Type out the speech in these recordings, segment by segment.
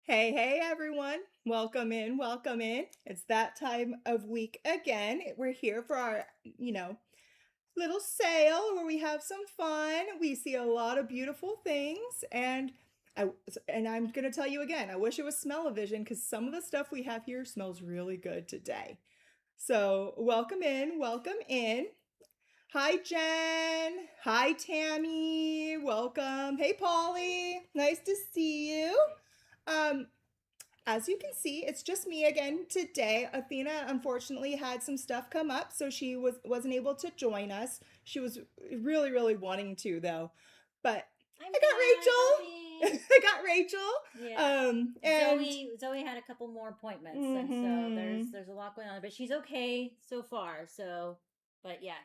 Hey, hey, everyone. Welcome in. Welcome in. It's that time of week again. We're here for our, little sale where we have some fun. We see a lot of beautiful things I and I'm going to tell you again, I wish it was smell-o-vision because some of the stuff we have here smells really good today. So, welcome in. Welcome in. Hi, Jen. Hi, Tammy. Welcome. Hey, Polly. Nice to see you. Um, as you can see, it's just me again today. Athena unfortunately had some stuff come up, so she wasn't able to join us. She was really, really wanting to though. But I'm I got back. Rachel. I got Rachel. Yeah. And Zoe had a couple more appointments, and so there's mhm. there's a lot going on, but she's okay so far. So, but yeah.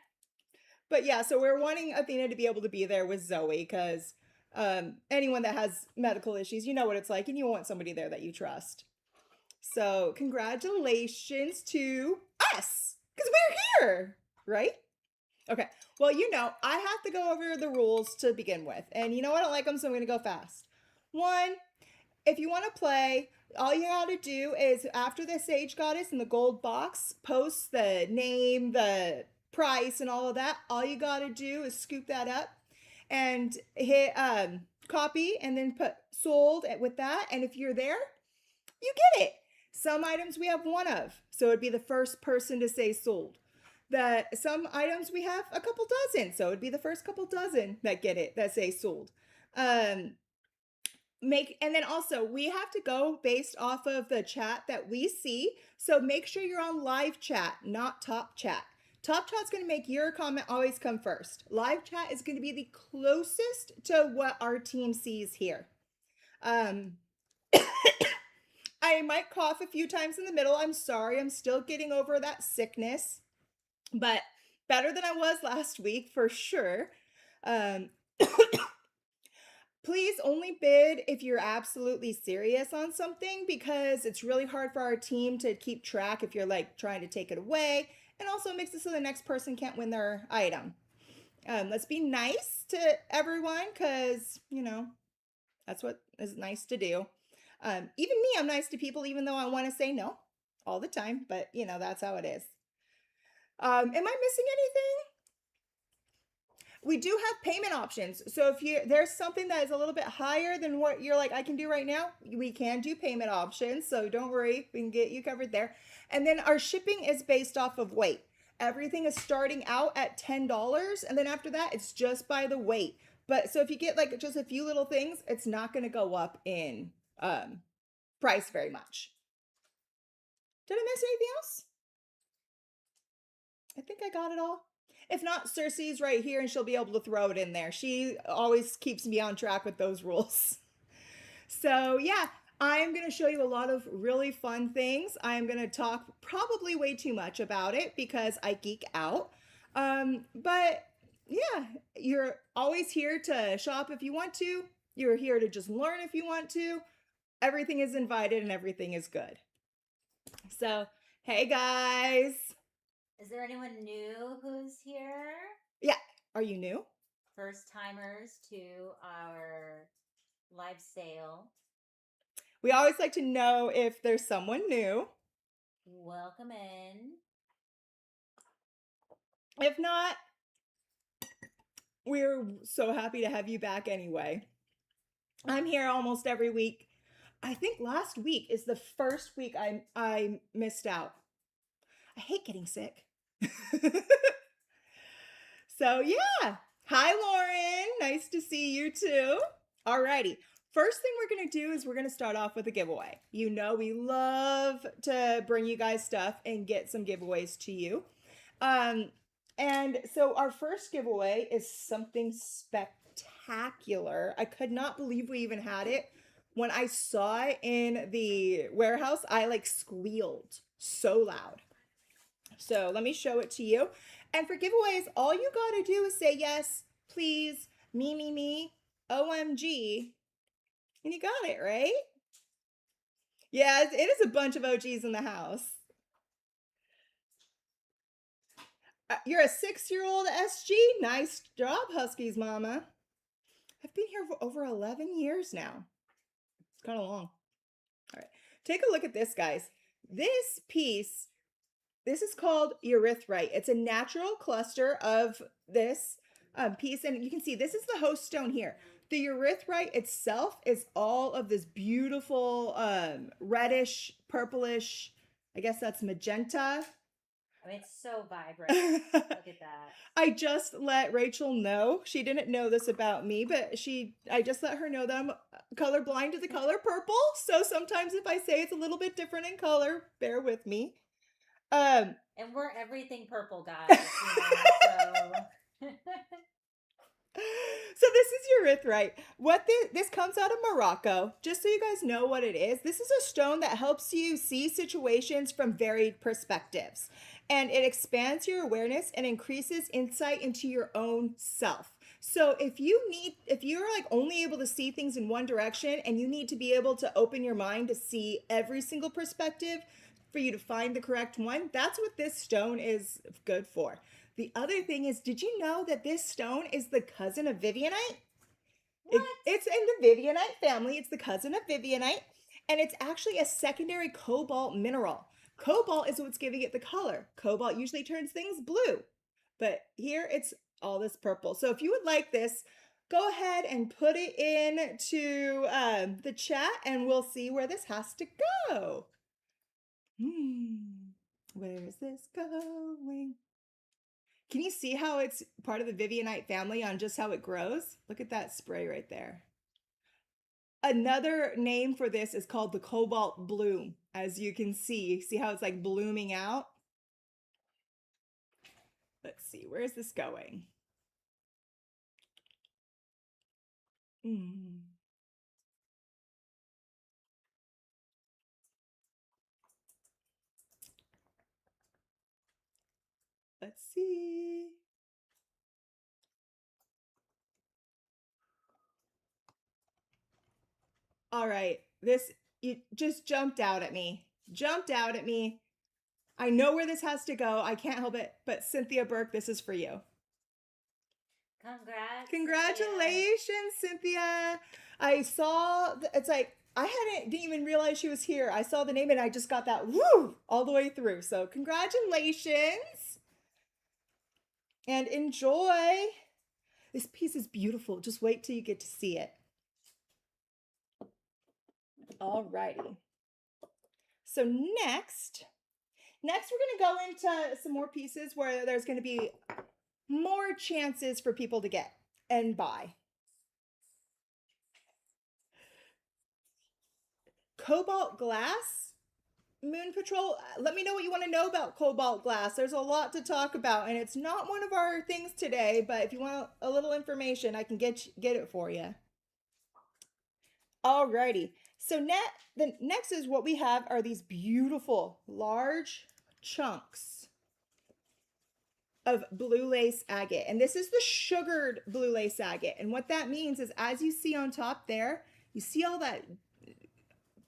But yeah, so we're wanting Athena to be able to be there with Zoe because anyone that has medical issues, you know what it's like, and you want somebody there that you trust. So, congratulations to us because we're here, right? Okay. Well, I have to go over the rules to begin with. And I don't like them, so I'm going to go fast. One, if you want to play, all you got to do is after the Sage Goddess in the gold box posts the name, the price, and all of that, all you got to do is scoop that up and hit copy and then put sold with that. And if you're there, you get it. Some items we have one of, so it'd be the first person to say sold. That some items we have a couple dozen, so it'd be the first couple dozen that get it that say sold. Um, and then also we have to go based off of the chat that we see. So make sure you're on live chat, not top chat. Top chat's going to make your comment always come first. Live chat is going to be the closest to what our team sees here. Um, I might cough a few times in the middle. I'm sorry. I'm still getting over that sickness, but better than I was last week for sure. Um, please only bid if you're absolutely serious on something because it's really hard for our team to keep track if you're like trying to take it away. And also it makes it so the next person can't win their item. Let's be nice to everyone because, that's what is nice to do. Even me, I'm nice to people, even though I want to say no all the time. But that's how it is. Am I missing anything? We do have payment options. So if there's something that is a little bit higher than what you're like I can do right now, we can do payment options. So don't worry, we can get you covered there. And then our shipping is based off of weight. Everything is starting out at $10, and then after that, it's just by the weight. But so if you get like just a few little things, it's not going to go up in price very much. Did I miss anything else? I think I got it all. If not, Cersei's right here and she'll be able to throw it in there. She always keeps me on track with those rules. So, yeah, I'm going to show you a lot of really fun things. I'm going to talk probably way too much about it because I geek out. But yeah, you're always here to shop if you want to. You're here to just learn if you want to. Everything is invited and everything is good. So, hey guys. Is there anyone new who's here? Yeah, are you new? First timers to our live sale. We always like to know if there's someone new. Welcome in. If not, we're so happy to have you back anyway. I'm here almost every week. I think last week is the first week I missed out. I hate getting sick. So yeah. Hi Lauren. Nice to see you too. Alrighty. First thing we're going to do is we're going to start off with a giveaway. You know we love to bring you guys stuff and get some giveaways to you. And so our first giveaway is something spectacular. I could not believe we even had it. When I saw it in the warehouse, I like squealed so loud. So let me show it to you. And for giveaways, all you got to do is say yes, please, me, OMG, and you got it, right? Yeah, it is a bunch of OGs in the house. You're a 6-year-old SG? Nice job, Huskies mama. I've been here for over 11 years now. It's kind of long. All right. Take a look at this, guys. This piece, this is called erythrite. It's a natural cluster of this piece. And you can see this is the host stone here. The erythrite itself is all of this beautiful reddish, purplish, I guess that's magenta. I mean, it's so vibrant. Look at that. I just let Rachel know. She didn't know this about me, but I just let her know that I'm colorblind to the color purple. So sometimes if I say it's a little bit different in color, bear with me. And we're everything purple, guys, so So this is erythrite. This comes out of Morocco. Just so you guys know what it is, this is a stone that helps you see situations from varied perspectives. And it expands your awareness and increases insight into your own self. So if you're like only able to see things in one direction and you need to be able to open your mind to see every single perspective for you to find the correct one, that's what this stone is good for. The other thing is, did you know that this stone is the cousin of Vivianite? It's in the Vivianite family. It's the cousin of Vivianite, and it's actually a secondary cobalt mineral. Cobalt is what's giving it the color. Cobalt usually turns things blue, but here it's all this purple. So if you would like this, go ahead and put it into the chat, and we'll see where this has to go. Where's this going? Can you see how it's part of the Vivianite family on just how it grows? Look at that spray right there. Another name for this is called the cobalt bloom. As you can see how it's like blooming out? Let's see, where's this going? Let's see. All right, you just jumped out at me. Jumped out at me. I know where this has to go. I can't help it. But Cynthia Burke, this is for you. Congrats. Congratulations, Cynthia. I saw, it's like, didn't even realize she was here. I saw the name and I just got that woo all the way through. So congratulations and enjoy. This piece is beautiful. Just wait till you get to see it. All righty. So next we're going to go into some more pieces where there's going to be more chances for people to get and buy. Cobalt glass, Moon Patrol. Let me know what you want to know about cobalt glass. There's a lot to talk about, and it's not one of our things today, but if you want a little information, I can get it for you. Alrighty. So the next is what we have are these beautiful large chunks of blue lace agate. And this is the sugared blue lace agate. And what that means is, as you see on top there, you see all that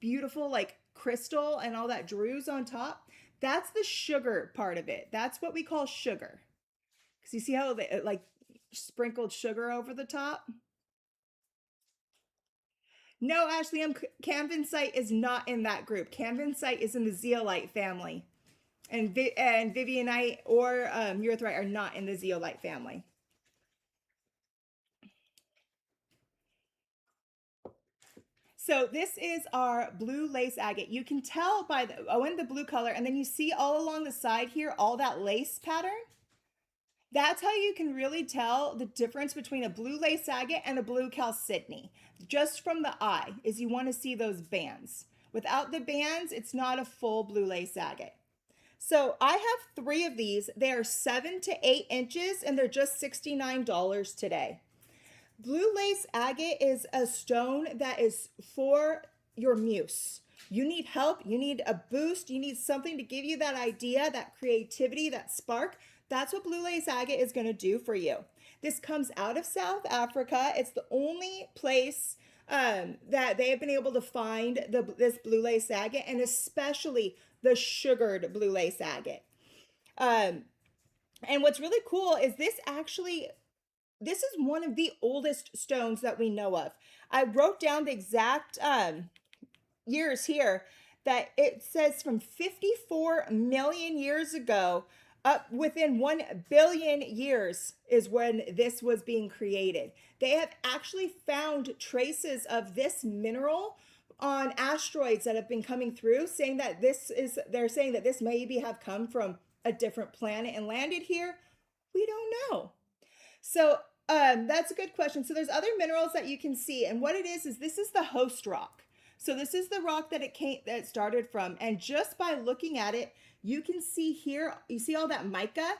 beautiful like crystal and all that druze on top. That's the sugar part of it. That's what we call sugar. Because you see how they like sprinkled sugar over the top? No, Ashley, Canvansite is not in that group. Canvansite is in the zeolite family. And Vivianite or erythrite are not in the zeolite family. So this is our blue lace agate. You can tell by the blue color, and then you see all along the side here, all that lace pattern. That's how you can really tell the difference between a blue lace agate and a blue chalcedony. Just from the eye, is you want to see those bands. Without the bands, it's not a full blue lace agate. So I have 3 of these. They are 7 to 8 inches, and they're just $69 today. Blue lace agate is a stone that is for your muse. You need help, you need a boost, you need something to give you that idea, that creativity, that spark. That's what blue lace agate is going to do for you. This comes out of South Africa. It's the only place that they have been able to find this blue lace agate, and especially the sugared blue lace agate. And what's really cool is this is one of the oldest stones that we know of. I wrote down the exact years here that it says from 54 million years ago up within 1 billion years is when this was being created. They have actually found traces of this mineral on asteroids that have been coming through, saying that they're saying that this maybe have come from a different planet and landed here. We don't know. So that's a good question. So there's other minerals that you can see, and what it is this is the host rock. So this is the rock that it started from, and just by looking at it, you can see here. You see all that mica?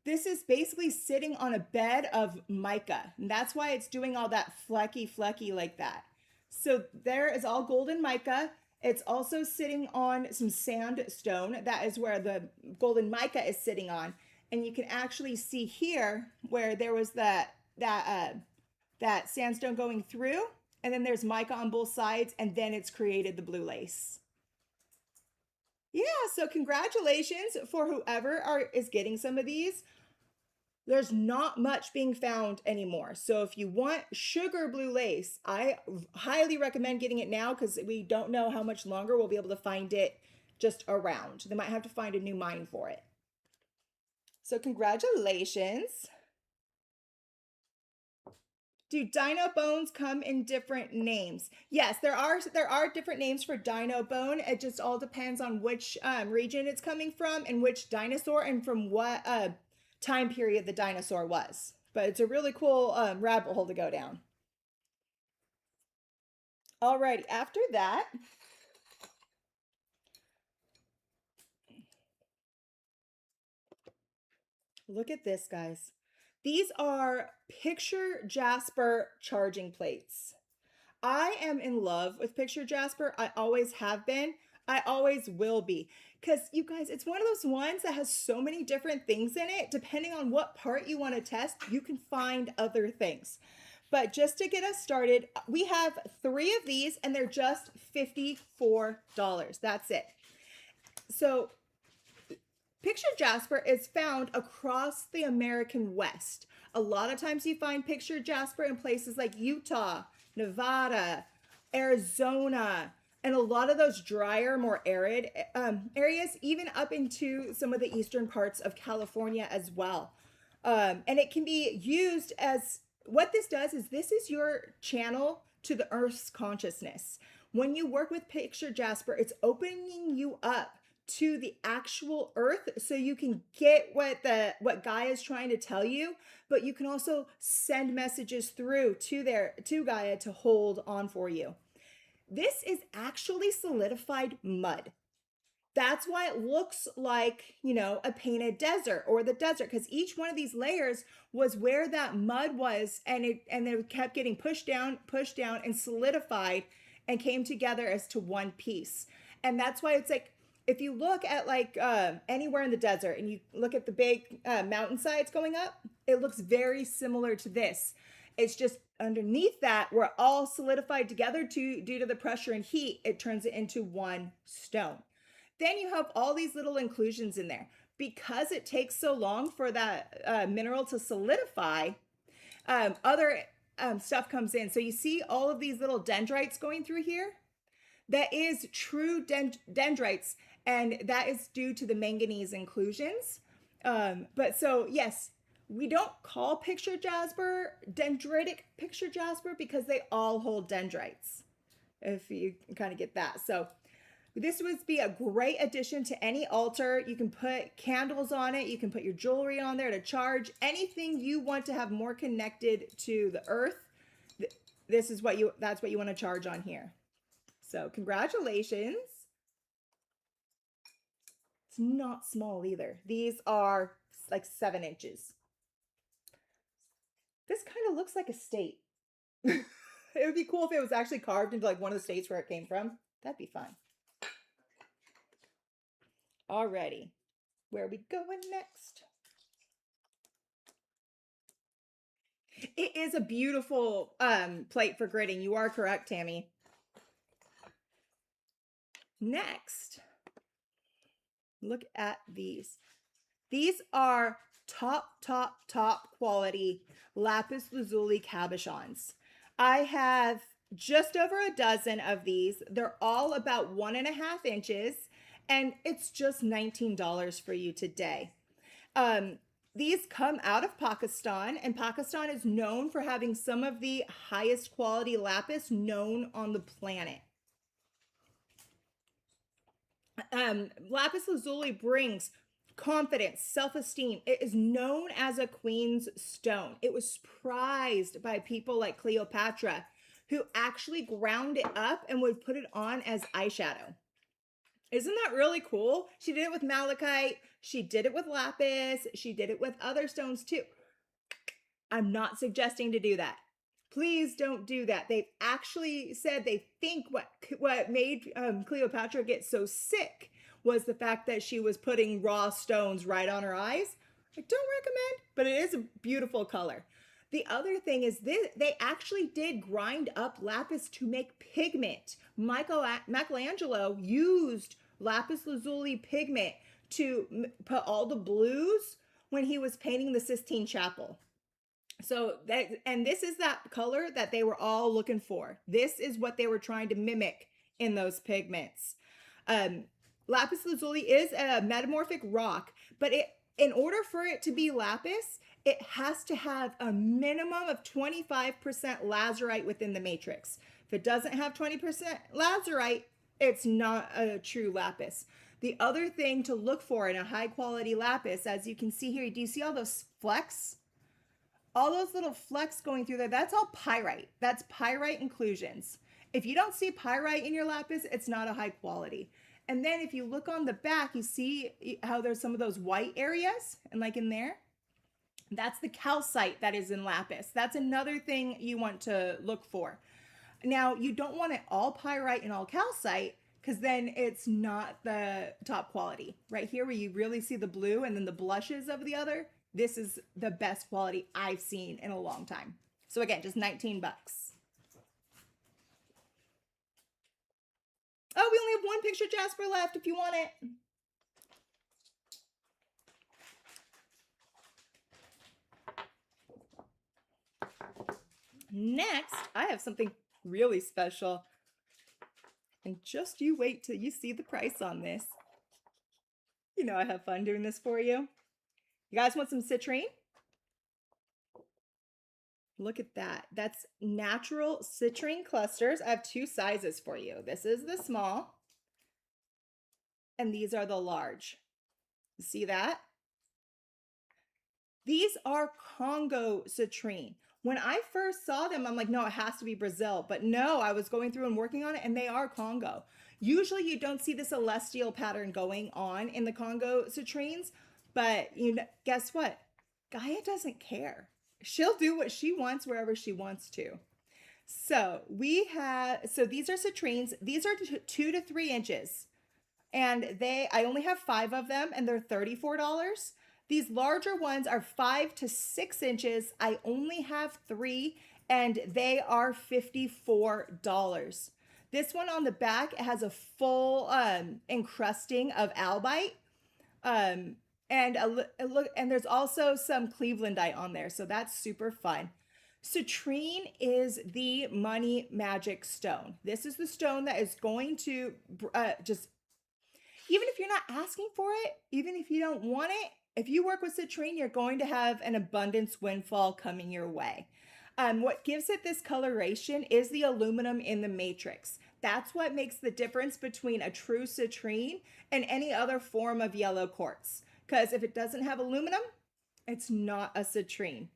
This is basically sitting on a bed of mica, and that's why it's doing all that flecky like that. So there is all golden mica. It's also sitting on some sandstone. That is where the golden mica is sitting on. And you can actually see here where there was that sandstone going through, and then there's mica on both sides, and then it's created the blue lace. Yeah, so congratulations for whoever is getting some of these. There's not much being found anymore. So if you want sugar blue lace, I highly recommend getting it now because we don't know how much longer we'll be able to find it just around. They might have to find a new mine for it. So congratulations. Do dino bones come in different names? Yes, there are different names for dino bone. It just all depends on which region it's coming from and which dinosaur and from what time period the dinosaur was. But it's a really cool rabbit hole to go down. Alrighty, after that, look at this, guys. These are picture jasper charging plates. I am in love with picture jasper. I always have been. I always will be. Because you guys, it's one of those ones that has so many different things in it. Depending on what part you want to test, you can find other things. But just to get us started, we have 3 of these and they're just $54. That's it. So picture jasper is found across the American West. A lot of times you find picture jasper in places like Utah, Nevada, Arizona, and a lot of those drier, more arid areas, even up into some of the eastern parts of California as well. And it can be used as what this does is this is your channel to the Earth's consciousness. When you work with picture jasper, it's opening you up to the actual earth so you can get what Gaia is trying to tell you, but you can also send messages through to Gaia to hold on for you. This is actually solidified mud. That's why it looks like, a painted desert or the desert, because each one of these layers was where that mud was, and it kept getting pushed down, and solidified and came together as to one piece. And that's why it's like, if you look at anywhere in the desert and you look at the big mountainsides going up, it looks very similar to this. It's just underneath that, we're all solidified together due to the pressure and heat, it turns it into one stone. Then you have all these little inclusions in there. Because it takes so long for that mineral to solidify, other stuff comes in. So you see all of these little dendrites going through here? That is true dendrites, and that is due to the manganese inclusions. But so, yes, we don't call picture jasper dendritic picture jasper because they all hold dendrites, if you kind of get that. So this would be a great addition to any altar. You can put candles on it. You can put your jewelry on there to charge. Anything you want to have more connected to the earth, that's what you want to charge on here. So congratulations. It's not small either. These are like 7 inches. This kind of looks like a state. It would be cool if it was actually carved into like one of the states where it came from. That'd be fun. Alrighty, where are we going next? It is a beautiful plate for gridding. You are correct, Tammy. Next, look at these. These are top quality lapis lazuli cabochons. I have just over a dozen of these. They're all about 1.5 inches, and it's just $19 for you today. Um, these come out of Pakistan, and Pakistan is known for having some of the highest quality lapis known on the planet. Lapis lazuli brings confidence, self-esteem. It is known as a queen's stone. It was prized by people like Cleopatra, who actually ground it up and would put it on as eyeshadow. Isn't that really cool? She did it with malachite. She did it with lapis. She did it with other stones too. I'm not suggesting to do that. Please don't do that. They've actually said they think what made Cleopatra get so sick was the fact that she was putting raw stones right on her eyes. I don't recommend, but it is a beautiful color. The other thing is this, they actually did grind up lapis to make pigment. Michelangelo used lapis lazuli pigment to put all the blues when he was painting the Sistine Chapel. So that, and this is that color that they were all looking for. This is what they were trying to mimic in those pigments. Lapis lazuli is a metamorphic rock, but in order for it to be lapis, it has to have a minimum of 25% lazurite within the matrix. If it doesn't have 20% lazurite, it's not a true lapis. The other thing to look for in a high quality lapis, as you can see here, do you see all those flecks? All those little flecks going through there, that's all pyrite. That's pyrite inclusions. If you don't see pyrite in your lapis, it's not a high quality. And then if you look on the back, you see how there's some of those white areas, and like in there, that's the calcite that is in lapis. That's another thing you want to look for. Now, you don't want it all pyrite and all calcite, because then it's not the top quality. Right here where you really see the blue and then the blushes of the other, this is the best quality I've seen in a long time. So again, just 19 bucks. Oh, we only have one picture Jasper left if you want it. Next, I have something really special. And just you wait till you see the price on this. You know I have fun doing this for you. You guys want some citrine? Look at that. That's natural citrine clusters. I have two sizes for you. This is the small, and these are the large. See that? These are Congo citrine. When I first saw them, I'm like, no, it has to be Brazil. But no, I was going through and working on it, and they are Congo. Usually you don't see the celestial pattern going on in the Congo citrines, but guess what? Gaia doesn't care. She'll do what she wants wherever she wants to. So these are citrines. These are 2 to 3 inches. And I only have 5 of them, and they're $34. These larger ones are 5 to 6 inches. I only have 3, and they are $54. This one on the back, it has a full encrusting of albite. And there's also some Clevelandite on there, so that's super fun. Citrine is the money magic stone. This is the stone that is going to just, even if you're not asking for it, even if you don't want it, if you work with citrine, you're going to have an abundance windfall coming your way. What gives it this coloration is the aluminum in the matrix. That's what makes the difference between a true citrine and any other form of yellow quartz. Because if it doesn't have aluminum, it's not a citrine.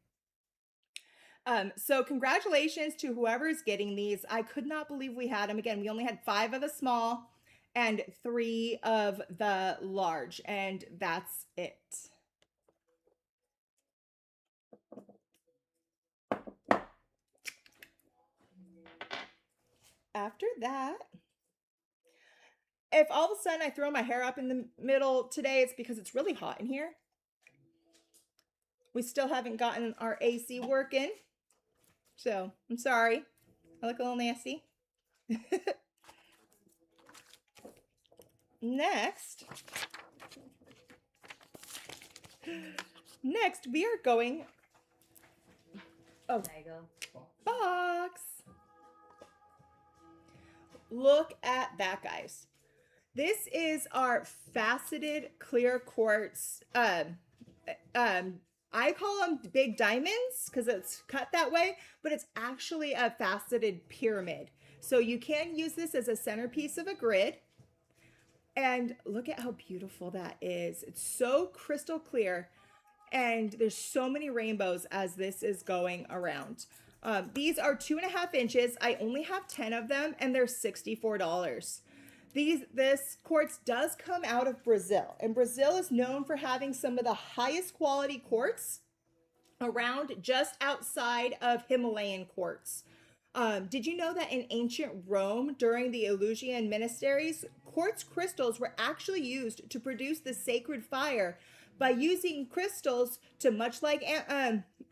So congratulations to whoever's getting these. I could not believe we had them. Again, we only had 5 of the small and 3 of the large, and that's it. After that, if all of a sudden I throw my hair up in the middle today, it's because it's really hot in here. We still haven't gotten our AC working. So I'm sorry. I look a little nasty. Next, we are going. Oh, There you go. box. Look at that, guys. This is our faceted clear quartz. I call them big diamonds because it's cut that way, but it's actually a faceted pyramid. So you can use this as a centerpiece of a grid. And look at how beautiful that is. It's so crystal clear. And there's so many rainbows as this is going around. These are 2.5 inches. I only have 10 of them, and they're $64. This quartz does come out of Brazil, and Brazil is known for having some of the highest quality quartz around, just outside of Himalayan quartz. Did you know that in ancient Rome, during the Eleusinian monasteries, quartz crystals were actually used to produce the sacred fire by using crystals to, much like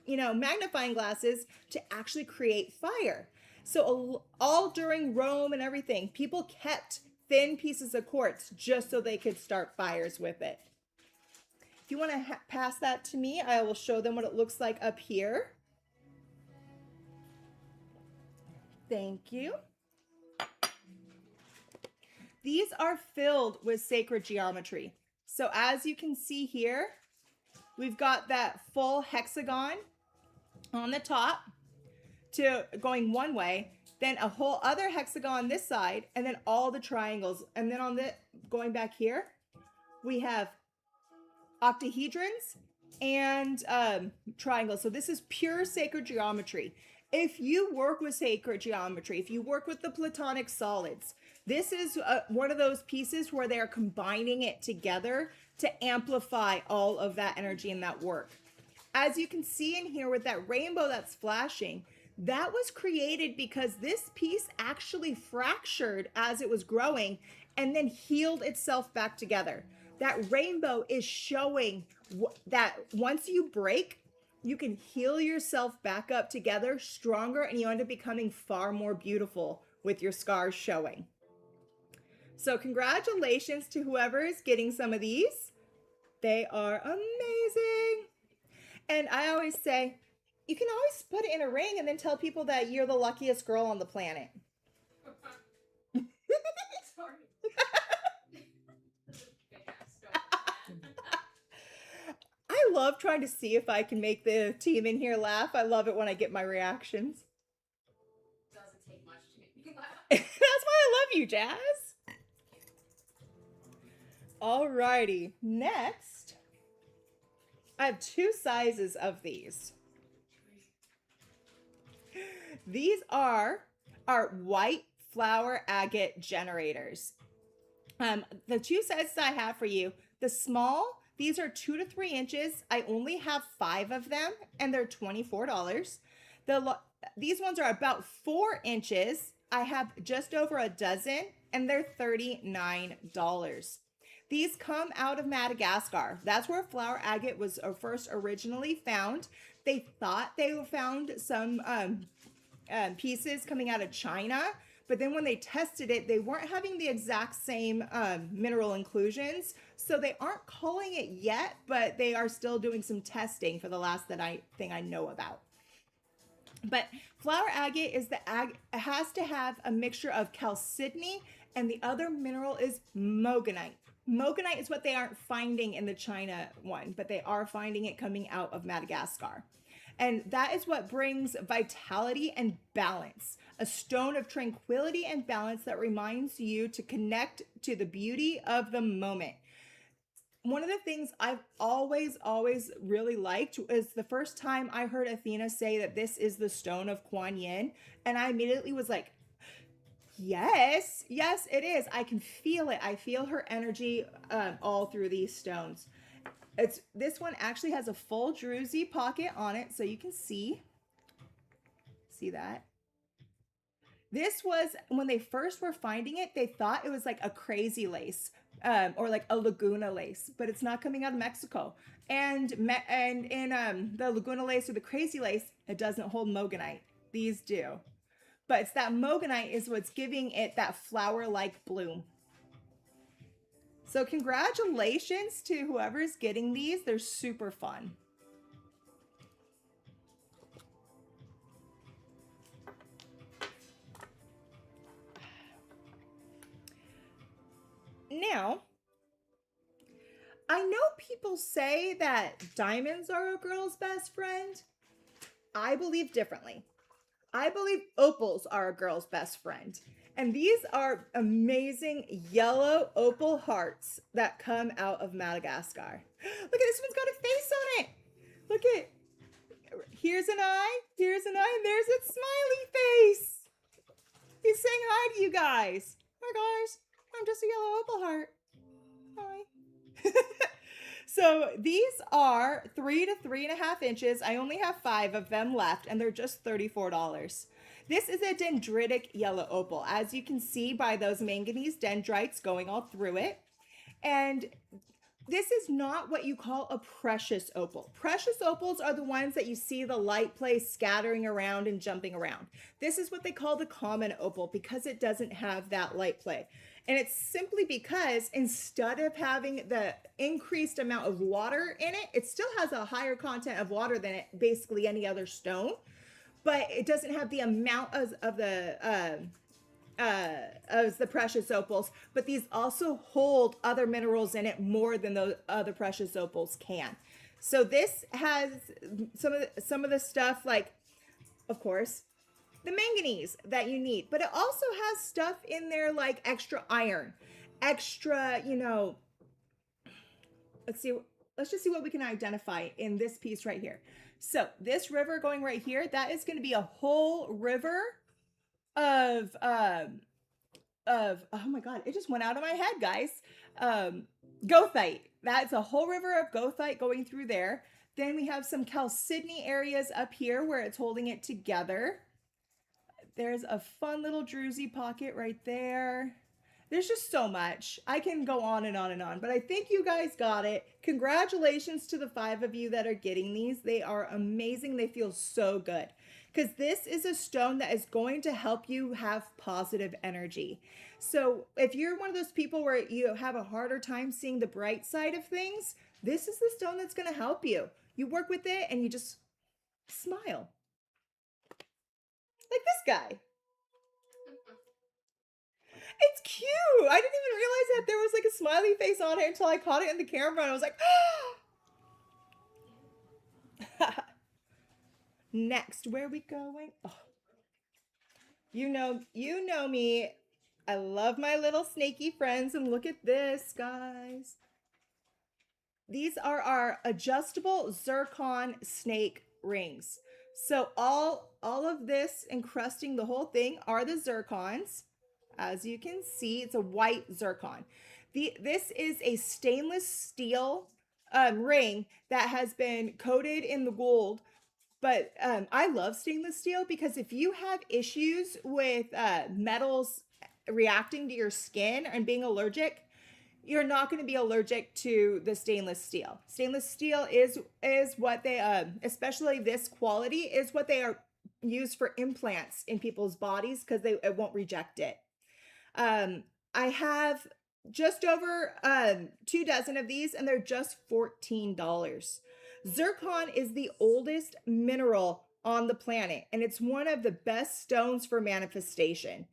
magnifying glasses, to actually create fire. So all during Rome and everything, people kept thin pieces of quartz just so they could start fires with it. If you want to pass that to me, I will show them what it looks like up here. Thank you. These are filled with sacred geometry. So as you can see here, we've got that full hexagon on the top to going one way, then a whole other hexagon this side, and then all the triangles. And then on the going back here, we have octahedrons and triangles. So this is pure sacred geometry. If you work with sacred geometry, if you work with the platonic solids, this is one of those pieces where they are combining it together to amplify all of that energy and that work. As you can see in here with that rainbow that's flashing, that was created because this piece actually fractured as it was growing and then healed itself back together. That rainbow is showing that once you break, you can heal yourself back up together stronger, and you end up becoming far more beautiful with your scars showing. So congratulations to whoever is getting some of these. They are amazing. And I always say, you can always put it in a ring and then tell people that you're the luckiest girl on the planet. Sorry. I love trying to see if I can make the team in here laugh. I love it when I get my reactions. Doesn't take much to make me laugh. That's why I love you, Jazz. Alrighty, next, I have 2 sizes of these. These are our white flower agate generators. The 2 sizes I have for you, the small, these are 2 to 3 inches. I only have 5 of them, and they're $24. These ones are about 4 inches. I have just over a dozen, and they're $39. These come out of Madagascar. That's where flower agate was first originally found. They thought they found some pieces coming out of China, but then when they tested it, they weren't having the exact same mineral inclusions. So they aren't calling it yet, but they are still doing some testing for the last thing I know about. But flower agate is it has to have a mixture of chalcedony, and the other mineral is mogonite. Mogonite is what they aren't finding in the China one, but they are finding it coming out of Madagascar. And that is what brings vitality and balance, a stone of tranquility and balance that reminds you to connect to the beauty of the moment. One of the things I've always really liked is the first time I heard Athena say that this is the stone of Kuan Yin, and I immediately was like, yes, it is. I can feel it. I feel her energy all through these stones. This one actually has a full druzy pocket on it, so you can see that. This was, when they first were finding it, they thought it was like a crazy lace or like a Laguna lace, but it's not coming out of Mexico. And in the Laguna lace or the crazy lace, it doesn't hold mogonite. These do. But it's that mogonite is what's giving it that flower-like bloom. So congratulations to whoever's getting these. They're super fun. Now, I know people say that diamonds are a girl's best friend. I believe differently. I believe opals are a girl's best friend. And these are amazing yellow opal hearts that come out of Madagascar. Look at this one's got a face on it. Look at, here's an eye, and there's its smiley face. He's saying hi to you guys. Hi guys, I'm just a yellow opal heart. Hi. So these are 3 to 3.5 inches. I only have 5 of them left, and they're just $34. This is a dendritic yellow opal, as you can see by those manganese dendrites going all through it. And this is not what you call a precious opal. Precious opals are the ones that you see the light play scattering around and jumping around. This is what they call the common opal because it doesn't have that light play. And it's simply because instead of having the increased amount of water in it, it still has a higher content of water than basically any other stone, but it doesn't have the amount of the precious opals, but these also hold other minerals in it more than the other precious opals can. So this has some of the stuff like, of course, the manganese that you need, but it also has stuff in there like extra iron, extra, let's just see what we can identify in this piece right here. So this river going right here, that is going to be a whole river of oh my god, it just went out of my head, guys. Goethite. That's a whole river of goethite going through there. Then we have some chalcedony areas up here where it's holding it together. There's a fun little druzy pocket right there. There's just so much. I can go on and on and on, but I think you guys got it. Congratulations to the 5 of you that are getting these. They are amazing. They feel so good because this is a stone that is going to help you have positive energy. So if you're one of those people where you have a harder time seeing the bright side of things, this is the stone that's going to help you. You work with it and you just smile. Like this guy. It's cute. I didn't even realize that there was like a smiley face on it until I caught it in the camera and I was like, ah. Next, where are we going? Oh. You know me. I love my little snaky friends, and look at this, guys. These are our adjustable zircon snake rings. So all of this encrusting the whole thing are the zircons. As you can see, it's a white zircon. This is a stainless steel ring that has been coated in the gold. But I love stainless steel because if you have issues with metals reacting to your skin and being allergic, you're not going to be allergic to the stainless steel. Stainless steel is what they, especially this quality, is what they are used for implants in people's bodies because it won't reject it. I have just over 2 dozen of these, and they're just $14. Zircon is the oldest mineral on the planet, and it's one of the best stones for manifestation.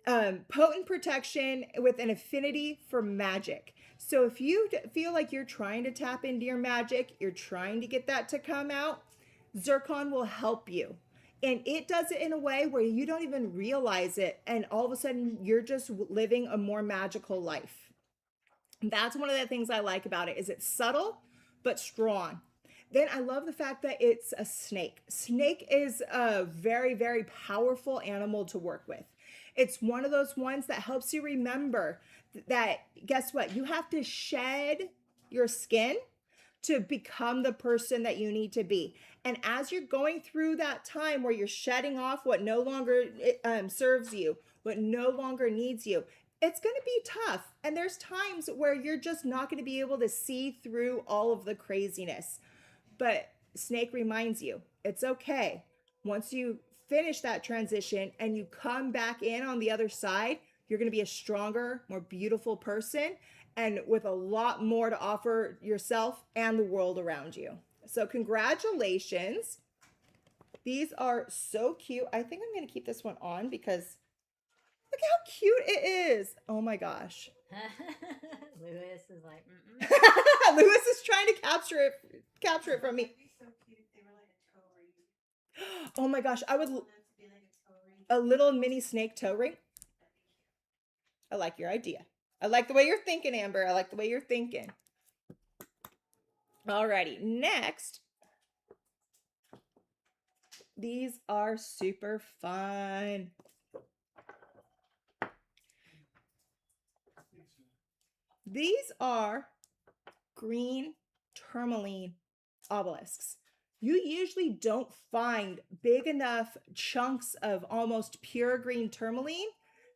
Potent protection with an affinity for magic. So if you feel like you're trying to tap into your magic, you're trying to get that to come out, zircon will help you. And it does it in a way where you don't even realize it, and all of a sudden you're just living a more magical life. That's one of the things I like about it, is it's subtle but strong. Then I love the fact that it's a snake. Snake is a very, very powerful animal to work with. It's one of those ones that helps you remember that, guess what? You have to shed your skin to become the person that you need to be. And as you're going through that time where you're shedding off what no longer serves you, what no longer needs you, it's going to be tough. And there's times where you're just not going to be able to see through all of the craziness. But Snake reminds you, it's okay. Once you finish that transition and you come back in on the other side, you're going to be a stronger, more beautiful person, and with a lot more to offer yourself and the world around you. So congratulations. These are so cute. I think I'm going to keep this one on because look how cute it is. Oh Oh my gosh. Lewis is like, Lewis is trying to capture it from me. Oh my gosh, I would a little mini snake toe ring. I like your idea. I like the way you're thinking, Amber. I like the way you're thinking. Alrighty, next. These are super fun. These are green tourmaline obelisks. You usually don't find big enough chunks of almost pure green tourmaline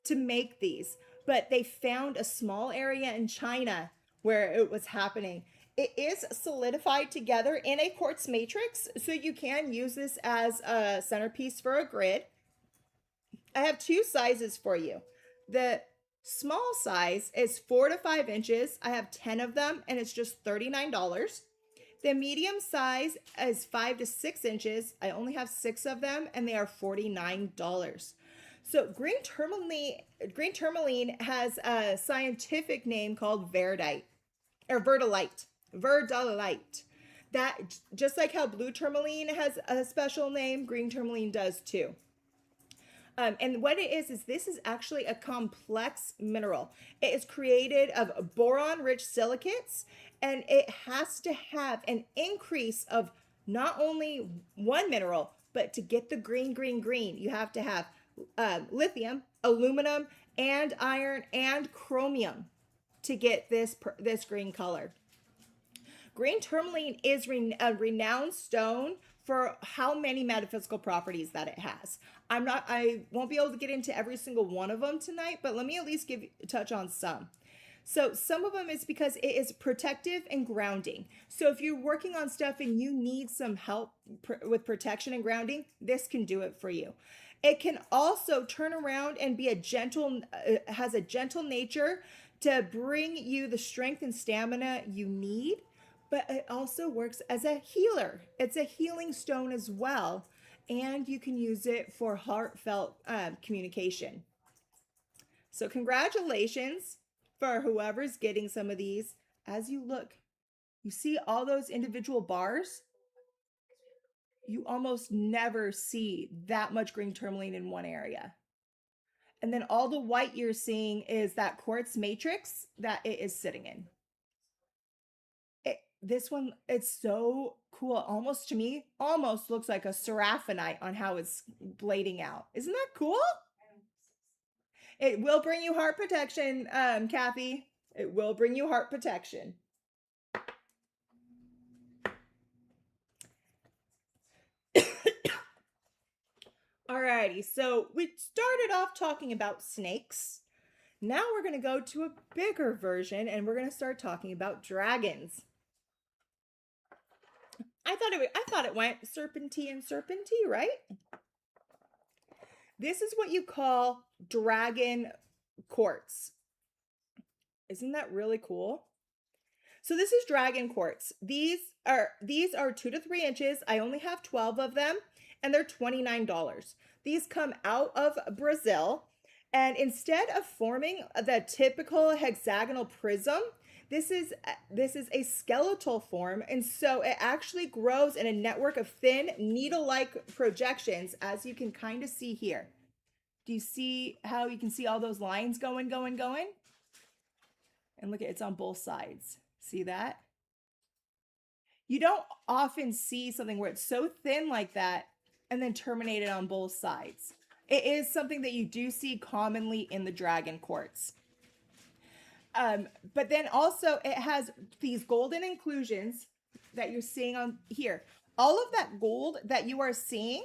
to make these, but they found a small area in China where it was happening. It is solidified together in a quartz matrix, so you can use this as a centerpiece for a grid. I have two sizes for you. The small size is 4 to 5 inches. I have 10 of them and it's just $39. The medium size is 5 to 6 inches. I only have 6 of them and they are $49. So green tourmaline has a scientific name called verdite or verdolite. Verdolite. That just like how blue tourmaline has a special name, green tourmaline does too. And what it is this is actually a complex mineral. It is created of boron rich silicates, and it has to have an increase of not only one mineral, but to get the green, you have to have lithium, aluminum, and iron and chromium to get this green color. Green tourmaline is a renowned stone for how many metaphysical properties that it has. I won't be able to get into every single one of them tonight, but let me at least touch on some. So some of them is because it is protective and grounding. So if you're working on stuff and you need some help with protection and grounding, this can do it for you. It can also turn around and be has a gentle nature to bring you the strength and stamina you need, but it also works as a healer. It's a healing stone as well, and you can use it for heartfelt communication. So congratulations for whoever's getting some of these. As you look, you see all those individual bars? You almost never see that much green tourmaline in one area. And then all the white you're seeing is that quartz matrix that it is sitting in. This one, it's so cool. Almost to me, almost looks like a seraphinite on how it's blading out. Isn't that cool? It will bring you heart protection, Kathy. It will bring you heart protection. Alrighty, so we started off talking about snakes. Now we're going to go to a bigger version and we're going to start talking about dragons. I thought it went serpentine, right? This is what you call dragon quartz. Isn't that really cool? So this is dragon quartz. These are 2 to 3 inches. I only have 12 of them and they're $29. These come out of Brazil, and instead of forming the typical hexagonal prism, this is a skeletal form, and so it actually grows in a network of thin needle-like projections, as you can kind of see here. Do you see how you can see all those lines going? And look at it's on both sides. See that? You don't often see something where it's so thin like that and then terminated on both sides. It is something that you do see commonly in the dragon quartz. But then also it has these golden inclusions that you're seeing on here. All of that gold that you are seeing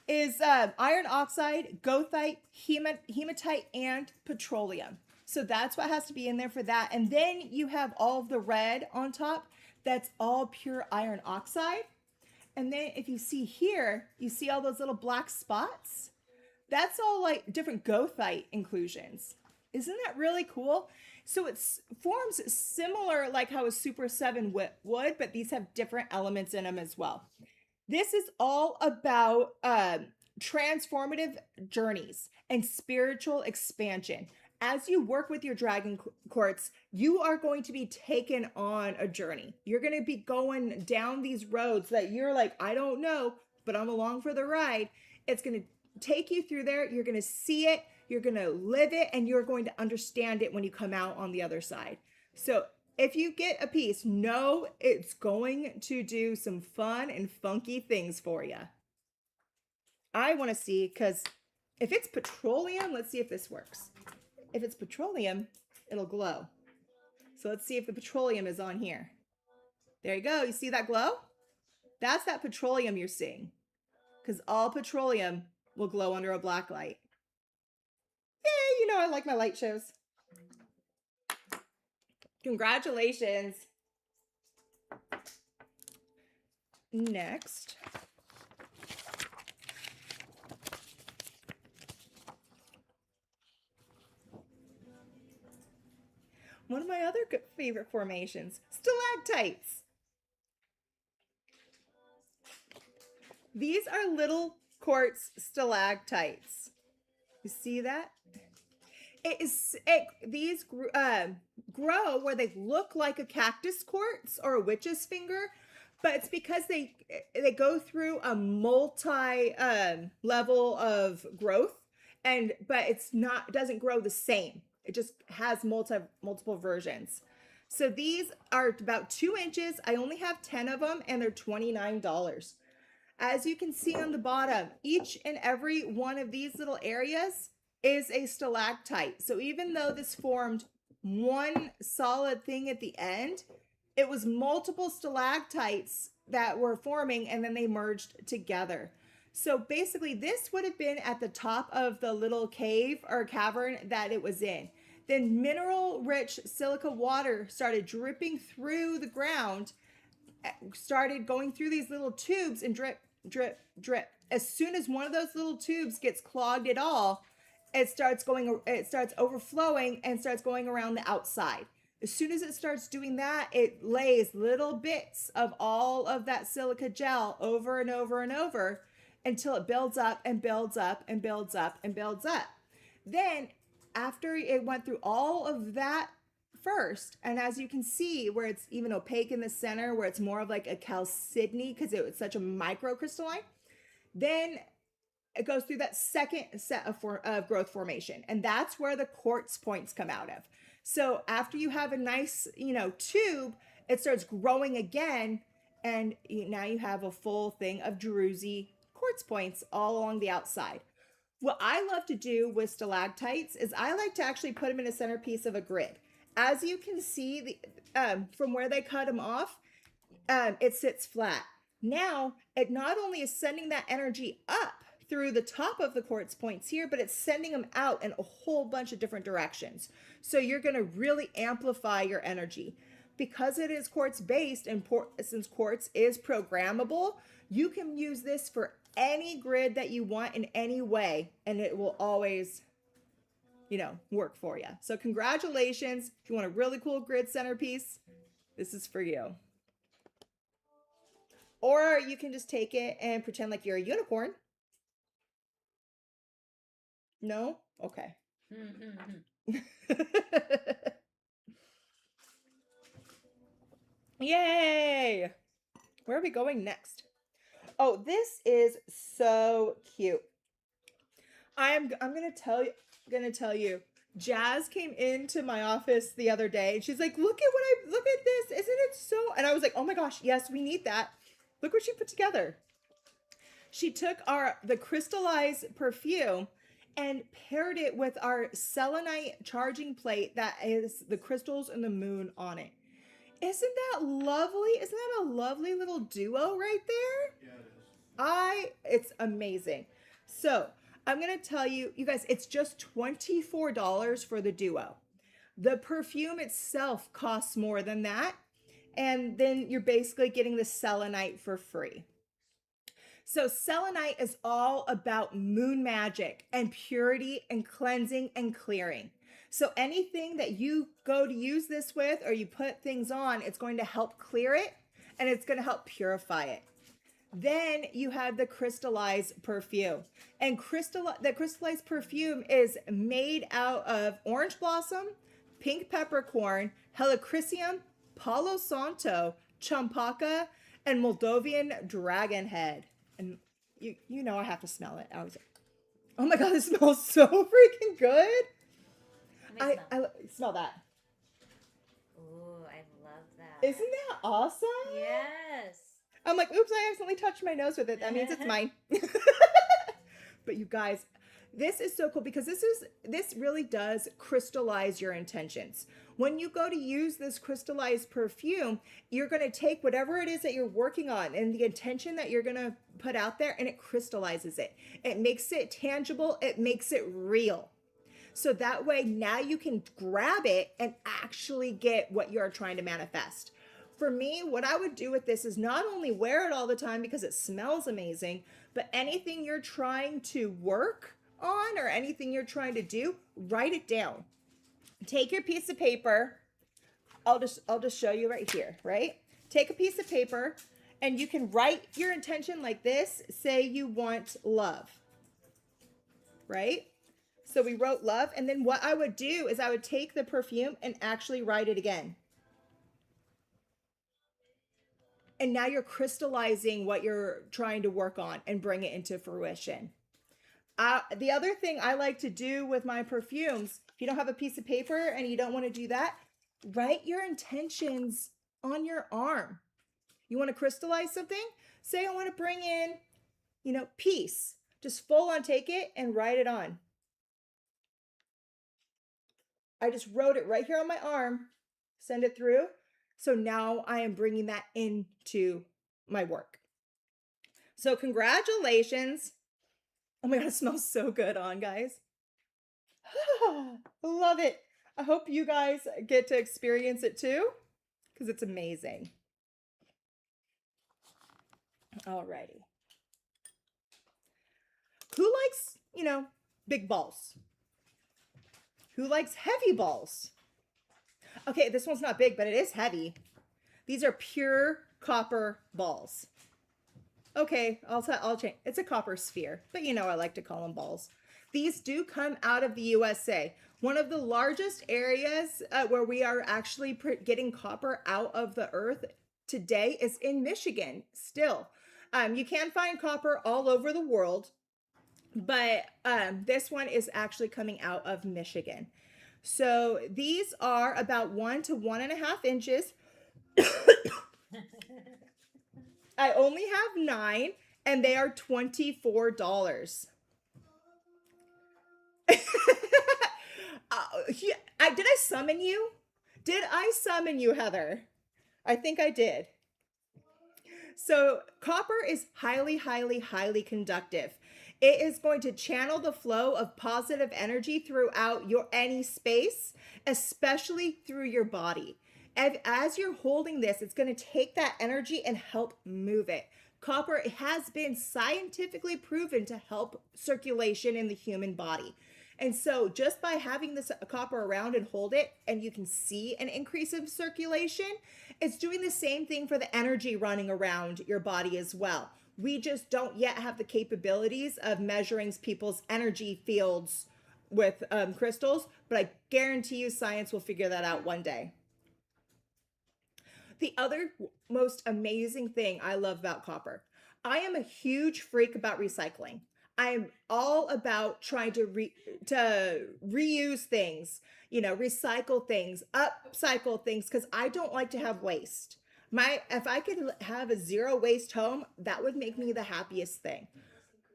is iron oxide, goethite, hematite, and petroleum. So that's what has to be in there for that. And then you have all of the red on top. That's all pure iron oxide. And then if you see here, you see all those little black spots? That's all like different goethite inclusions. Isn't that really cool? So it forms similar like how a Super 7 would, but these have different elements in them as well. This is all about transformative journeys and spiritual expansion. as you work with your dragon quartz, you are going to be taken on a journey. You're going to be going down these roads that you're like, I don't know, but I'm along for the ride. It's going to take you through there. You're going to see it, you're going to live it, and you're going to understand it when you come out on the other side. So if you get a piece, know it's going to do some fun and funky things for you. I want to see, because if it's petroleum, let's see if this works. If it's petroleum, it'll glow. So let's see if the petroleum is on here. There you go. You see that glow? That's that petroleum you're seeing. Because all petroleum will glow under a black light. Yay, you know I like my light shows. Congratulations. Next. One of my other favorite formations, stalactites. These are little quartz stalactites. You see that? These grow where they look like a cactus quartz or a witch's finger, but it's because they go through a multi level of growth, but it doesn't grow the same. It just has multiple versions. So these are about 2 inches. I only have 10 of them, and they're $29. As you can see on the bottom, each and every one of these little areas is a stalactite. So even though this formed one solid thing at the end, it was multiple stalactites that were forming, and then they merged together. So basically this would have been at the top of the little cave or cavern that it was in. Then mineral rich silica water started dripping through the ground, started going through these little tubes, and drip, drip, drip. As soon as one of those little tubes gets clogged at all, it starts overflowing and starts going around the outside. As soon as it starts doing that, it lays little bits of all of that silica gel over and over and over until it builds up and builds up and builds up and builds up. Then after it went through all of that first, and as you can see where it's even opaque in the center, where it's more of like a chalcedony because it was such a microcrystalline, then it goes through that second set of growth formation, and that's where the quartz points come out of. So after you have a nice, tube, it starts growing again, and now you have a full thing of druzy quartz points all along the outside. What I love to do with stalactites is I like to actually put them in a centerpiece of a grid. As you can see, from where they cut them off, it sits flat. Now, it not only is sending that energy up through the top of the quartz points here, but it's sending them out in a whole bunch of different directions. So you're going to really amplify your energy. Because it is quartz based, and since quartz is programmable, you can use this for any grid that you want in any way, and it will always, work for you. So congratulations. If you want a really cool grid centerpiece, this is for you. Or you can just take it and pretend like you're a unicorn. No? Okay. Yay! Where are we going next? Oh, this is so cute. I'm gonna tell you. Jazz came into my office the other day, and she's like, look at this, isn't it so? And I was like, oh my gosh, yes, we need that. Look what she put together. She took the crystallized perfume and paired it with our selenite charging plate that is the crystals and the moon on it. Isn't that lovely? Isn't that a lovely little duo right there? Yeah, it is. It's amazing. So I'm going to tell you, you guys, it's just $24 for the duo. The perfume itself costs more than that. And then you're basically getting the selenite for free. So selenite is all about moon magic and purity and cleansing and clearing. So anything that you go to use this with or you put things on, it's going to help clear it and it's going to help purify it. Then you have the crystallized perfume. And the crystallized perfume is made out of orange blossom, pink peppercorn, helichrysum, palo santo, champaca, and Moldovan dragon head. And you know I have to smell it. Oh my god, it smells so freaking good. Let me smell. I smell that. Ooh, I love that. Isn't that awesome? Yes. I'm like, oops, I accidentally touched my nose with it. That means it's mine. But you guys, this is so cool because this really does crystallize your intentions. When you go to use this crystallized perfume, you're going to take whatever it is that you're working on and the intention that you're going to put out there, and it crystallizes it. It makes it tangible, it makes it real. So that way now you can grab it and actually get what you're trying to manifest. For me, what I would do with this is not only wear it all the time because it smells amazing, but anything you're trying to work on or anything you're trying to do, write it down. Take your piece of paper. I'll just show you right here, right? Take a piece of paper and you can write your intention like this. Say you want love, right? So we wrote love, and then what I would do is I would take the perfume and actually write it again. And now you're crystallizing what you're trying to work on and bring it into fruition. The other thing I like to do with my perfumes, if you don't have a piece of paper and you don't want to do that, write your intentions on your arm. You want to crystallize something? Say I want to bring in, peace. Just full on take it and write it on. I just wrote it right here on my arm, send it through. So now I am bringing that into my work. So congratulations. Oh my God, it smells so good on, guys. Love it. I hope you guys get to experience it too, because it's amazing. Alrighty. Who likes, big balls? Who likes heavy balls? Okay, this one's not big, but it is heavy. These are pure copper balls. Okay, I'll change. It's a copper sphere, but I like to call them balls. These do come out of the USA. One of the largest areas where we are actually getting copper out of the earth today is in Michigan still. You can find copper all over the world, but this one is actually coming out of Michigan. So these are about 1 to 1.5 inches. I only have 9 and they are $24. Did I summon you? Did I summon you, Heather? I think I did. So copper is highly, highly, highly conductive. It is going to channel the flow of positive energy throughout any space, especially through your body. As you're holding this, it's going to take that energy and help move it. Copper has been scientifically proven to help circulation in the human body. And so just by having this copper around and hold it, and you can see an increase of circulation, it's doing the same thing for the energy running around your body as well. We just don't yet have the capabilities of measuring people's energy fields with crystals, but I guarantee you science will figure that out one day. The other most amazing thing I love about copper, I am a huge freak about recycling. I am all about trying to reuse things, recycle things, upcycle things, because I don't like to have waste. If I could have a zero waste home, that would make me the happiest thing.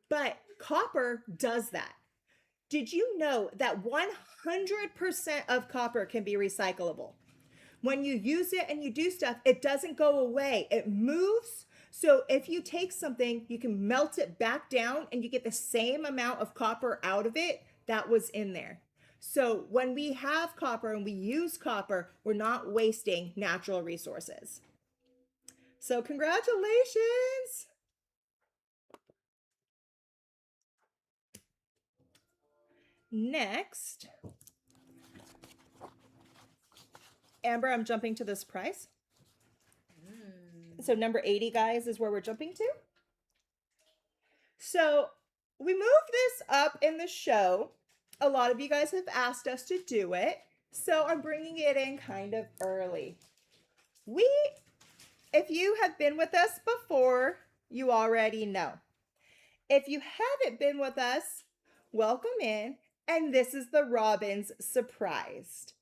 But copper does that. Did you know that 100% of copper can be recyclable? When you use it and you do stuff, it doesn't go away. It moves. So if you take something, you can melt it back down and you get the same amount of copper out of it that was in there. So when we have copper and we use copper, we're not wasting natural resources. So congratulations. Next, Amber, I'm jumping to this price. So number 80, guys, is where we're jumping to. So we moved this up in the show. A lot of you guys have asked us to do it. So I'm bringing it in kind of early. If you have been with us before, you already know. If you haven't been with us, welcome in. And this is the Robin's surprise.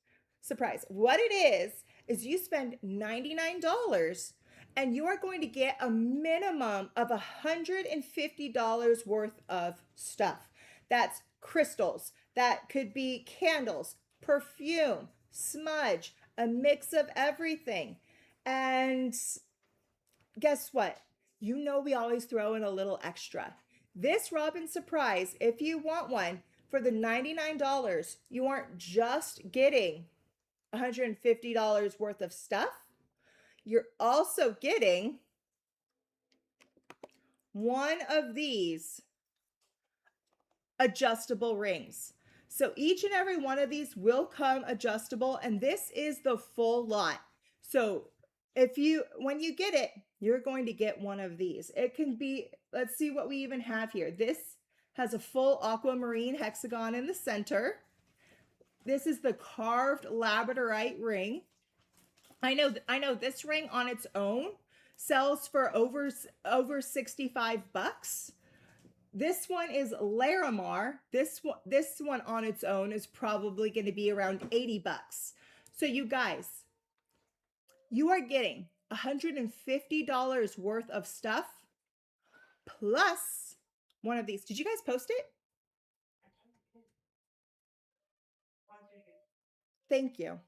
What it is you spend $99 and you are going to get a minimum of $150 worth of stuff. That's crystals, that could be candles, perfume, smudge, a mix of everything. And guess what? You know we always throw in a little extra. This Robin Surprise, if you want one, for the $99, you aren't just getting $150 worth of stuff. You're also getting one of these adjustable rings. So each and every one of these will come adjustable, and this is the full lot. So when you get it, you're going to get one of these. It can be, let's see what we even have here. This has a full aquamarine hexagon in the center. This is the carved labradorite ring. I know this ring on its own sells for over $65. This one is Larimar. This one on its own is probably going to be around $80. So you guys, you are getting $150 worth of stuff plus one of these. Did you guys post it? Thank you.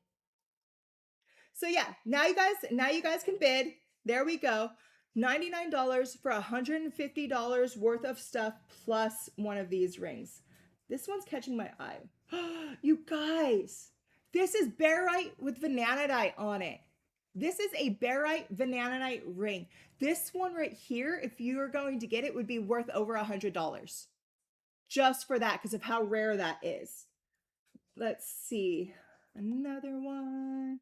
So yeah, now you guys can bid. There we go. $99 for $150 worth of stuff plus one of these rings. This one's catching my eye. You guys, this is barite with vanadite on it. This is a barite vanadite ring. This one right here, if you are going to get it, would be worth over $100 just for that because of how rare that is. Let's see. Another one.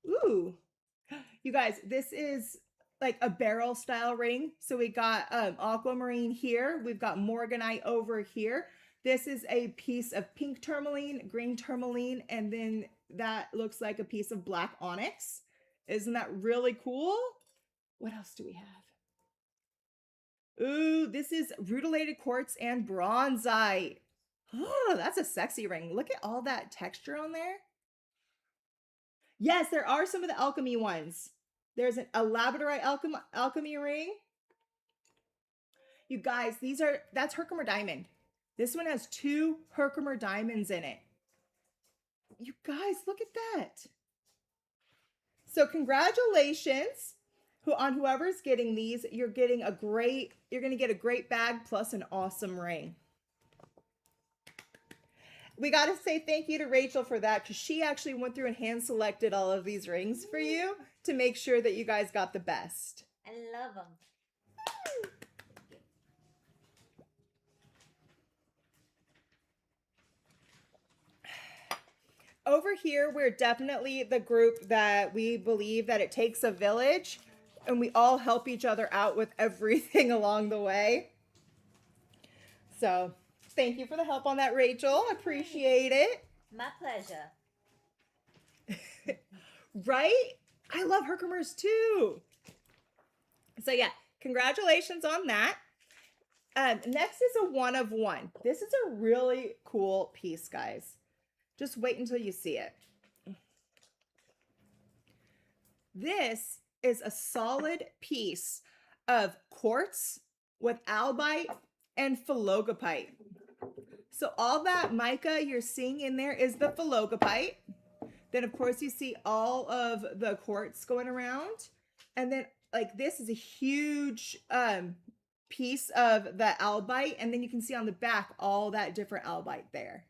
Ooh, you guys, this is like a barrel style ring. So we got aquamarine here. We've got morganite over here. This is a piece of pink tourmaline, green tourmaline, and then that looks like a piece of black onyx. Isn't that really cool? What else do we have? Ooh, this is rutilated quartz and bronzite. Oh, that's a sexy ring. Look at all that texture on there. Yes, there are some of the alchemy ones. There's a labradorite alchemy ring. You guys, that's Herkimer diamond. This one has 2 Herkimer diamonds in it. You guys, look at that. So congratulations on whoever's getting these. You're going to get a great bag plus an awesome ring. We got to say thank you to Rachel for that because she actually went through and hand selected all of these rings for you to make sure that you guys got the best. I love them. Over here, we're definitely the group that we believe that it takes a village and we all help each other out with everything along the way. So thank you for the help on that, Rachel. Appreciate it. My pleasure. Right? I love Herkimers too. So yeah, congratulations on that. Next is a one of one. This is a really cool piece, guys. Just wait until you see it. This is a solid piece of quartz with albite and phalogopite. So all that mica you're seeing in there is the phalogopite. Then of course you see all of the quartz going around. And then like this is a huge piece of the albite. And then you can see on the back all that different albite there.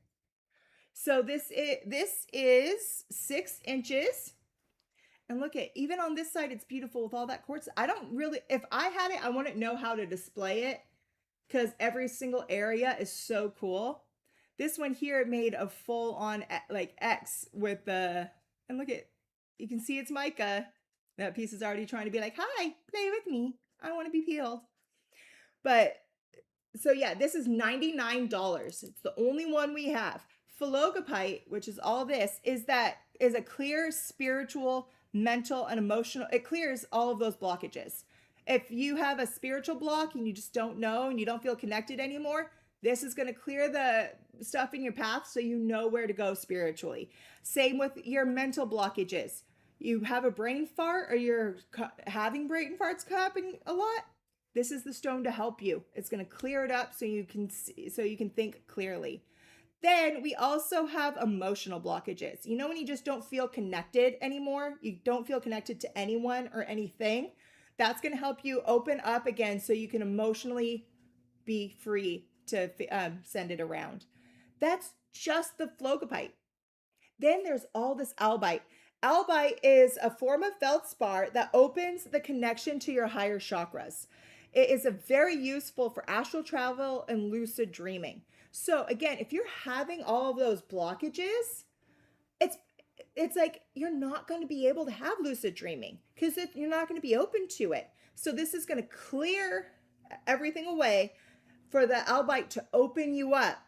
So this is 6 inches. And look at, even on this side, it's beautiful with all that quartz. If I had it, I wouldn't know how to display it because every single area is so cool. This one here made a full on like X with and look at, you can see it's mica. That piece is already trying to be like, hi, play with me. I want to be peeled. But so yeah, this is $99. It's the only one we have. Phalogopite, which is all this, is a clear spiritual, mental, and emotional. It clears all of those blockages. If you have a spiritual block and you just don't know and you don't feel connected anymore, this is going to clear the stuff in your path so you know where to go spiritually. Same with your mental blockages. You have a brain fart or you're having brain farts happening a lot, this is the stone to help you. It's going to clear it up so you can see, so you can think clearly. Then we also have emotional blockages. You know, when you just don't feel connected anymore, you don't feel connected to anyone or anything, that's going to help you open up again so you can emotionally be free to send it around. That's just the phlogopite. Then there's all this albite. Albite is a form of feldspar that opens the connection to your higher chakras. It is a very useful for astral travel and lucid dreaming. So again, if you're having all of those blockages, it's it's like you're not going to be able to have lucid dreaming because you're not going to be open to it. So this is going to clear everything away for the albite to open you up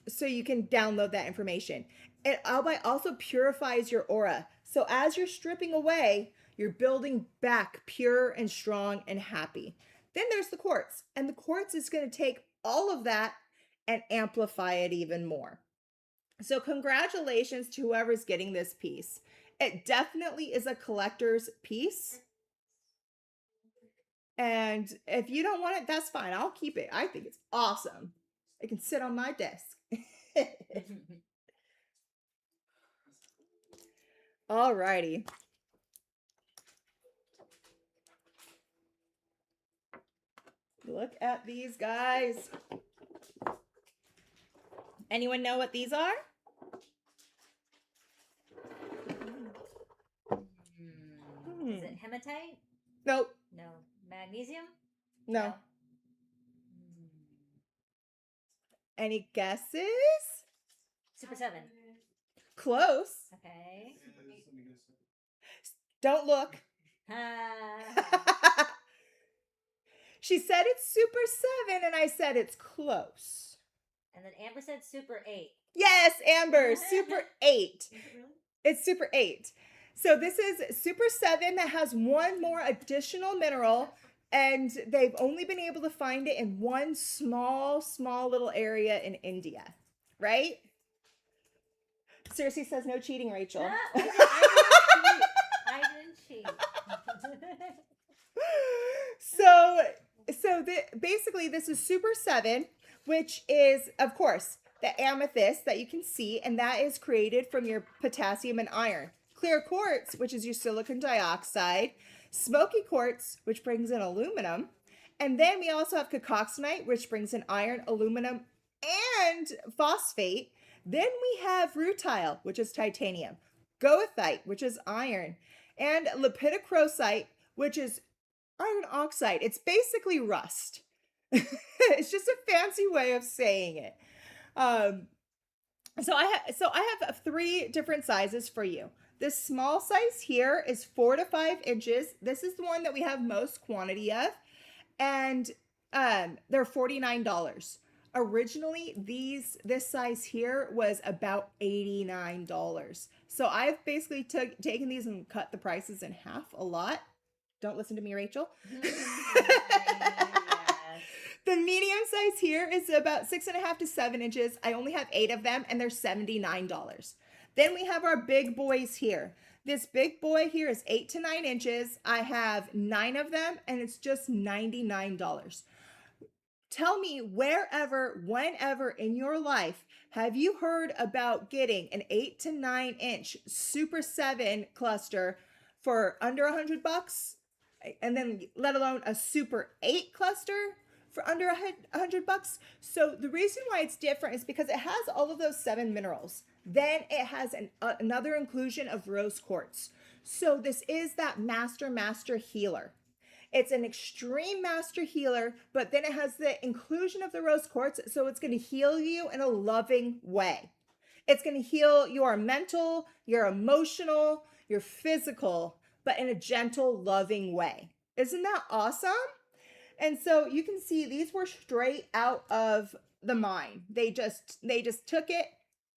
so you can download that information. And albite also purifies your aura. So as you're stripping away, you're building back pure and strong and happy. Then there's the quartz, and the quartz is going to take all of that and amplify it even more. So congratulations to whoever's getting this piece. It definitely is a collector's piece. And if you don't want it, that's fine. I'll keep it. I think it's awesome. It can sit on my desk. Alrighty. Look at these guys. Anyone know what these are? Is it hematite? Nope. No. Magnesium? No. Any guesses? Super 7. Close. Okay. Don't look. She said it's Super 7 and I said it's close. And then Amber said Super 8. Yes, Amber, Super 8. Is it really? It's Super 8. So this is Super 7 that has one more additional mineral, and they've only been able to find it in one small little area in India, right? Seriously says no cheating, Rachel. No, I didn't cheat. So basically this is Super 7, which is, of course, the amethyst that you can see, and that is created from your potassium and iron. Clear quartz, which is your silicon dioxide. Smoky quartz, which brings in aluminum. And then we also have cacoxenite, which brings in iron, aluminum, and phosphate. Then we have rutile, which is titanium. Goethite, which is iron. And lepidocrosite, which is iron oxide. It's basically rust. It's just a fancy way of saying it. So I have 3 different sizes for you. This small size here is 4 to 5 inches. This is the one that we have most quantity of. And they're $49. Originally, this size here was about $89. So I've basically taken these and cut the prices in half a lot. Don't listen to me, Rachel. The medium size here is about 6.5 to 7 inches. I only have 8 of them and they're $79. Then we have our big boys here. This big boy here is 8 to 9 inches. I have 9 of them and it's just $99. Tell me wherever, whenever in your life have you heard about getting an 8 to 9 inch Super 7 cluster for under $100? And then let alone a Super 8 cluster for under $100. So the reason why it's different is because it has all of those 7 minerals. Then it has another inclusion of rose quartz. So this is that master healer. It's an extreme master healer, but then it has the inclusion of the rose quartz, so it's going to heal you in a loving way. It's going to heal your mental, your emotional, your physical, but in a gentle, loving way. Isn't that awesome? And so you can see these were straight out of the mine. They just took it,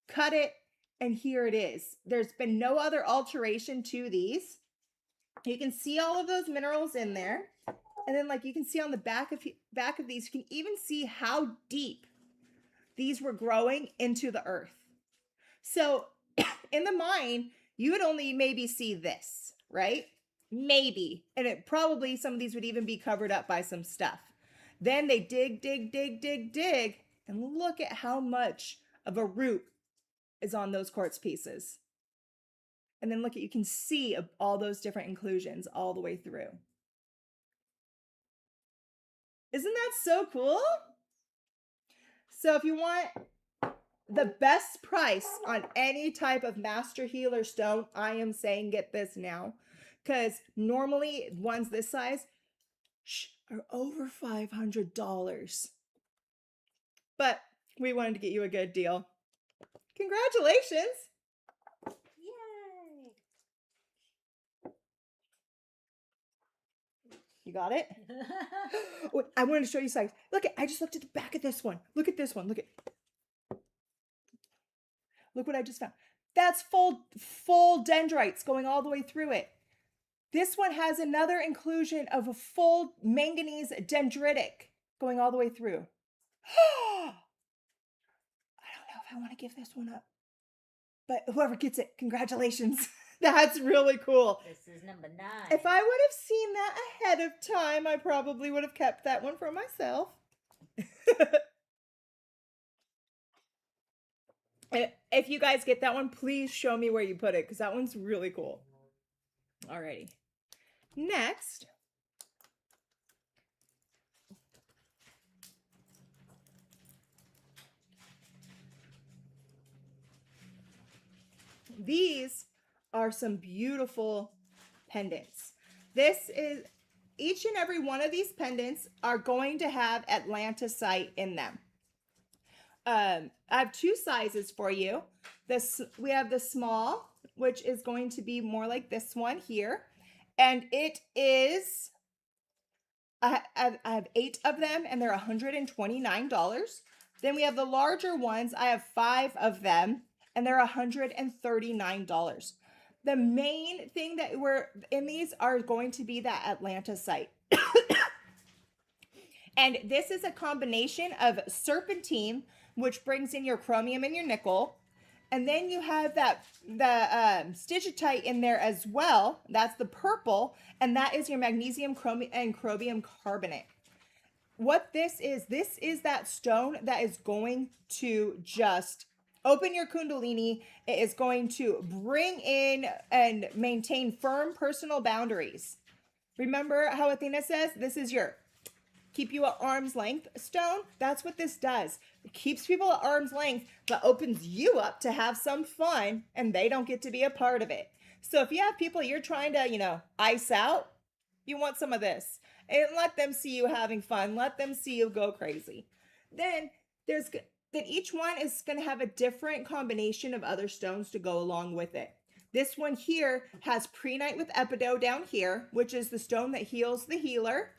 cut it, and here it is. There's been no other alteration to these. You can see all of those minerals in there. And then like you can see on the back of these, you can even see how deep these were growing into the earth. So in the mine, you would only maybe see this, right? Maybe. And it probably, some of these would even be covered up by some stuff. Then they dig, and look at how much of a root is on those quartz pieces. And then look at, you can see all those different inclusions all the way through. Isn't that so cool? So if you want the best price on any type of master healer stone, I am saying get this now. Because normally ones this size are over $500. But we wanted to get you a good deal. Congratulations. Yay! You got it? Wait, I wanted to show you size. Look, I just looked at the back of this one. Look at this one. Look what I just found. That's full dendrites going all the way through it. This one has another inclusion of a full manganese dendritic going all the way through. I don't know if I want to give this one up. But whoever gets it, congratulations. That's really cool. This is number 9. If I would have seen that ahead of time, I probably would have kept that one for myself. If you guys get that one, please show me where you put it because that one's really cool. Alrighty. Next. These are some beautiful pendants. This is, each and every one of these pendants are going to have Atlantisite in them. I have 2 sizes for you. We have the small, which is going to be more like this one here. And it is, I have 8 of them and they're $129. Then we have the larger ones. I have 5 of them and they're $139. The main thing that we're in these are going to be that Atlantisite. And this is a combination of serpentine, which brings in your chromium and your nickel. And then you have the stigitite in there as well. That's the purple. And that is your magnesium, chromium, and chromium carbonate. What this is that stone that is going to just open your kundalini. It is going to bring in and maintain firm personal boundaries. Remember how Athena says, this is your keep you at arm's length stone? That's what this does. It keeps people at arm's length, but opens you up to have some fun, and they don't get to be a part of it. So if you have people you're trying to, ice out, you want some of this. And let them see you having fun. Let them see you go crazy. Then each one is going to have a different combination of other stones to go along with it. This one here has prehnite with epido down here, which is the stone that heals the healer.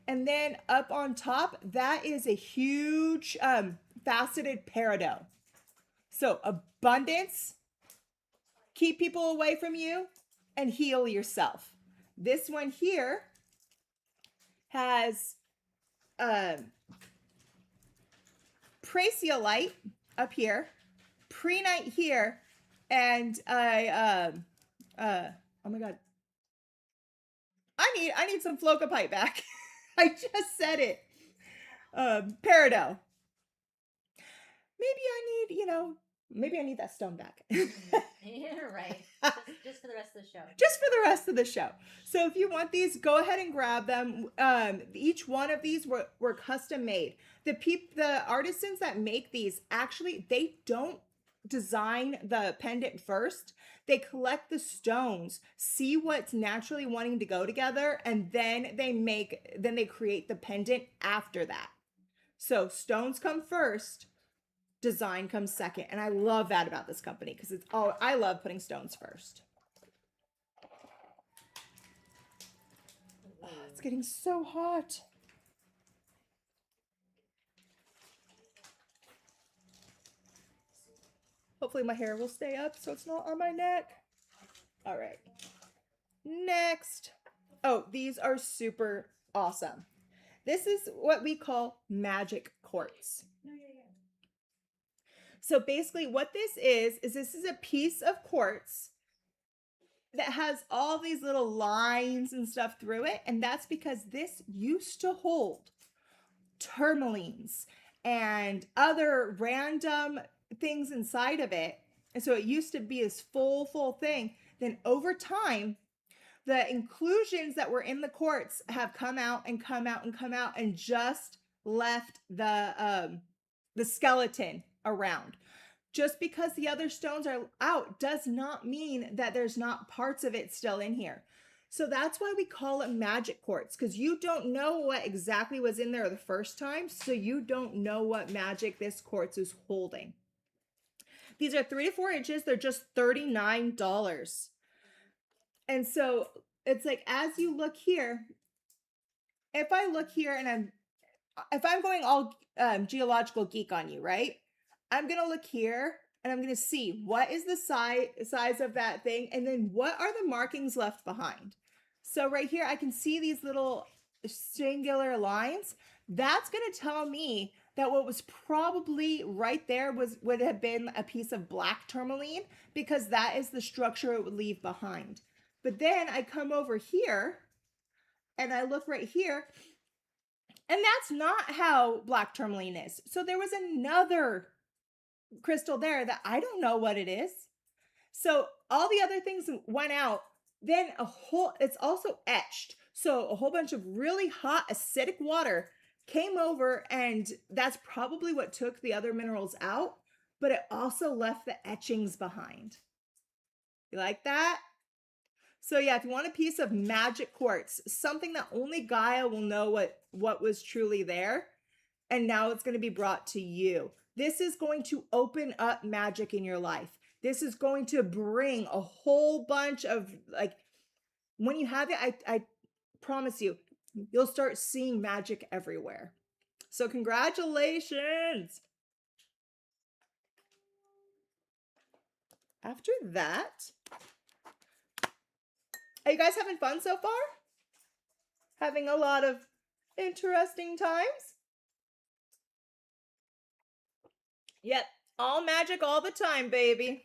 And then up on top, that is a huge faceted peridot. So abundance, keep people away from you, and heal yourself. This one here has praesiolite up here, prehnite here, and oh my god, I need some flocopite back. I just said it. Peridot. Maybe I need that stone back. You're right. Just for the rest of the show. Just for the rest of the show. So if you want these, go ahead and grab them. Each one of these were custom made. The artisans that make these, actually, they don't design the pendant first. They collect the stones, see what's naturally wanting to go together, and then they create the pendant after that. So stones come first, design comes second. And I love that about this company because I love putting stones first. Oh, it's getting so hot. Hopefully my hair will stay up so it's not on my neck. All right. Next. Oh, these are super awesome. This is what we call magic quartz. So basically what this is a piece of quartz that has all these little lines and stuff through it. And that's because this used to hold tourmalines and other random things inside of it. And so it used to be this full thing. Then over time, the inclusions that were in the quartz have come out and come out and come out and just left the skeleton around. Just because the other stones are out does not mean that there's not parts of it still in here. So that's why we call it magic quartz, because you don't know what exactly was in there the first time, so you don't know what magic this quartz is holding. These are 3 to 4 inches. They're just $39. And so it's like, as you look here, if I look here and if I'm going all geological geek on you, right? I'm going to look here and I'm going to see what is the size of that thing. And then what are the markings left behind? So right here, I can see these little singular lines. That's going to tell me that what was probably right there would have been a piece of black tourmaline, because that is the structure it would leave behind. But then I come over here and I look right here, and that's not how black tourmaline is. So there was another crystal there that I don't know what it is. So all the other things went out. Then it's also etched. So a whole bunch of really hot acidic water came over, and that's probably what took the other minerals out, but it also left the etchings behind. You like that? So yeah, if you want a piece of magic quartz, something that only Gaia will know what was truly there, and now it's going to be brought to you. This is going to open up magic in your life. This is going to bring a whole bunch of, like, when you have it, I promise you, you'll start seeing magic everywhere. So congratulations. After that, are you guys having fun so far? Having a lot of interesting times? Yep, all magic all the time, baby.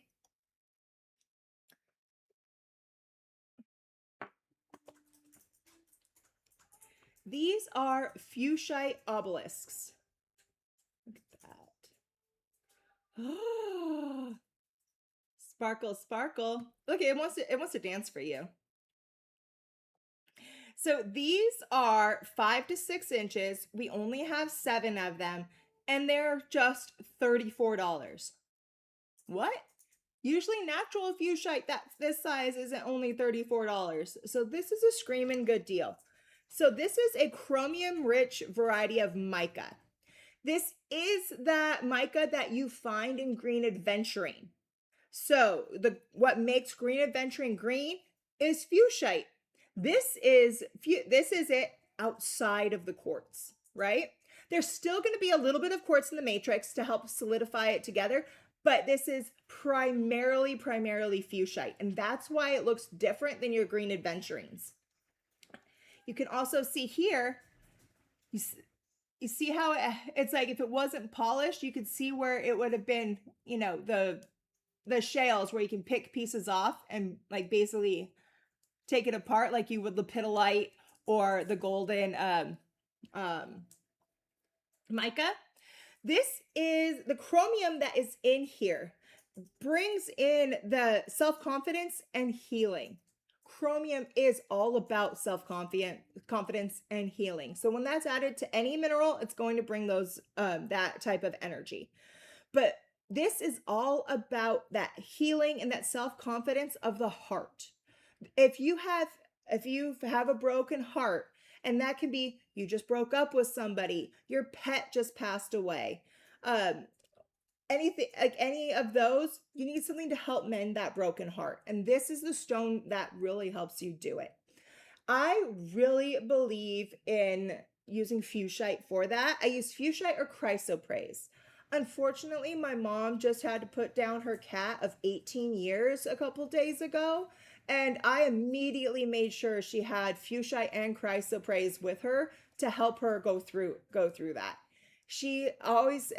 These are fuchsite obelisks. Look at that. Sparkle, sparkle. Okay, it wants to dance for you. So these are 5 to 6 inches. We only have 7 of them, and they're just $34. What? Usually natural fuchsite that's this size isn't only $34. So this is a screaming good deal. So this is a chromium-rich variety of mica. This is that mica that you find in green adventuring. So what makes green adventuring green is fuchsite. This is it outside of the quartz, right? There's still going to be a little bit of quartz in the matrix to help solidify it together, but this is primarily fuchsite, and that's why it looks different than your green adventurings. You can also see here, you see how it's like, if it wasn't polished, you could see where it would have been, you know, the shales where you can pick pieces off and like basically take it apart like you would lepidolite or the golden mica. This is the chromium that is in here, brings in the self-confidence and healing. Chromium is all about self-confidence and healing. So when that's added to any mineral, it's going to bring those that type of energy. But this is all about that healing and that self-confidence of the heart. If you have a broken heart, and that can be, you just broke up with somebody, your pet just passed away, anything like any of those, you need something to help mend that broken heart. And this is the stone that really helps you do it. I really believe in using fuchsite for that. I use fuchsite or chrysoprase. Unfortunately, my mom just had to put down her cat of 18 years a couple days ago, and I immediately made sure she had fuchsia and chrysoprase with her to help her go through that. She always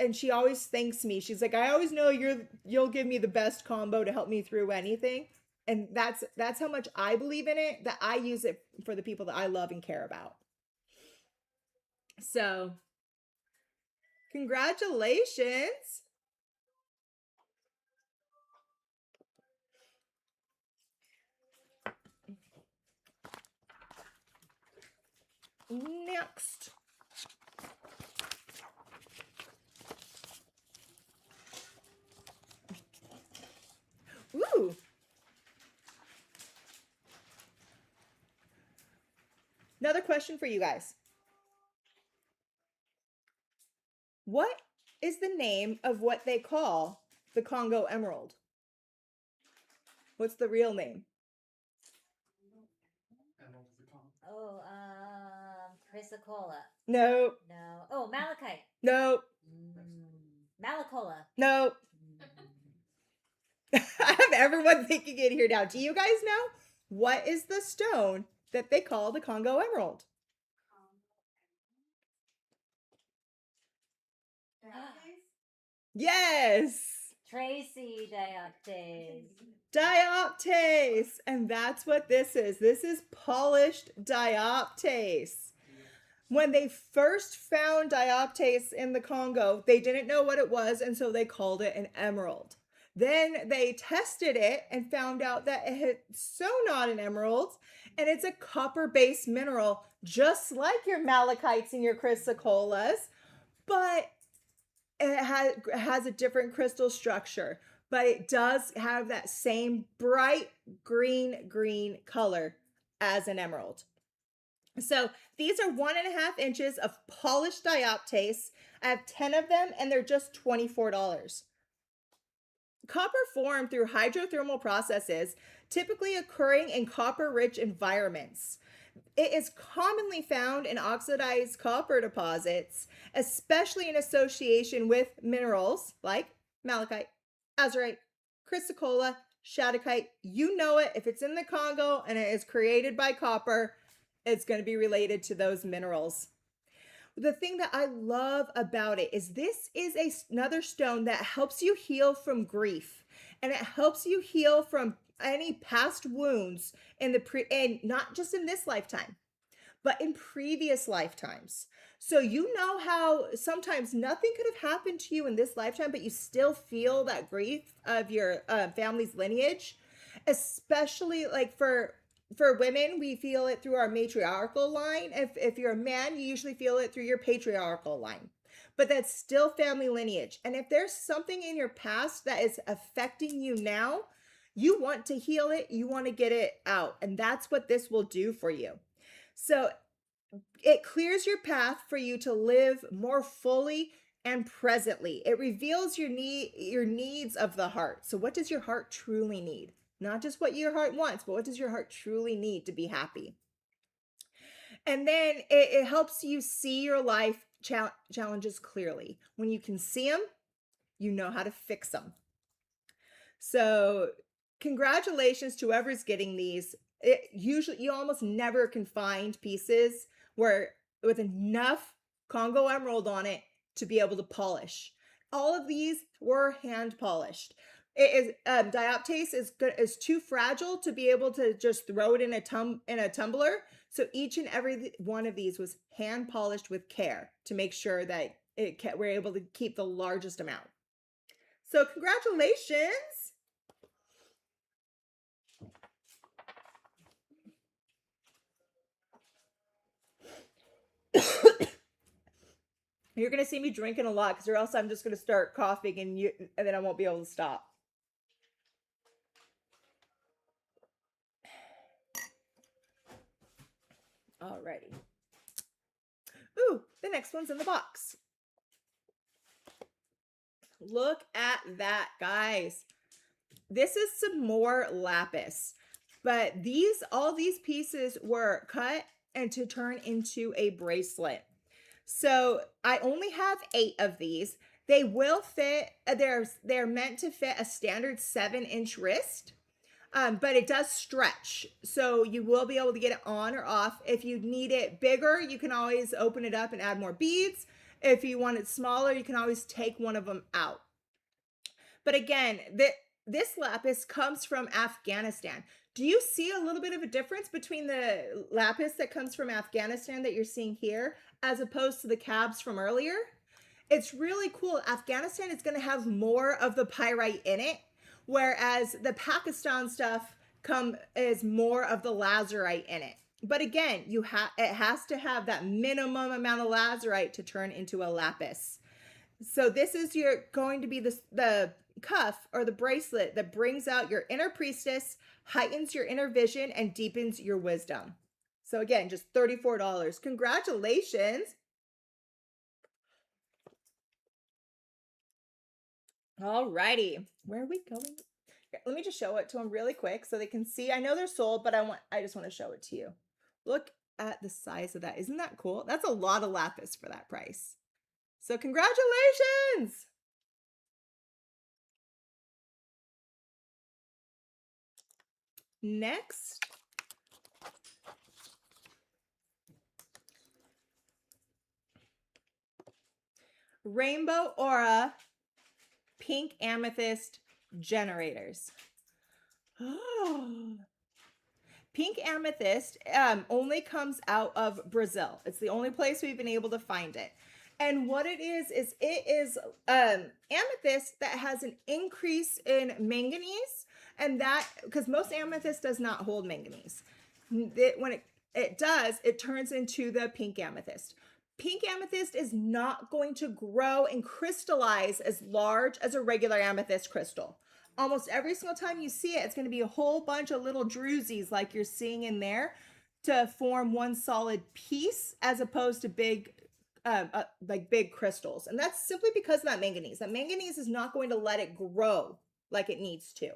thanks me. She's like, "I always know you'll give me the best combo to help me through anything." And that's how much I believe in it, that I use it for the people that I love and care about. So, congratulations. Next. Ooh. Another question for you guys. What is the name of what they call the Congo emerald? What's the real name? Oh, chrysocolla. No. No. Oh, malachite. No. Malacola. No. I have everyone thinking it here now. Do you guys know what is the stone that they call the Congo emerald? Yes. Tracy dioptase. Dioptase. And that's what this is. This is polished dioptase. When they first found dioptase in the Congo, they didn't know what it was, and so they called it an emerald. Then they tested it and found out that it's so not an emerald, and it's a copper-based mineral, just like your malachites and your chrysocolas, but it has a different crystal structure. But it does have that same bright green color as an emerald. So these are 1.5 inches of polished dioptase. I have 10 of them and they're just $24. Copper formed through hydrothermal processes, typically occurring in copper-rich environments. It is commonly found in oxidized copper deposits, especially in association with minerals like malachite, azurite, chrysocolla, shadokite. You know it. If it's in the Congo and it is created by copper, it's going to be related to those minerals. The thing that I love about it is this is another stone that helps you heal from grief, and it helps you heal from any past wounds and not just in this lifetime, but in previous lifetimes. So you know how sometimes nothing could have happened to you in this lifetime, but you still feel that grief of your family's lineage, especially like for women, we feel it through our matriarchal line. If you're a man, you usually feel it through your patriarchal line. But that's still family lineage. And if there's something in your past that is affecting you now, you want to heal it, you want to get it out. And that's what this will do for you. So it clears your path for you to live more fully and presently. It reveals your needs of the heart. So what does your heart truly need? Not just what your heart wants, but what does your heart truly need to be happy? And then it helps you see your life challenges clearly. When you can see them, you know how to fix them. So, congratulations to whoever's getting these. Usually, you almost never can find pieces where with enough Congo emerald on it to be able to polish. All of these were hand polished. It is dioptase is too fragile to be able to just throw it in a tumbler. So each and every one of these was hand polished with care to make sure that we're able to keep the largest amount. So congratulations. You're gonna see me drinking a lot because or else I'm just gonna start coughing and then I won't be able to stop. Alrighty. Ooh, the next one's in the box. Look at that, guys. This is some more lapis, but all these pieces were cut and to turn into a bracelet. So I only have 8 of these. They will fit, they're meant to fit a standard 7-inch wrist. But it does stretch, so you will be able to get it on or off. If you need it bigger, you can always open it up and add more beads. If you want it smaller, you can always take one of them out. But again, this lapis comes from Afghanistan. Do you see a little bit of a difference between the lapis that comes from Afghanistan that you're seeing here as opposed to the cabs from earlier? It's really cool. Afghanistan is going to have more of the pyrite in it, whereas the Pakistan stuff is more of the lazurite in it. But again, it has to have that minimum amount of lazurite to turn into a lapis. So this is going to be the cuff or the bracelet that brings out your inner priestess, heightens your inner vision, and deepens your wisdom. So again, just $34. Congratulations. All righty. Where are we going? Here, let me just show it to them really quick so they can see. I know they're sold, but I just want to show it to you. Look at the size of that. Isn't that cool? That's a lot of lapis for that price. So congratulations. Next, Rainbow Aura Pink Amethyst Generators. Pink amethyst only comes out of Brazil. It's the only place we've been able to find it. And what it is amethyst that has an increase in manganese, and that because most amethyst does not hold manganese. When it does, it turns into the pink amethyst. Pink amethyst is not going to grow and crystallize as large as a regular amethyst crystal. Almost every single time you see it, it's going to be a whole bunch of little drusies like you're seeing in there to form one solid piece as opposed to big crystals. And that's simply because of that manganese. That manganese is not going to let it grow like it needs to.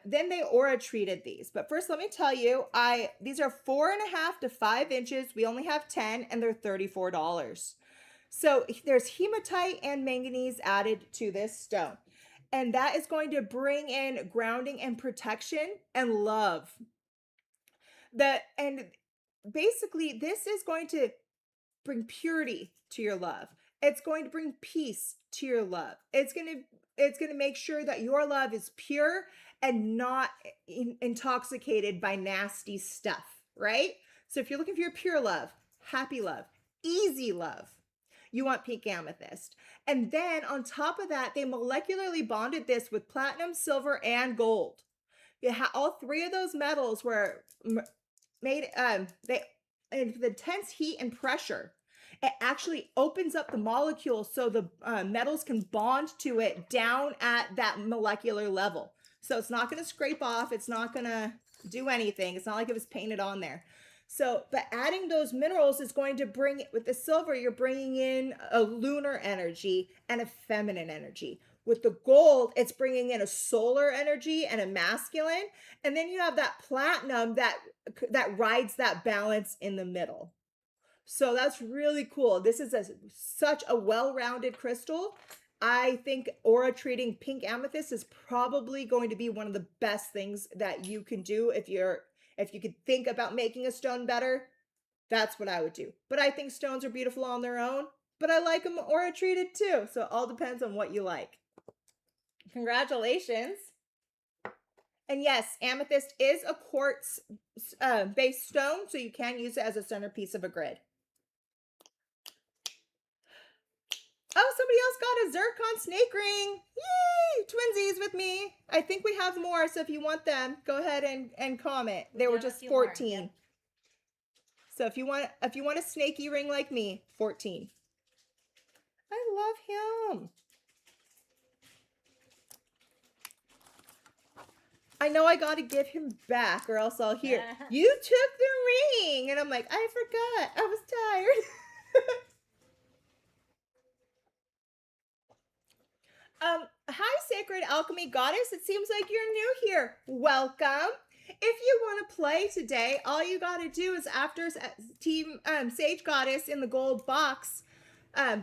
Then they aura treated these. But first, let me tell you, these are 4.5 to 5 inches. We only have 10 and they're $34. So there's hematite and manganese added to this stone. And that is going to bring in grounding and protection and love. And basically, this is going to bring purity to your love. It's going to bring peace to your love. It's going to make sure that your love is pure and not intoxicated by nasty stuff, right? So if you're looking for your pure love, happy love, easy love, you want pink amethyst. And then on top of that, they molecularly bonded this with platinum, silver, and gold. All three of those metals were made, in intense heat and pressure. It actually opens up the molecule so the metals can bond to it down at that molecular level. So it's not going to scrape off. It's not going to do anything. It's not like it was painted on there. So, but adding those minerals is going to bring, with the silver, you're bringing in a lunar energy and a feminine energy. With the gold, it's bringing in a solar energy and a masculine. And then you have that platinum that rides that balance in the middle. So that's really cool. This is such a well-rounded crystal. I think aura treating pink amethyst is probably going to be one of the best things that you can do if you could think about making a stone better. That's what I would do. But I think stones are beautiful on their own, but I like them aura treated too. So it all depends on what you like. Congratulations. And yes, amethyst is a quartz based stone, so you can use it as a centerpiece of a grid. Oh, somebody else got a zircon snake ring. Yay! Twinsies with me. I think we have more, so if you want them, go ahead and comment. They were just 14. More, yeah. So if you want a snaky ring like me, 14. I love him. I know I got to give him back or else I'll hear, you took the ring. And I'm like, I forgot. I was tired. Hi, Sacred Alchemy Goddess. It seems like you're new here. Welcome. If you want to play today, all you got to do is after Team Sage Goddess in the gold box,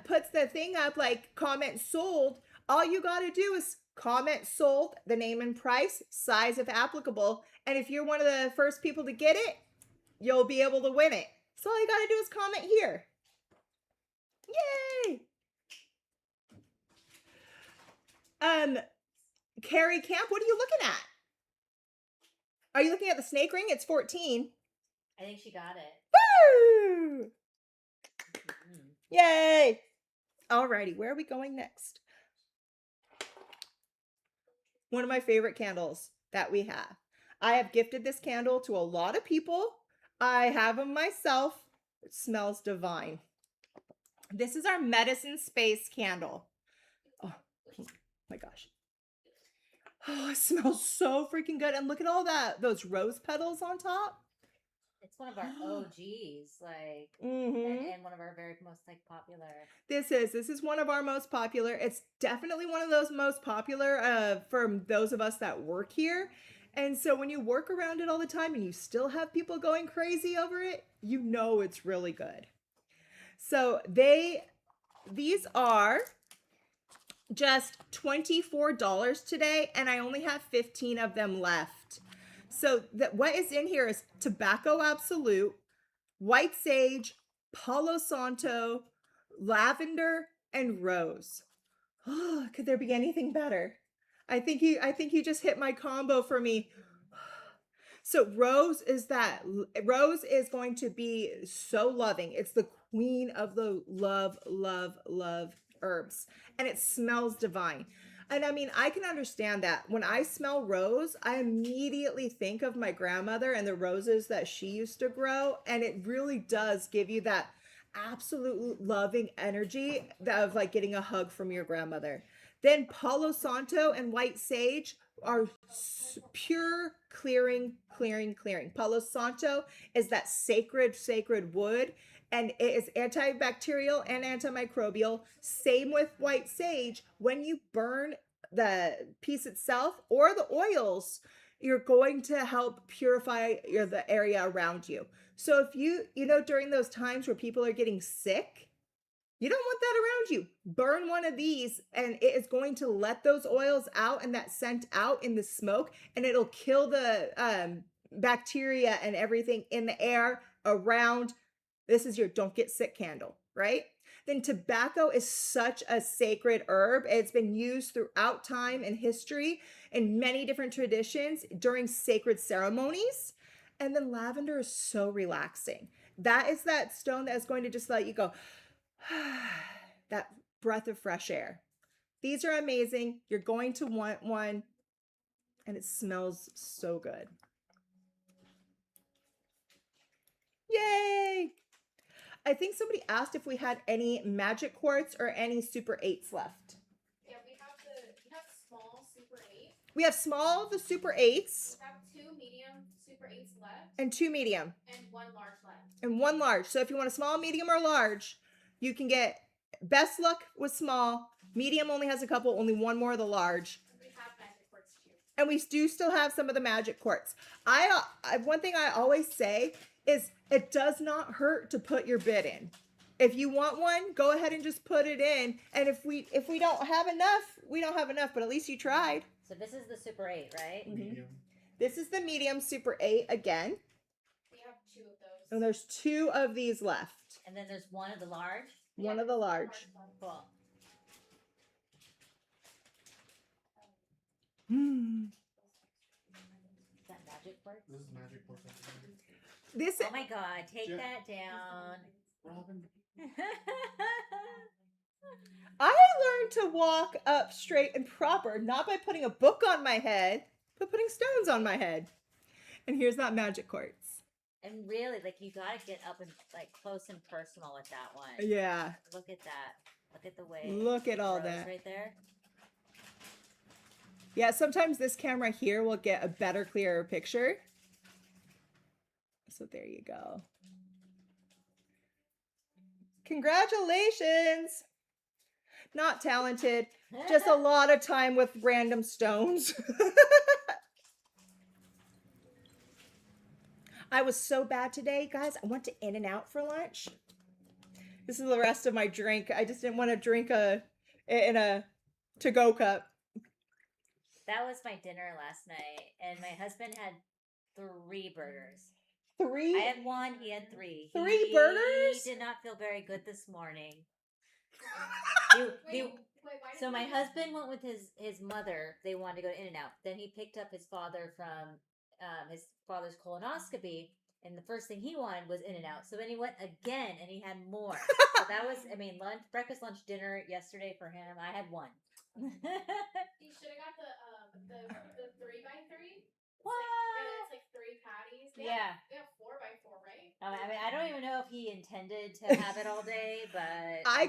puts the thing up like comment sold, all you got to do is comment sold, the name and price, size if applicable. And if you're one of the first people to get it, you'll be able to win it. So all you got to do is comment here. Yay! Carrie Camp, what are you looking at? Are you looking at the snake ring? It's 14. I think she got it. Woo! Mm. Yay! Alrighty, where are we going next? One of my favorite candles that we have. I have gifted this candle to a lot of people. I have them myself. It smells divine. This is our medicine space candle. Oh my gosh. Oh, it smells so freaking good. And look at all those rose petals on top. It's one of our OGs, like, Mm-hmm. and one of our very most like popular. This is one of our most popular. It's definitely one of those most popular for those of us that work here. And so when you work around it all the time and you still have people going crazy over it, you know it's really good. So these are just $24 today, and I only have 15 of them left. So what is in here is tobacco absolute, white sage, palo santo, lavender, and rose. Oh, could there be anything better? I think you just hit my combo for me. So rose is going to be so loving. It's the queen of the love herbs, and it smells divine. And I mean, I can understand that. When I smell rose, I immediately think of my grandmother and the roses that she used to grow, and it really does give you that absolute loving energy of like getting a hug from your grandmother. Then Palo Santo and white sage are pure clearing. Palo Santo is that sacred wood, and it is antibacterial and antimicrobial. Same with white sage. When you burn the piece itself or the oils, you're going to help purify the area around you. So if you know, during those times where people are getting sick, you don't want that around you. Burn one of these, and it is going to let those oils out and that scent out in the smoke, and it'll kill the bacteria and everything in the air around. This is your don't get sick candle, right? Then tobacco is such a sacred herb. It's been used throughout time and history in many different traditions during sacred ceremonies. And then lavender is so relaxing. That is that stone that is going to just let you go, that breath of fresh air. These are amazing. You're going to want one, and it smells so good. Yay! I think somebody asked if we had any magic quartz or any Super 8s left. Yeah, we have small Super 8. We have small the Super 8s. We have 2 medium Super 8s left. And 2 medium. And 1 large left. And 1 large. So if you want a small, medium, or large, you can get best luck with small. Medium only has a couple, only 1 more of the large. We have magic quartz too. And we do still have some of the magic quartz. One thing I always say is it does not hurt to put your bid in. If you want one, go ahead and just put it in. And if we don't have enough, we don't have enough, but at least you tried. So this is the Super 8, right? Mm-hmm. This is the medium Super 8 again. We have 2 of those. And there's 2 of these left. And then there's one of the large. One of the large. Cool. Mm. Is that magic quartz? This is magic quartz. Oh my god, take that down. Robin. I learned to walk up straight and proper, not by putting a book on my head, but putting stones on my head. And here's that magic quartz. And really, like, you gotta get up and like close and personal with that one. Yeah. Look at that. Look at the way. Look at all that right there. Yeah, sometimes this camera here will get a better, clearer picture. So there you go. Congratulations. Not talented, just a lot of time with random stones. I was so bad today, guys. I went to In-N-Out for lunch. This is the rest of my drink. I just didn't want to drink in a to-go cup. That was my dinner last night, and my husband had 3 burgers. I Three had 1, he had 3. Three burgers? He did not feel very good this morning. Wait, why did So you my just- husband went with his mother. They wanted to go to In-N-Out. Then he picked up his father from his father's colonoscopy, and the first thing he wanted was In-N-Out. So then he went again, and he had more. So that was, I mean, breakfast, lunch, dinner yesterday for him. I had 1. You should have got the 3x3. What? Yeah, it's like 3 patties. They Yeah. have 4x4, right? I mean, I don't even know if he intended to have it all day, but I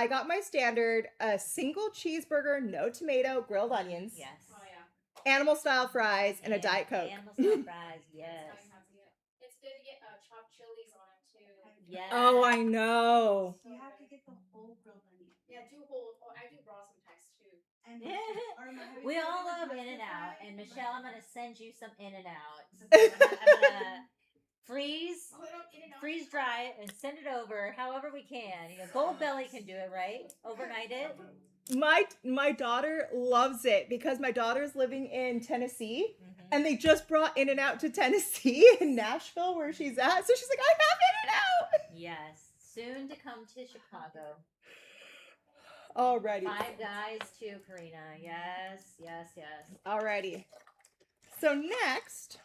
got my standard a single cheeseburger, no tomato, grilled onions, yes. Oh yeah. animal style fries, and a Diet Coke. Animal style fries, yes. That's how you have to get. It's good to get chopped chilies on it too. Yes. Oh, I know. So You have to good. get the whole grilled onion. Yeah, do whole. Oh, I do raw sometimes too. And We all love In-N-Out, and Michelle, I'm gonna send you some In-N-Out. I'm I'm gonna freeze Oh, In-N-Out. dry it, and send it over however we can. You know, Gold Belly can do it, right? Overnight it. My daughter loves it because my daughter's living in Tennessee, Mhm. and they just brought In-N-Out to Tennessee in Nashville where she's at. So she's like, I have In-N-Out. Yes, soon to come to Chicago. Alrighty. 5 Guys too, Karina. Yes, yes, yes. Alrighty. So next,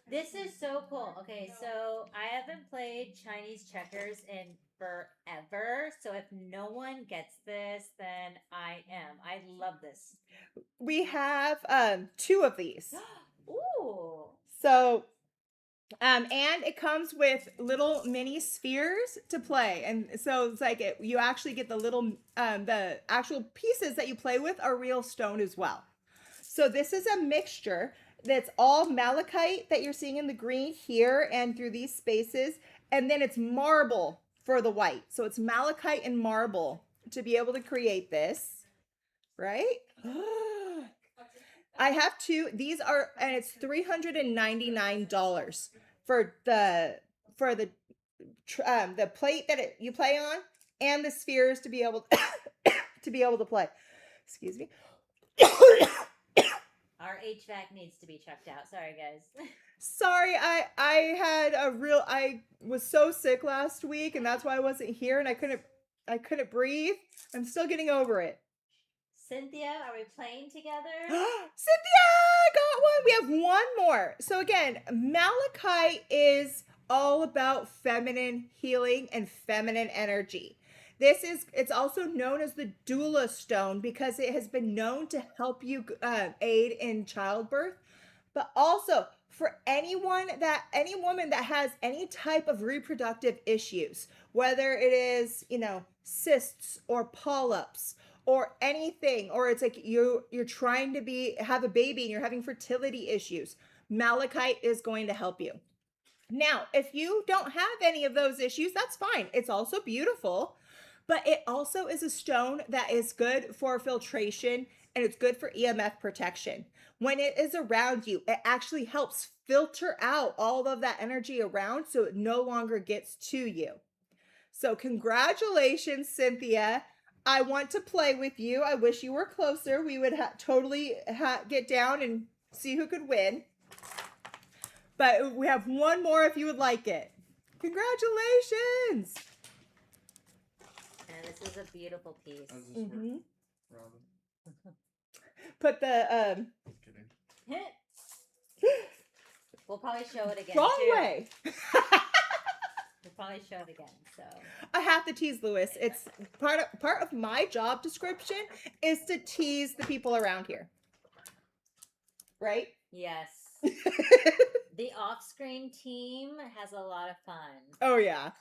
This is so cool. Okay, so I haven't played Chinese checkers in forever. So if no one gets this, then I am. I love this. we have 2 of these. Ooh. So and it comes with little mini spheres to play, and so it's like you actually get the little the actual pieces that you play with are real stone as well. So this is a mixture that's all malachite that you're seeing in the green here and through these spaces, and then it's marble for the white. So it's malachite and marble to be able to create this, right? I have 2. These are, and it's $399 for the plate that you play on and the spheres to be able to play. Excuse me. Our HVAC needs to be checked out. Sorry, guys. Sorry, I was so sick last week, and that's why I wasn't here, and I couldn't breathe. I'm still getting over it. Cynthia, are we playing together? Cynthia got one. We have one more. So again, malachite is all about feminine healing and feminine energy. It's also known as the doula stone because it has been known to help you aid in childbirth, but also for any woman that has any type of reproductive issues, whether it is, cysts or polyps or anything, or it's like you're trying to have a baby and you're having fertility issues, malachite is going to help you. Now, if you don't have any of those issues, that's fine. It's also beautiful, but it also is a stone that is good for filtration and it's good for EMF protection. When it is around you, it actually helps filter out all of that energy around so it no longer gets to you. So congratulations, Cynthia. I want to play with you. I wish you were closer. We would totally get down and see who could win. But we have one more if you would like it. Congratulations. And this is a beautiful piece. How does this Mhm. work, Robin? Put the Kidding. We'll probably show it again. wrong too. way. We'll probably show it again. So I have to tease Lewis. It's part of my job description is to tease the people around here. Right? yes, the off-screen team has a lot of fun. Oh yeah.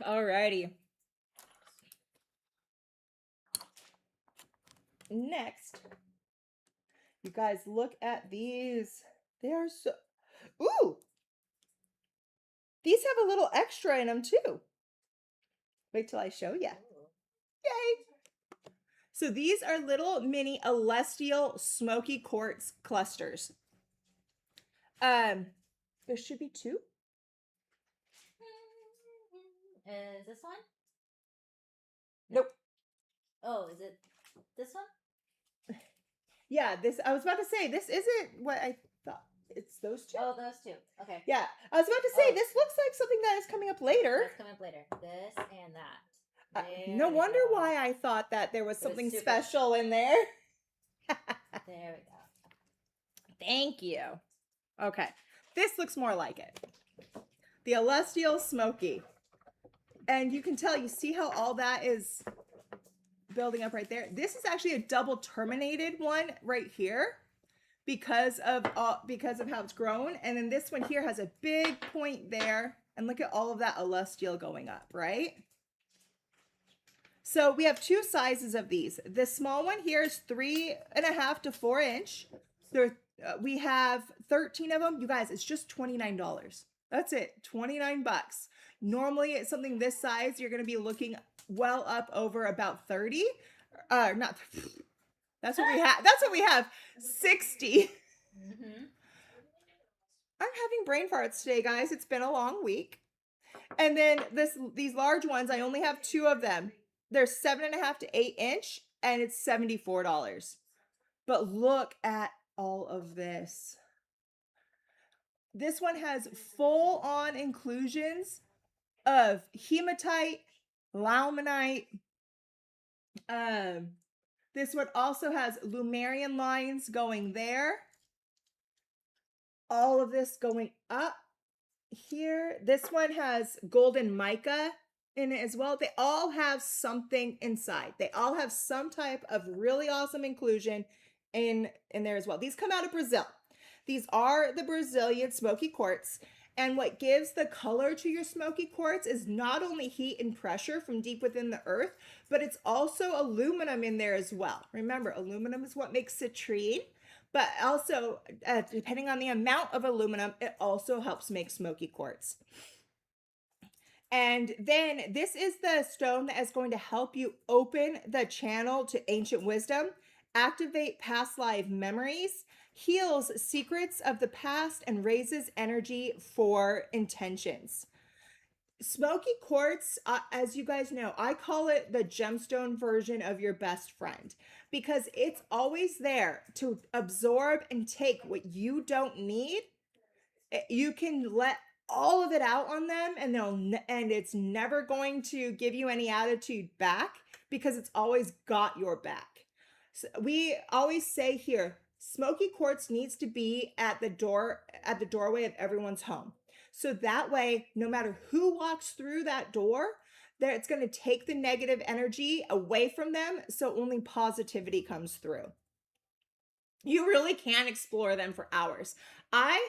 Alrighty. Next, you guys look at these. They are so. Ooh. These have a little extra in them too. Wait till I show you. Yay! So these are little mini celestial smoky quartz clusters. There should be 2. Is this one? Nope. Oh, is it this one? Yeah, this, I was about to say, this isn't what I thought. It's those 2. Oh, those 2. Okay. Yeah, I was about to say, Oh. this looks like something that is coming up later. That's coming up later. This and that. No we wonder go. why I thought that there was It was something super- special in there. There we go. Thank you. Okay, this looks more like it. The Celestial Smoky. And you can tell, you see how all that is building up right there? This is actually a double terminated one right here because of how it's grown. And then this one here has a big point there. And look at all of that celestial going up, right? So we have 2 sizes of these. The small one here is 3.5 to 4 inch. We have 13 of them. You guys, it's just $29. That's it, 29 bucks. Normally, it's something this size, you're going to be looking well up over about 30. Not. That's what we have. That's what we have. 60. Mm-hmm. I'm having brain farts today, guys. It's been a long week. And then these large ones, I only have 2 of them. They're 7.5 to 8 inch, and it's $74. But look at all of this. This one has full-on inclusions of hematite, limonite. This one also has Lumerian lines going there. All of this going up here. This one has golden mica in it as well. They all have something inside. They all have some type of really awesome inclusion in there as well. These come out of Brazil. These are the Brazilian smoky quartz. And what gives the color to your smoky quartz is not only heat and pressure from deep within the earth, but it's also aluminum in there as well. Remember, aluminum is what makes citrine, but also, depending on the amount of aluminum, it also helps make smoky quartz. And then this is the stone that is going to help you open the channel to ancient wisdom, activate past life memories, heals secrets of the past, and raises energy for intentions. Smoky quartz, as you guys know, I call it the gemstone version of your best friend because it's always there to absorb and take what you don't need. You can let all of it out on them and it's never going to give you any attitude back because it's always got your back. So we always say here, smoky quartz needs to be at the doorway of everyone's home. So that way, no matter who walks through that door, it's going to take the negative energy away from them. So only positivity comes through. You really can explore them for hours. I'm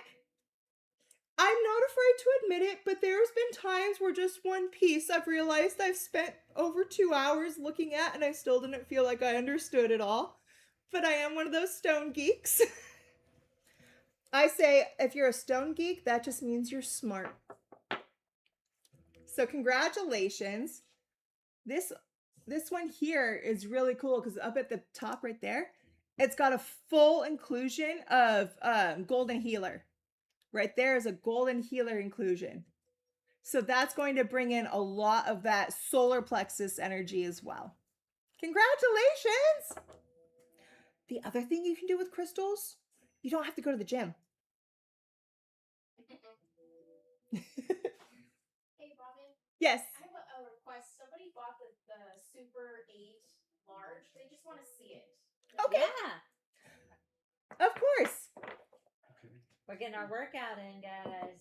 not afraid to admit it, but there's been times where just one piece I've realized I've spent over 2 hours looking at and I still didn't feel like I understood it all. But I am one of those stone geeks. I say, if you're a stone geek, that just means you're smart. So congratulations. This one here is really cool because up at the top right there, it's got a full inclusion of golden healer. Right there is a golden healer inclusion. So that's going to bring in a lot of that solar plexus energy as well. Congratulations! The other thing you can do with crystals, you don't have to go to the gym. Hey, Robin. Yes. I have a request. Somebody bought the Super 8 large. They just want to see it. Okay. Yeah. Of course. We're getting our workout in, guys.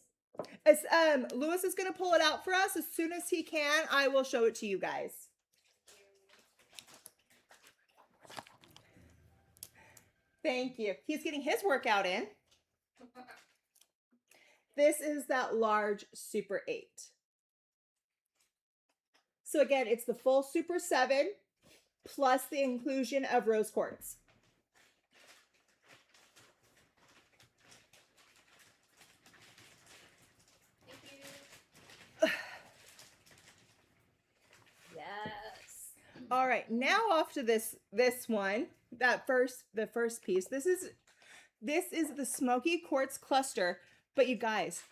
As Lewis is going to pull it out for us as soon as he can. I will show it to you guys. Thank you. He's getting his workout in. This is that large Super 8. So again, it's the full Super 7 plus the inclusion of rose quartz. Yes. All right, now off to this one. The first piece. This is the smoky quartz cluster But you guys,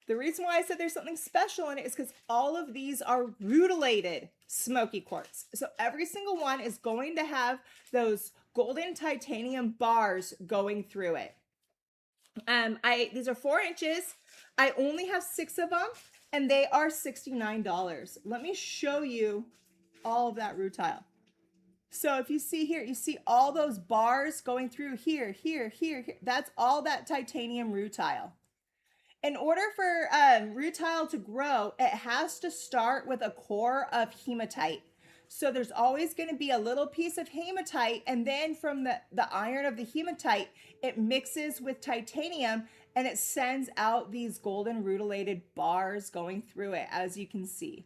the reason why I said there's something special in it is because all of these are rutilated smoky quartz. So every single one is going to have those golden titanium bars going through it. These are 4 inches. I only have 6 of them, and they are $69. Let me show you all of that rutile. So if you see here, you see all those bars going through here, here, here, here. That's all that titanium rutile. In order for rutile to grow, it has to start with a core of hematite. So there's always going to be a little piece of hematite, and then from the iron of the hematite, it mixes with titanium and it sends out these golden rutilated bars going through it, as you can see.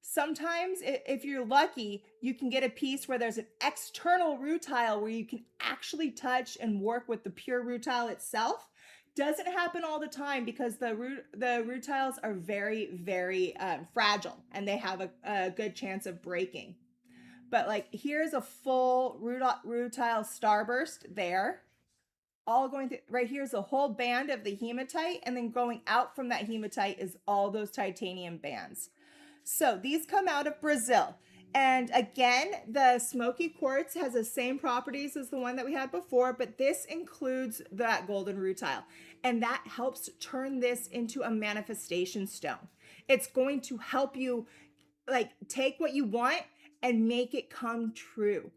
Sometimes, if you're lucky, you can get a piece where there's an external rutile where you can actually touch and work with the pure rutile itself. Doesn't happen all the time because the rutiles are very, very fragile and they have a good chance of breaking. But like here's a full rutile starburst there. All going through, right here's a whole band of the hematite, and then going out from that hematite is all those titanium bands. So these come out of Brazil. And again, the smoky quartz has the same properties as the one that we had before, but this includes that golden rutile. And that helps turn this into a manifestation stone. It's going to help you like take what you want and make it come true.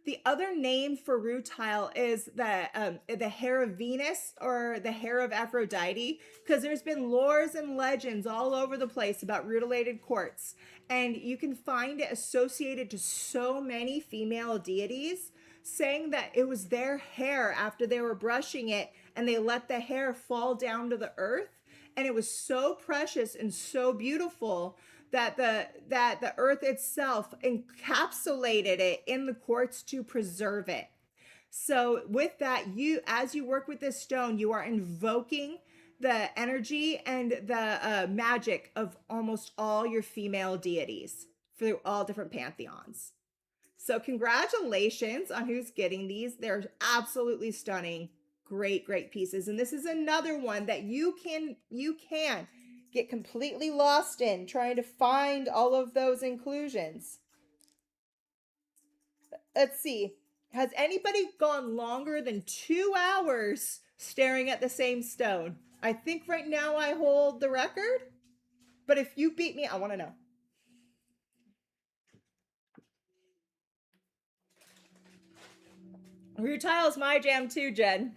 The other name for rutile is the hair of Venus or the hair of Aphrodite, because there's been lores and legends all over the place about rutilated quartz, and you can find it associated to so many female deities, saying that it was their hair after they were brushing it and they let the hair fall down to the earth, and it was so precious and so beautiful that the earth itself encapsulated it in the quartz to preserve it. So with that, as you work with this stone, you are invoking the energy and the magic of almost all your female deities through all different pantheons. So congratulations on who's getting these. They're absolutely stunning. Great, great pieces. And this is another one that you can get completely lost in trying to find all of those inclusions. Let's see. Has anybody gone longer than 2 hours staring at the same stone? I think right now I hold the record. But if you beat me, I want to know. Rutile is my jam too, Jen.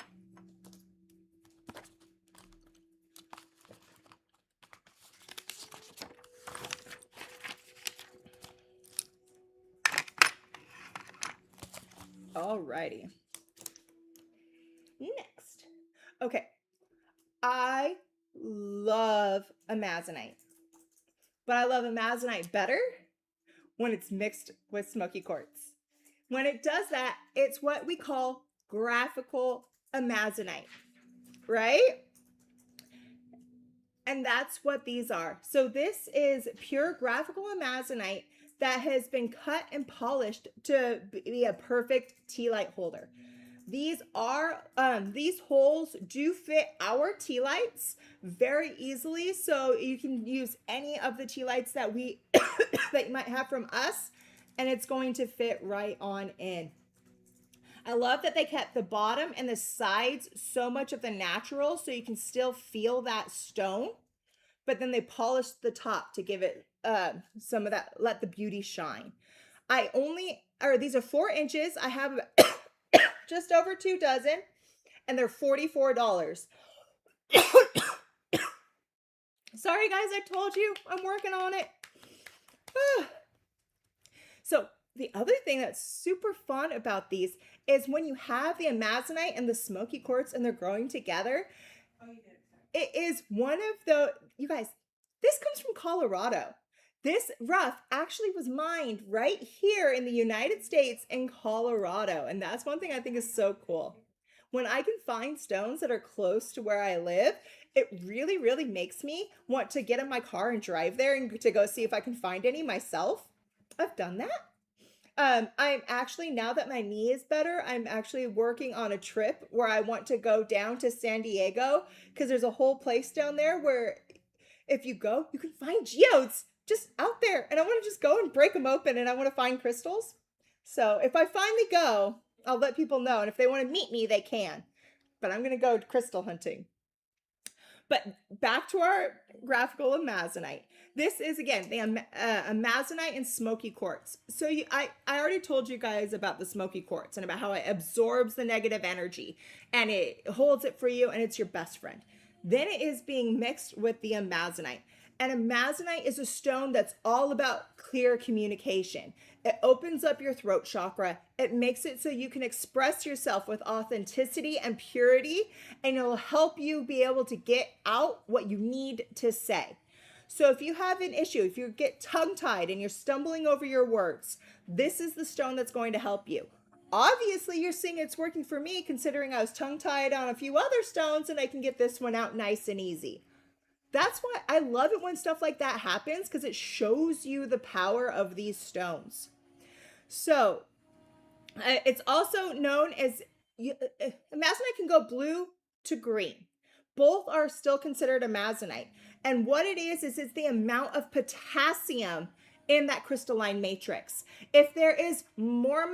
Alrighty. Next. Okay. I love amazonite. But I love amazonite better when it's mixed with smoky quartz. When it does that, it's what we call graphical amazonite, right? And that's what these are. So this is pure graphical amazonite that has been cut and polished to be a perfect tea light holder. These holes do fit our tea lights very easily. So you can use any of the tea lights that that you might have from us, and it's going to fit right on in. I love that they kept the bottom and the sides so much of the natural so you can still feel that stone, but then they polished the top to give it some of that, let the beauty shine. These are 4 inches. I have just over 2 dozen, and they're $44. Sorry guys, I told you I'm working on it. So the other thing that's super fun about these is when you have the amazonite and the smoky quartz and they're growing together. It is one of you guys, this comes from Colorado. This rough actually was mined right here in the United States in Colorado. And that's one thing I think is so cool. When I can find stones that are close to where I live, it really, really makes me want to get in my car and drive there and to go see if I can find any myself. I've done that. I'm actually, now that my knee is better, I'm actually working on a trip where I want to go down to San Diego because there's a whole place down there where if you go, you can find geodes just out there. And I want to just go and break them open and I want to find crystals. So if I finally go, I'll let people know. And if they want to meet me, they can. But I'm going to go crystal hunting. But back to our graphical amazonite. This is, again, the amazonite and smoky quartz. So I already told you guys about the smoky quartz and about how it absorbs the negative energy and it holds it for you and it's your best friend. Then it is being mixed with the amazonite. And amazonite is a stone that's all about clear communication. It opens up your throat chakra. It makes it so you can express yourself with authenticity and purity, and it'll help you be able to get out what you need to say. So if you have an issue, if you get tongue-tied and you're stumbling over your words, this is the stone that's going to help you. Obviously, you're seeing it's working for me, considering I was tongue-tied on a few other stones, and I can get this one out nice and easy. That's why I love it when stuff like that happens, because it shows you the power of these stones. So it's also known as, amazonite can go blue to green. Both are still considered amazonite. And what it is it's the amount of potassium in that crystalline matrix. If there is more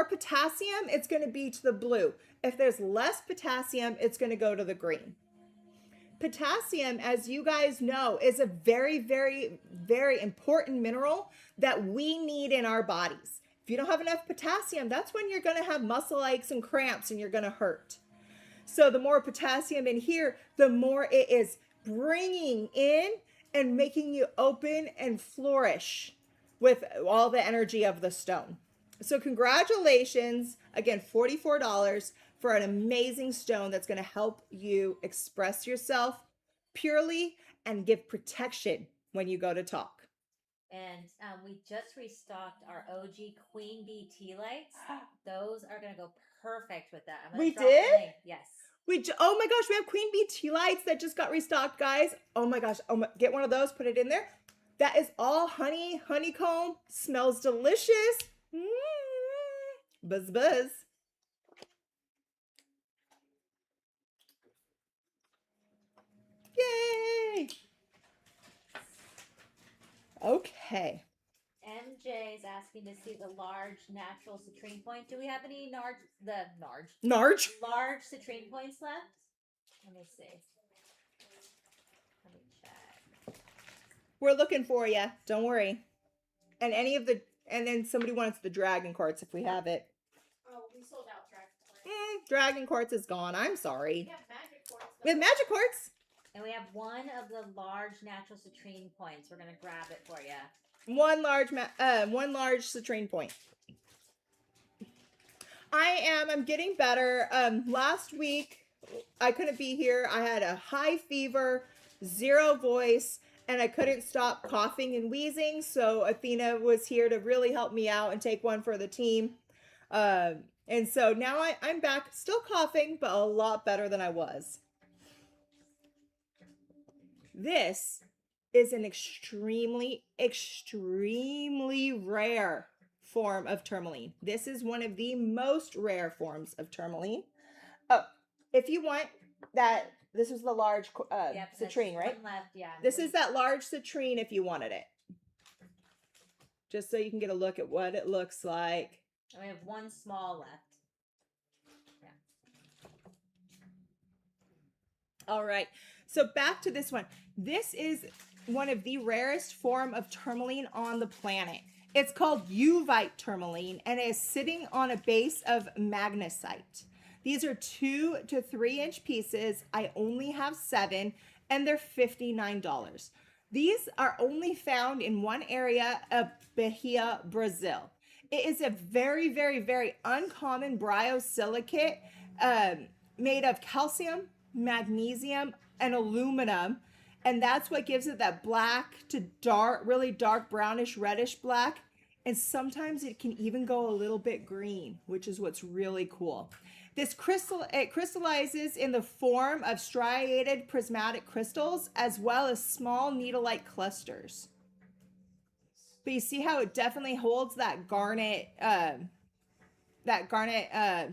potassium, it's going to be to the blue. If there's less potassium, it's going to go to the green. Potassium, as you guys know, is a very, very, very important mineral that we need in our bodies. If you don't have enough potassium, that's when you're going to have muscle aches and cramps and you're going to hurt. So the more potassium in here, the more it is bringing in and making you open and flourish with all the energy of the stone. So congratulations, again, $44 for an amazing stone that's going to help you express yourself purely and give protection when you go to talk. And we just restocked our OG Queen Bee tea lights. Those are going to go perfect with that. We did? Yes. Oh my gosh, we have Queen Bee tea lights that just got restocked, guys. Oh my gosh, get one of those, put it in there. That is all honeycomb, smells delicious. Buzz buzz. Yay! Okay. MJ is asking to see the large natural citrine point. Do we have any large citrine points left? Let me see. Let me check. We're looking for you. Don't worry. And then somebody wants the dragon quartz if we have it. Oh, we sold out dragon quartz. Dragon quartz is gone. I'm sorry. We have magic quartz. We have magic quartz. And we have one of the large natural citrine points. We're gonna grab it for you. One large citrine point. I'm getting better. Last week I couldn't be here. I had a high fever, zero voice, and I couldn't stop coughing and wheezing. So Athena was here to really help me out and take one for the team. And so now I'm back, still coughing, but a lot better than I was. This is an extremely, extremely rare form of tourmaline. This is one of the most rare forms of tourmaline. Oh, if you want that, this is the large citrine, right? Left, yeah. This is that large citrine if you wanted it. Just so you can get a look at what it looks like. And we have one small left. Yeah. All right. So back to this one. This is one of the rarest form of tourmaline on the planet. It's called Uvite tourmaline and it is sitting on a base of magnesite. These are 2 to 3 inch pieces. I only have 7 and they're $59. These are only found in one area of Bahia, Brazil. It is a very, very, very uncommon biosilicate made of calcium, magnesium, and aluminum. And that's what gives it that black to dark, really dark brownish reddish black. And sometimes it can even go a little bit green, which is what's really cool. It crystallizes in the form of striated prismatic crystals as well as small needle-like clusters. But you see how it definitely holds that garnet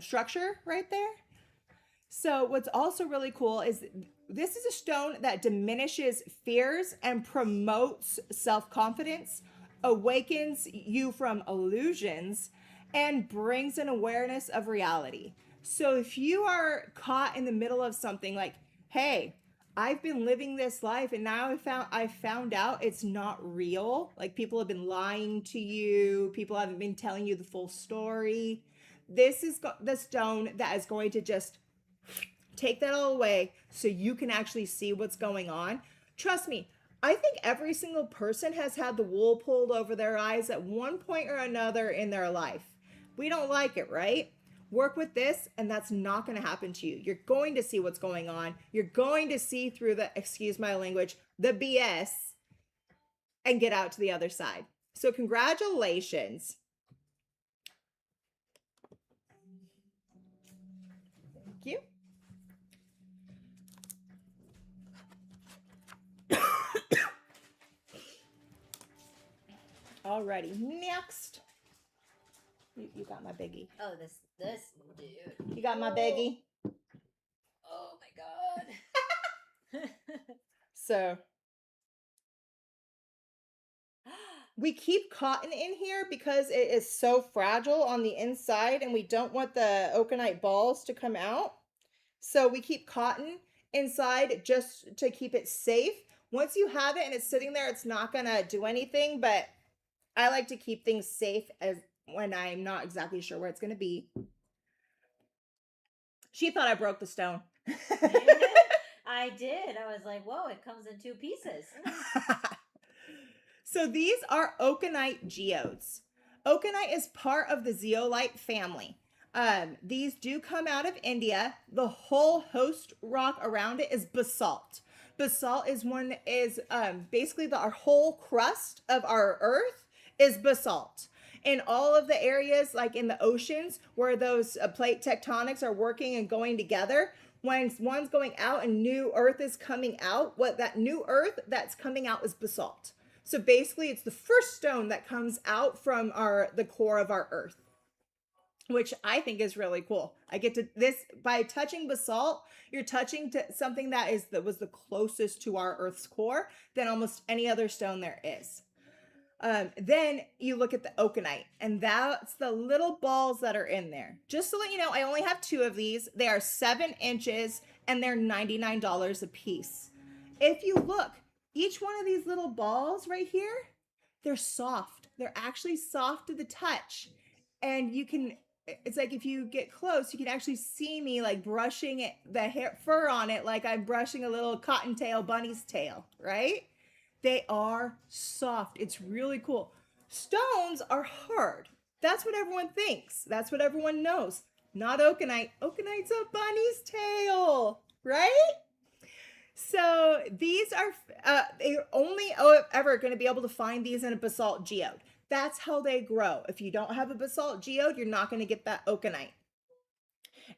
structure right there. So what's also really cool is this is a stone that diminishes fears and promotes self-confidence, awakens you from illusions, and brings an awareness of reality. So if you are caught in the middle of something like, hey, I've been living this life and now I found out it's not real. Like people have been lying to you, people haven't been telling you the full story. This is the stone that is going to just take that all away so you can actually see what's going on. Trust me, I think every single person has had the wool pulled over their eyes at one point or another in their life. We don't like it, right? Work with this, and that's not going to happen to you. You're going to see what's going on. You're going to see through the, excuse my language, the BS, and get out to the other side. So, congratulations. Thank you. Alrighty, next. You got my biggie. Oh, this dude. You got my biggie. Oh my god. So we keep cotton in here because it is so fragile on the inside and we don't want the oconite balls to come out. So we keep cotton inside just to keep it safe. Once you have it and it's sitting there, it's not gonna do anything, but I like to keep things safe as when I'm not exactly sure where it's gonna be. She thought I broke the stone. I did. I was like, whoa, it comes in two pieces. So these are oconite geodes. Oconite is part of the zeolite family. These do come out of India. The whole host rock around it is basalt. Basalt is basically our whole crust of our earth is basalt. In all of the areas, like in the oceans, where those plate tectonics are working and going together, when one's going out and new earth is coming out, what that new earth that's coming out is basalt. So basically, it's the first stone that comes out from the core of our earth, which I think is really cool. I get to this by touching basalt. You're touching to something that was the closest to our Earth's core than almost any other stone there is. Then you look at the oconite, and that's the little balls that are in there. Just to let you know, I only have 2 of these. They are 7 inches, and they're $99 a piece. If you look, each one of these little balls right here, they're soft. They're actually soft to the touch. And it's like if you get close, you can actually see me like brushing the hair fur on it like I'm brushing a little cottontail bunny's tail, right? They are soft. It's really cool. Stones are hard. That's what everyone thinks. That's what everyone knows. Not oconite. Oconite's a bunny's tail, right? So these are, they're only ever going to be able to find these in a basalt geode. That's how they grow. If you don't have a basalt geode, you're not going to get that oconite.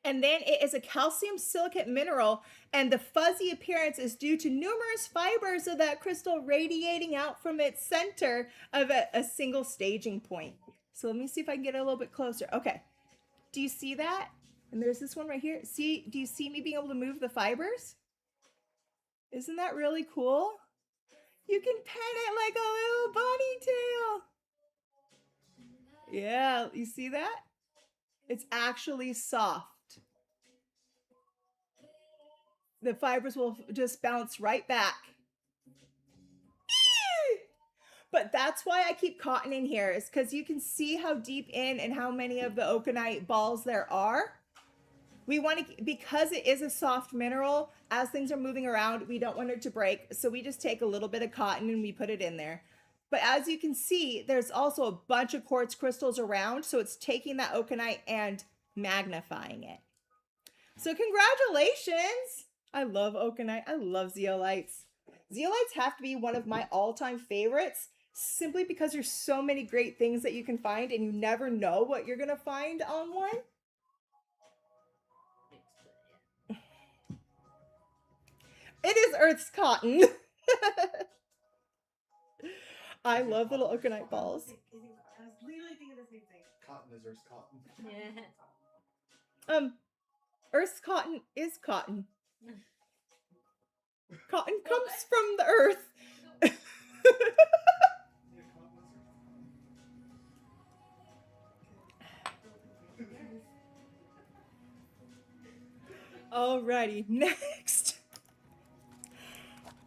And then it is a calcium silicate mineral, and the fuzzy appearance is due to numerous fibers of that crystal radiating out from its center of a single staging point. So let me see if I can get a little bit closer. Okay. Do you see that? And there's this one right here. Do you see me being able to move the fibers? Isn't that really cool? You can pet it like a little bunny tail. Yeah, you see that? It's actually soft. The fibers will just bounce right back. But that's why I keep cotton in here, is because you can see how deep in and how many of the oconite balls there are. We want to, because it is a soft mineral, as things are moving around, we don't want it to break. So we just take a little bit of cotton and we put it in there. But as you can see, there's also a bunch of quartz crystals around. So it's taking that oconite and magnifying it. So congratulations. I love oconite. I love zeolites. Zeolites have to be one of my all-time favorites simply because there's so many great things that you can find and you never know what you're going to find on one. It is Earth's cotton. I love little oconite balls. I was literally thinking the same thing. Cotton is Earth's cotton. Yeah. Earth's cotton is cotton. Cotton comes from the earth. Yeah, cotton is Earth's cotton. Alrighty, next.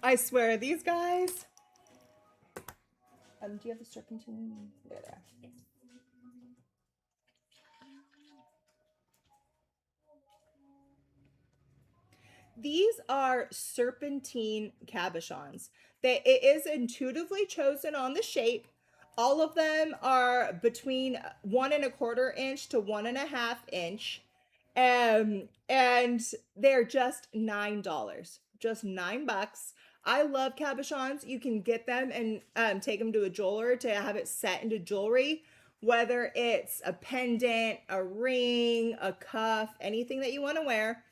I swear, these guys. Do you have the serpentine? There they are. These are serpentine cabochons. It is intuitively chosen on the shape. All of them are between 1.25 inch to 1.5 inch. And they're just $9. Just $9. I love cabochons. You can get them and take them to a jeweler to have it set into jewelry, whether it's a pendant, a ring, a cuff, anything that you want to wear.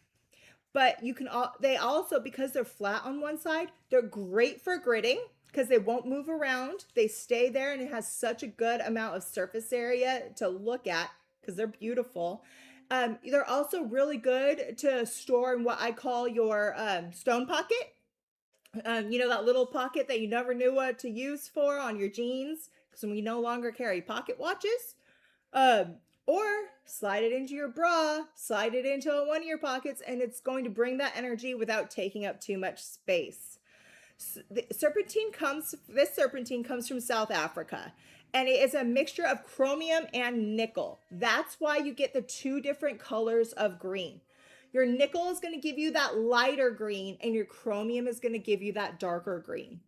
But you can they also, because they're flat on one side, they're great for gridding because they won't move around. They stay there, and it has such a good amount of surface area to look at because they're beautiful. They're also really good to store in what I call your stone pocket. You know, that little pocket that you never knew what to use for on your jeans because we no longer carry pocket watches. Or slide it into your bra, slide it into one of your pockets, and it's going to bring that energy without taking up too much space. This serpentine comes from South Africa, and it is a mixture of chromium and nickel. That's why you get the two different colors of green. Your nickel is going to give you that lighter green, and your chromium is going to give you that darker green.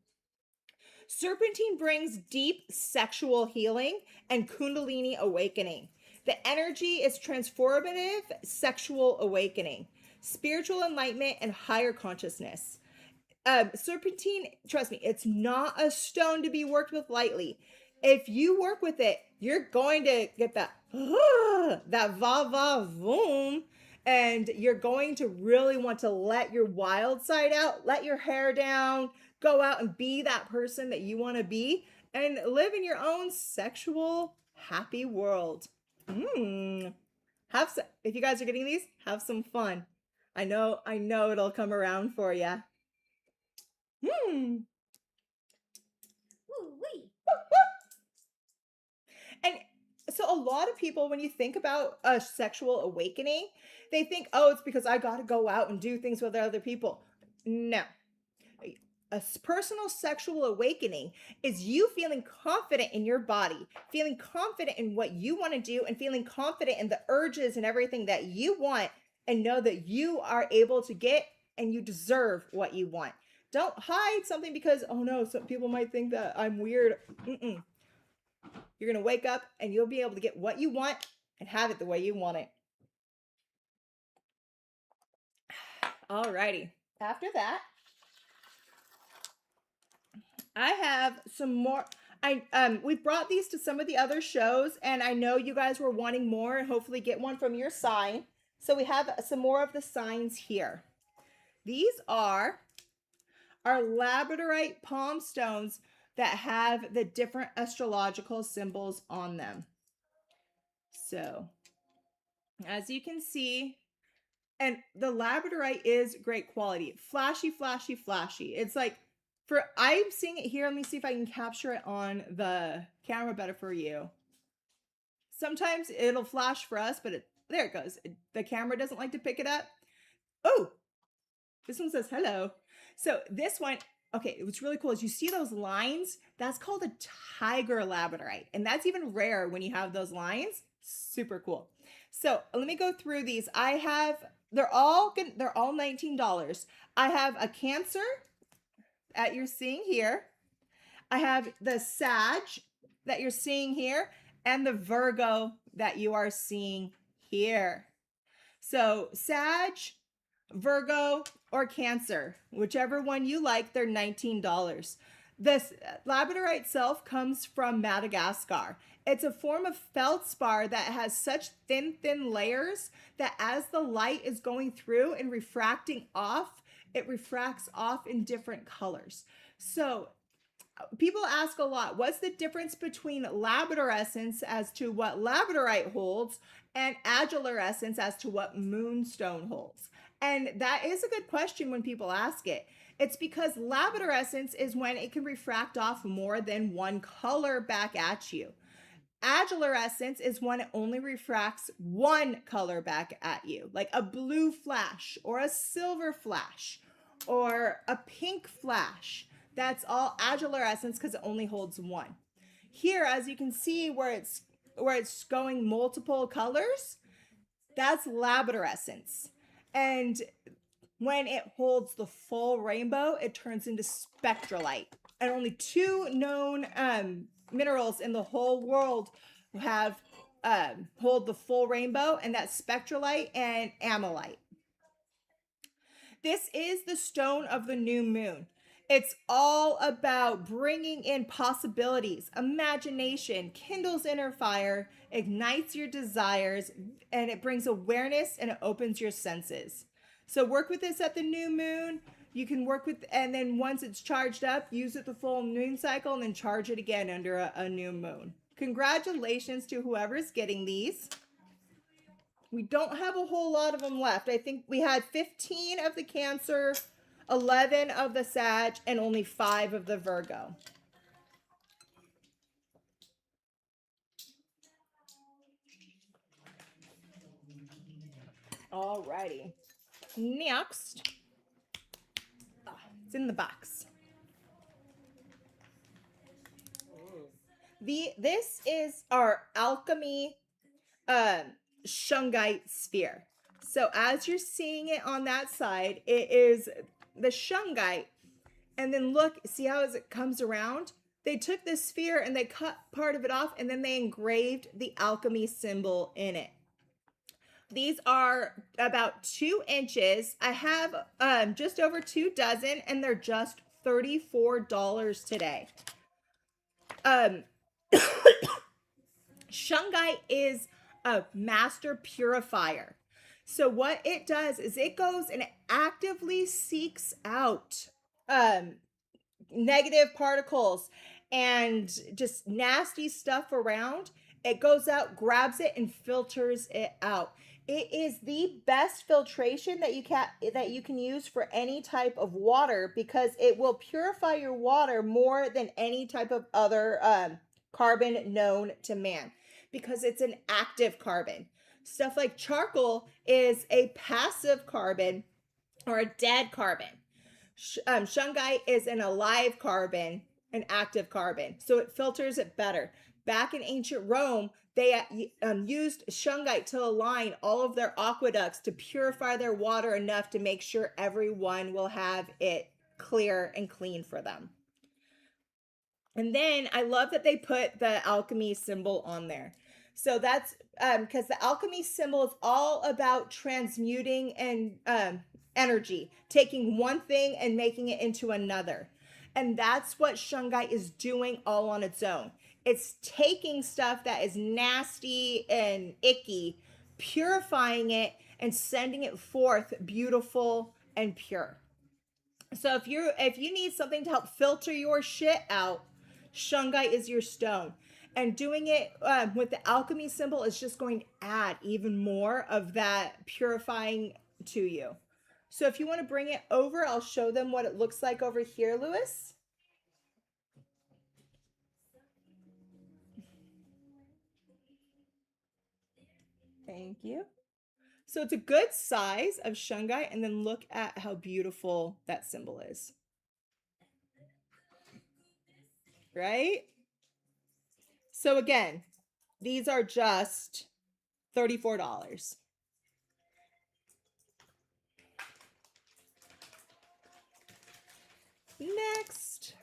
Serpentine brings deep sexual healing and kundalini awakening. The energy is transformative sexual awakening, spiritual enlightenment, and higher consciousness. Serpentine, trust me, it's not a stone to be worked with lightly. If you work with it, you're going to get that that va va voom, and you're going to really want to let your wild side out, let your hair down, go out and be that person that you want to be, and live in your own sexual happy world. If you guys are getting these, have some fun. I know it'll come around for you. Woo-wee. And so a lot of people, when you think about a sexual awakening, they think, oh, it's because I got to go out and do things with other people. No. A personal sexual awakening is you feeling confident in your body, feeling confident in what you want to do, and feeling confident in the urges and everything that you want, and know that you are able to get and you deserve what you want. Don't hide something because, oh no, some people might think that I'm weird. Mm-mm. You're going to wake up and you'll be able to get what you want and have it the way you want it. Alrighty. After that, I have some more. We brought these to some of the other shows, and I know you guys were wanting more and hopefully get one from your sign. So we have some more of the signs here. These are our labradorite palm stones that have the different astrological symbols on them. So, as you can see, and the labradorite is great quality. Flashy, flashy, flashy. It's like, I'm seeing it here. Let me see if I can capture it on the camera better for you. Sometimes it'll flash for us, but there it goes. The camera doesn't like to pick it up. Oh, this one says hello. So this one, okay, what's really cool is you see those lines? That's called a tiger labradorite. And that's even rare when you have those lines. Super cool. So let me go through these. They're all $19. I have a Cancer that you're seeing here. I have the Sag that you're seeing here, and the Virgo that you are seeing here. So Sag, Virgo, or Cancer, whichever one you like, they're $19. This labradorite itself comes from Madagascar. It's a form of feldspar that has such thin layers that as the light is going through and refracting off, it refracts off in different colors. So people ask a lot, what's the difference between lavender essence as to what labradorite holds and adular essence as to what moonstone holds? And that is a good question when people ask it. It's because lavender essence is when it can refract off more than one color back at you. Adular essence is when it only refracts one color back at you, like a blue flash or a silver flash or a pink flash. That's all adular essence because it only holds one. Here, as you can see where it's going multiple colors, that's lavender essence. And when it holds the full rainbow, it turns into spectralite. And only two known minerals in the whole world have hold the full rainbow, and that's spectralite and amylite. This is the stone of the new moon. It's all about bringing in possibilities, imagination, kindles inner fire, ignites your desires, and it brings awareness and it opens your senses. So work with this at the new moon. You can work with, and then once it's charged up, use it the full moon cycle and then charge it again under a new moon. Congratulations to whoever's getting these. We don't have a whole lot of them left. I think we had 15 of the Cancer, 11 of the Sag, and only 5 of the Virgo. Alrighty. Next, it's in the box. This is our alchemy shungite sphere. So as you're seeing it on that side, it is the shungite. And then look, see how as it comes around? They took this sphere and they cut part of it off and then they engraved the alchemy symbol in it. These are about 2 inches. I have just over 2 dozen and they're just $34 today. Shungite is a master purifier. So what it does is it goes and it actively seeks out negative particles and just nasty stuff around. It goes out, grabs it, and filters it out. It is the best filtration that you can use for any type of water because it will purify your water more than any type of other carbon known to man because it's an active carbon. Stuff like charcoal is a passive carbon or a dead carbon. Shungite is an alive carbon, an active carbon, so it filters it better. Back in ancient Rome, they used shungite to align all of their aqueducts to purify their water enough to make sure everyone will have it clear and clean for them. And then I love that they put the alchemy symbol on there. So that's because the alchemy symbol is all about transmuting and energy, taking one thing and making it into another. And that's what shungite is doing all on its own. It's taking stuff that is nasty and icky, purifying it and sending it forth beautiful and pure. So if you need something to help filter your shit out, shungite is your stone. And doing it with the alchemy symbol is just going to add even more of that purifying to you. So if you want to bring it over, I'll show them what it looks like over here, Lewis. Thank you. So it's a good size of shungite, and then look at how beautiful that symbol is. Right? So again, these are just $34. Next.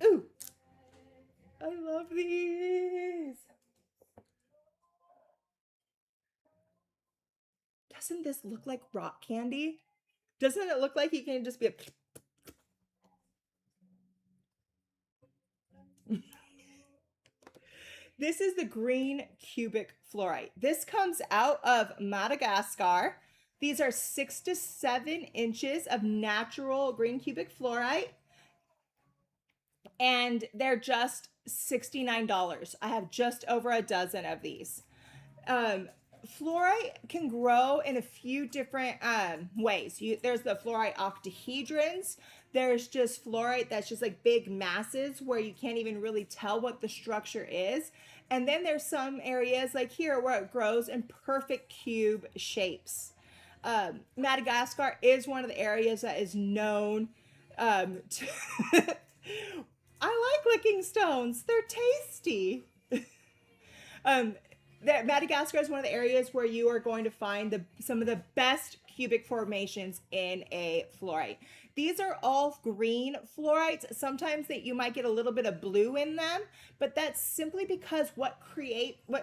Ooh, I love these. Doesn't this look like rock candy? Doesn't it look like you can just be a... This is the green cubic fluorite. This comes out of Madagascar. These are 6 to 7 inches of natural green cubic fluorite, and they're just $69. I have just over a dozen of these. Fluorite can grow in a few different ways. There's the fluorite octahedrons. There's just fluorite that's just like big masses where you can't even really tell what the structure is. And then there's some areas like here where it grows in perfect cube shapes. Madagascar is one of the areas that is known to I like licking stones. They're tasty. That Madagascar is one of the areas where you are going to find some of the best cubic formations in a fluorite. These are all green fluorites. Sometimes that you might get a little bit of blue in them, but that's simply because what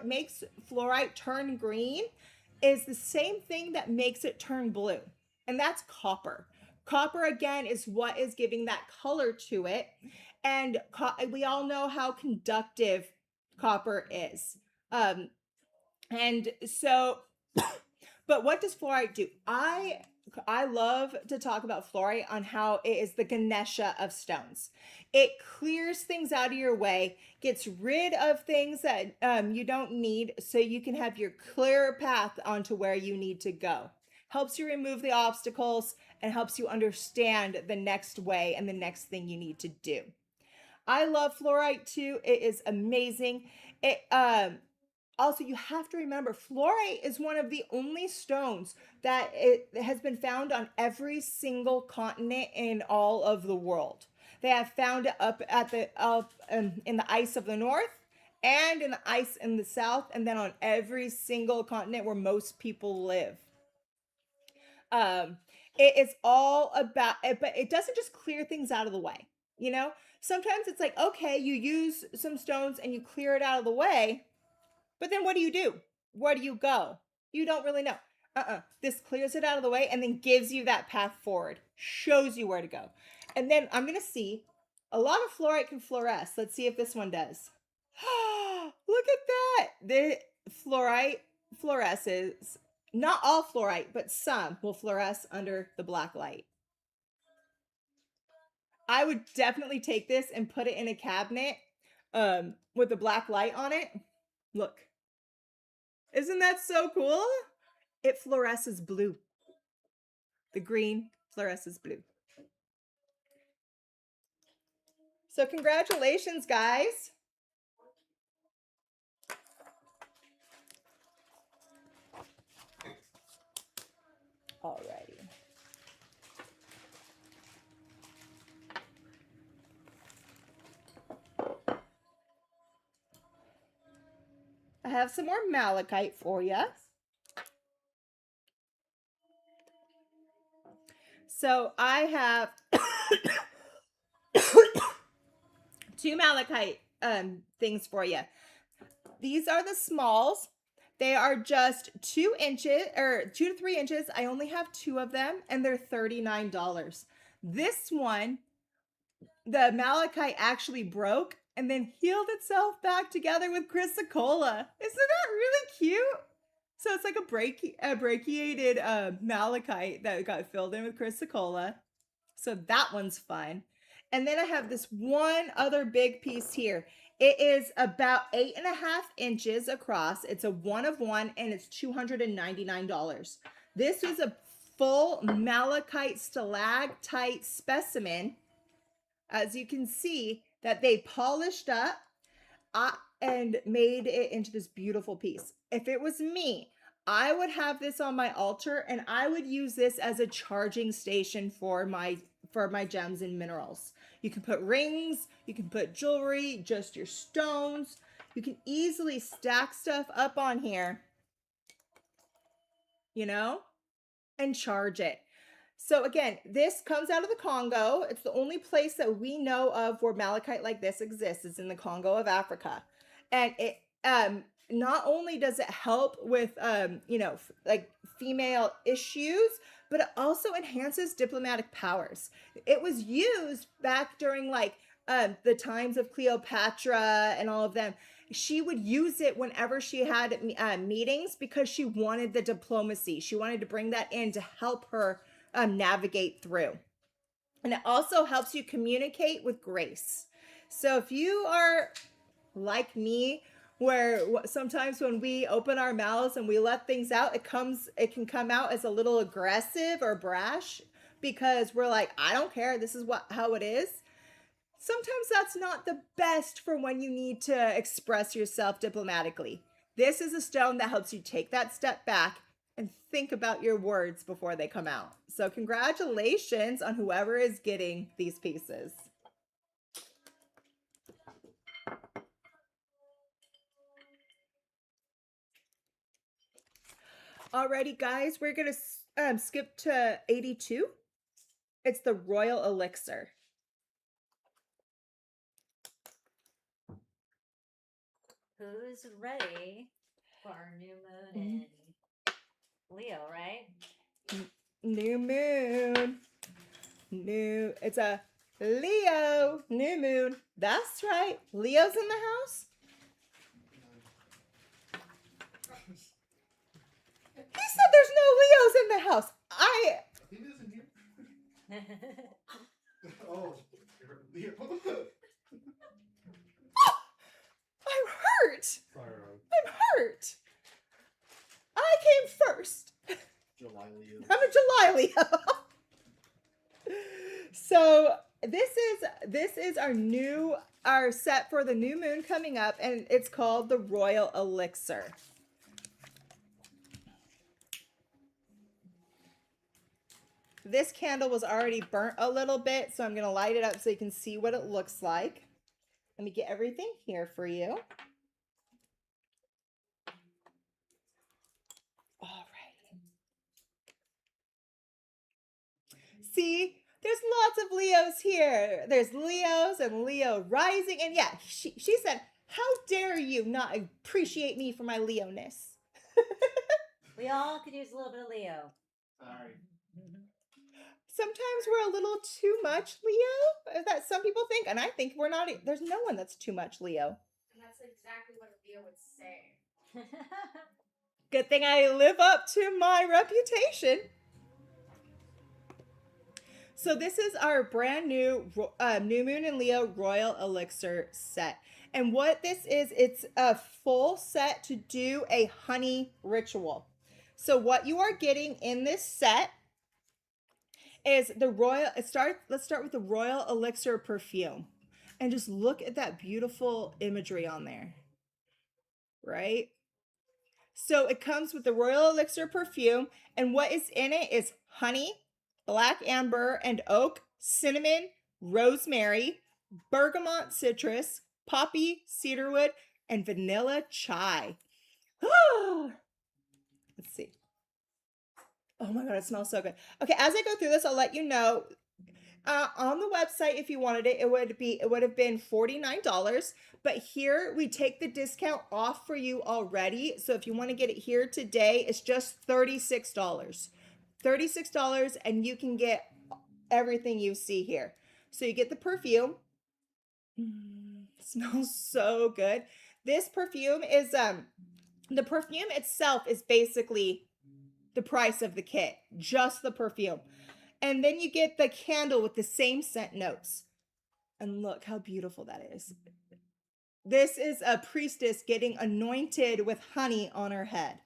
makes fluorite turn green is the same thing that makes it turn blue, and that's copper. Copper again is what is giving that color to it, and we all know how conductive copper is. And so, but what does fluorite do? I love to talk about fluorite on how it is the Ganesha of stones. It clears things out of your way, gets rid of things that you don't need, so you can have your clear path onto where you need to go. Helps you remove the obstacles and helps you understand the next way and the next thing you need to do. I love fluorite too. It is amazing. It Also, you have to remember fluorite is one of the only stones that it has been found on every single continent in all of the world. They have found it in the ice of the north and in the ice in the south, and then on every single continent where most people live. It is all about it, but it doesn't just clear things out of the way. You know, sometimes it's like, okay, you use some stones and you clear it out of the way, but then what do you do? Where do you go? You don't really know. This clears it out of the way and then gives you that path forward, shows you where to go. And then I'm going to see a lot of fluorite can fluoresce. Let's see if this one does. Look at that. The fluorite fluoresces. Not all fluorite, but some will fluoresce under the black light. I would definitely take this and put it in a cabinet with the black light on it. Look. Isn't that so cool? It fluoresces blue. The green fluoresces blue. So congratulations, guys. Alrighty. I have some more malachite for you. So I have two malachite things for you. These are the smalls. They are just 2 inches or 2 to 3 inches. I only have 2 of them and they're $39. This one, the malachite actually broke and then healed itself back together with chrysocolla. Isn't that really cute? So it's like a brachiated malachite that got filled in with chrysocolla. So that one's fun. And then I have this one other big piece here. It is about 8.5 inches across. It's a 1 of 1 and it's $299. This is a full malachite stalactite specimen. As you can see, that they polished up and made it into this beautiful piece. If it was me, I would have this on my altar and I would use this as a charging station for my gems and minerals. You can put rings, you can put jewelry, just your stones. You can easily stack stuff up on here, you know, and charge it. So again, this comes out of the Congo. It's the only place that we know of where malachite like this exists is in the Congo of Africa. And it not only does it help with like female issues, but it also enhances diplomatic powers. It was used back during like the times of Cleopatra and all of them, she would use it whenever she had meetings because she wanted the diplomacy. She wanted to bring that in to help her navigate through. And it also helps you communicate with grace. So if you are like me, where sometimes when we open our mouths and we let things out, it can come out as a little aggressive or brash because we're like, I don't care, this is how it is. Sometimes that's not the best for when you need to express yourself diplomatically. This is a stone that helps you take that step back and think about your words before they come out. So congratulations on whoever is getting these pieces. Alrighty, guys, we're going to skip to 82. It's the Royal Elixir. Who's ready for our new moon in Leo, right? New moon. It's a Leo new moon. That's right. Leo's in the house. He said there's no Leos in the house. Athena's in here. Oh, Leo. I'm hurt. Sorry, Rob. I'm hurt. I came first. July Leo. I'm a July Leo. So this is our set for the new moon coming up, and it's called the Royal Elixir. This candle was already burnt a little bit, so I'm going to light it up so you can see what it looks like. Let me get everything here for you. All right. See, there's lots of Leos here. There's Leos and Leo rising. And yeah, she said, how dare you not appreciate me for my Leo-ness? We all could use a little bit of Leo. Sorry. Sometimes we're a little too much Leo, that some people think, and I think we're not. There's no one that's too much Leo. And that's exactly what a Leo would say. Good thing I live up to my reputation. So this is our brand new New Moon in Leo Royal Elixir set. And what this is, it's a full set to do a honey ritual. So what you are getting in this set is the let's start with the Royal Elixir perfume. And just look at that beautiful imagery on there. Right? So it comes with the Royal Elixir perfume, and what is in it is honey, black amber and oak, cinnamon, rosemary, bergamot citrus, poppy, cedarwood, and vanilla chai. Let's see. Oh my God, it smells so good. Okay, as I go through this, I'll let you know. On the website, if you wanted it, it would have been $49. But here we take the discount off for you already. So if you want to get it here today, it's just $36. $36, and you can get everything you see here. So you get the perfume. Smells so good. This perfume is the perfume itself is basically the price of the kit, just the perfume. And then you get the candle with the same scent notes. And look how beautiful that is. This is a priestess getting anointed with honey on her head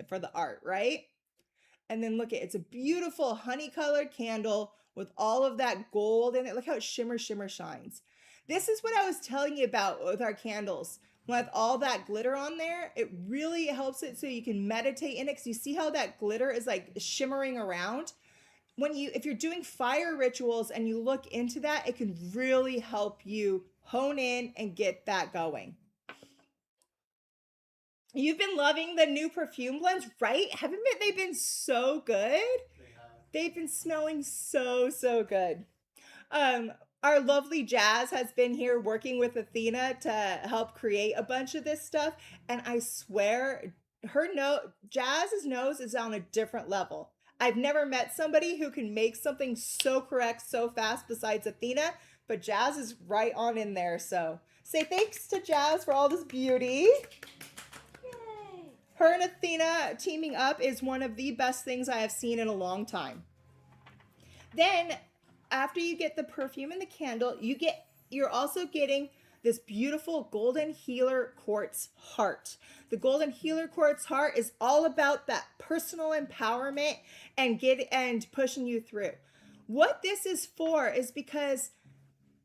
for the art, right? And then look at it's a beautiful honey colored candle with all of that gold in it. Look how it shimmer, shines. This is what I was telling you about with our candles. With all that glitter on there, it really helps it so you can meditate in it. Because you see how that glitter is like shimmering around. If you're doing fire rituals and you look into that, it can really help you hone in and get that going. You've been loving the new perfume blends, right? Haven't they been so good? They've been smelling so good. Our lovely Jazz has been here working with Athena to help create a bunch of this stuff. And I swear, Jazz's nose is on a different level. I've never met somebody who can make something so correct so fast besides Athena, but Jazz is right on in there. So say thanks to Jazz for all this beauty. Yay! Her and Athena teaming up is one of the best things I have seen in a long time. Then after you get the perfume and the candle, you're also getting this beautiful golden healer quartz heart. The golden healer quartz heart is all about that personal empowerment and pushing you through. What this is for is because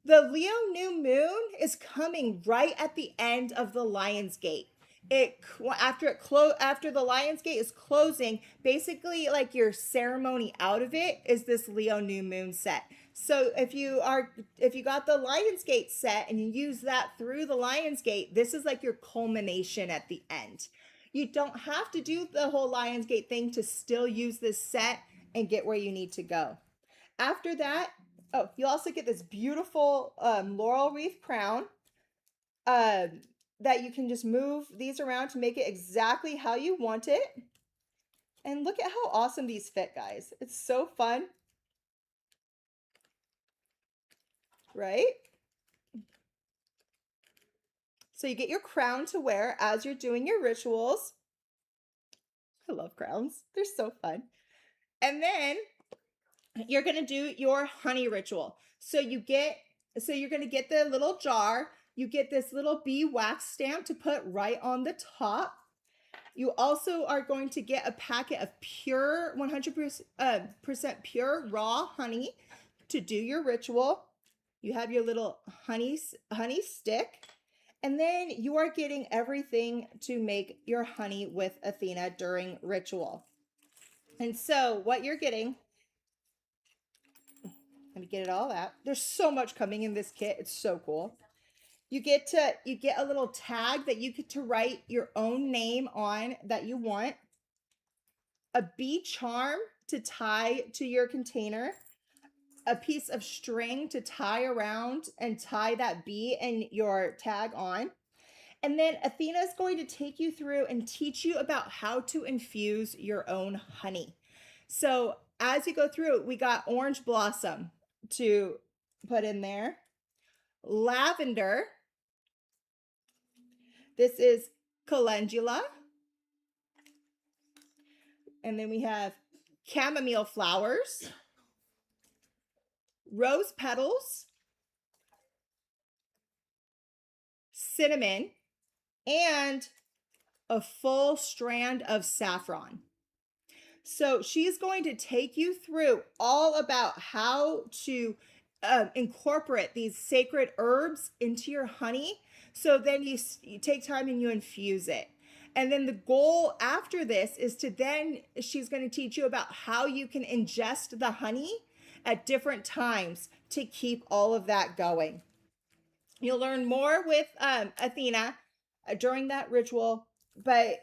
the Leo new moon is coming right at the end of the Lion's Gate. After the Lion's Gate is closing, basically like your ceremony out of it is this Leo new moon set. So if you got the Lion's Gate set and you use that through the Lion's Gate, this is like your culmination at the end. You don't have to do the whole Lion's Gate thing to still use this set and get where you need to go. After that, oh, you also get this beautiful laurel wreath crown that you can just move these around to make it exactly how you want it. And look at how awesome these fit, guys. It's so fun. Right? So you get your crown to wear as you're doing your rituals. I love crowns. They're so fun. And then you're going to do your honey ritual. So you're going to get the little jar. You get this little bee wax stamp to put right on the top. You also are going to get a packet of pure 100% pure raw honey to do your ritual. You have your little honey stick. And then you are getting everything to make your honey with Athena during ritual. And so what you're getting, let me get it all out. There's so much coming in this kit. It's so cool. You get a little tag that you get to write your own name on that you want. A bee charm to tie to your container. A piece of string to tie around and tie that bee and your tag on. And then Athena is going to take you through and teach you about how to infuse your own honey. So as you go through, we got orange blossom to put in there. Lavender. This is calendula. And then we have chamomile flowers, rose petals, cinnamon, and a full strand of saffron. So she's going to take you through all about how to incorporate these sacred herbs into your honey. So then you take time and you infuse it. And then the goal after this is she's going to teach you about how you can ingest the honey at different times to keep all of that going. You'll learn more with Athena during that ritual, but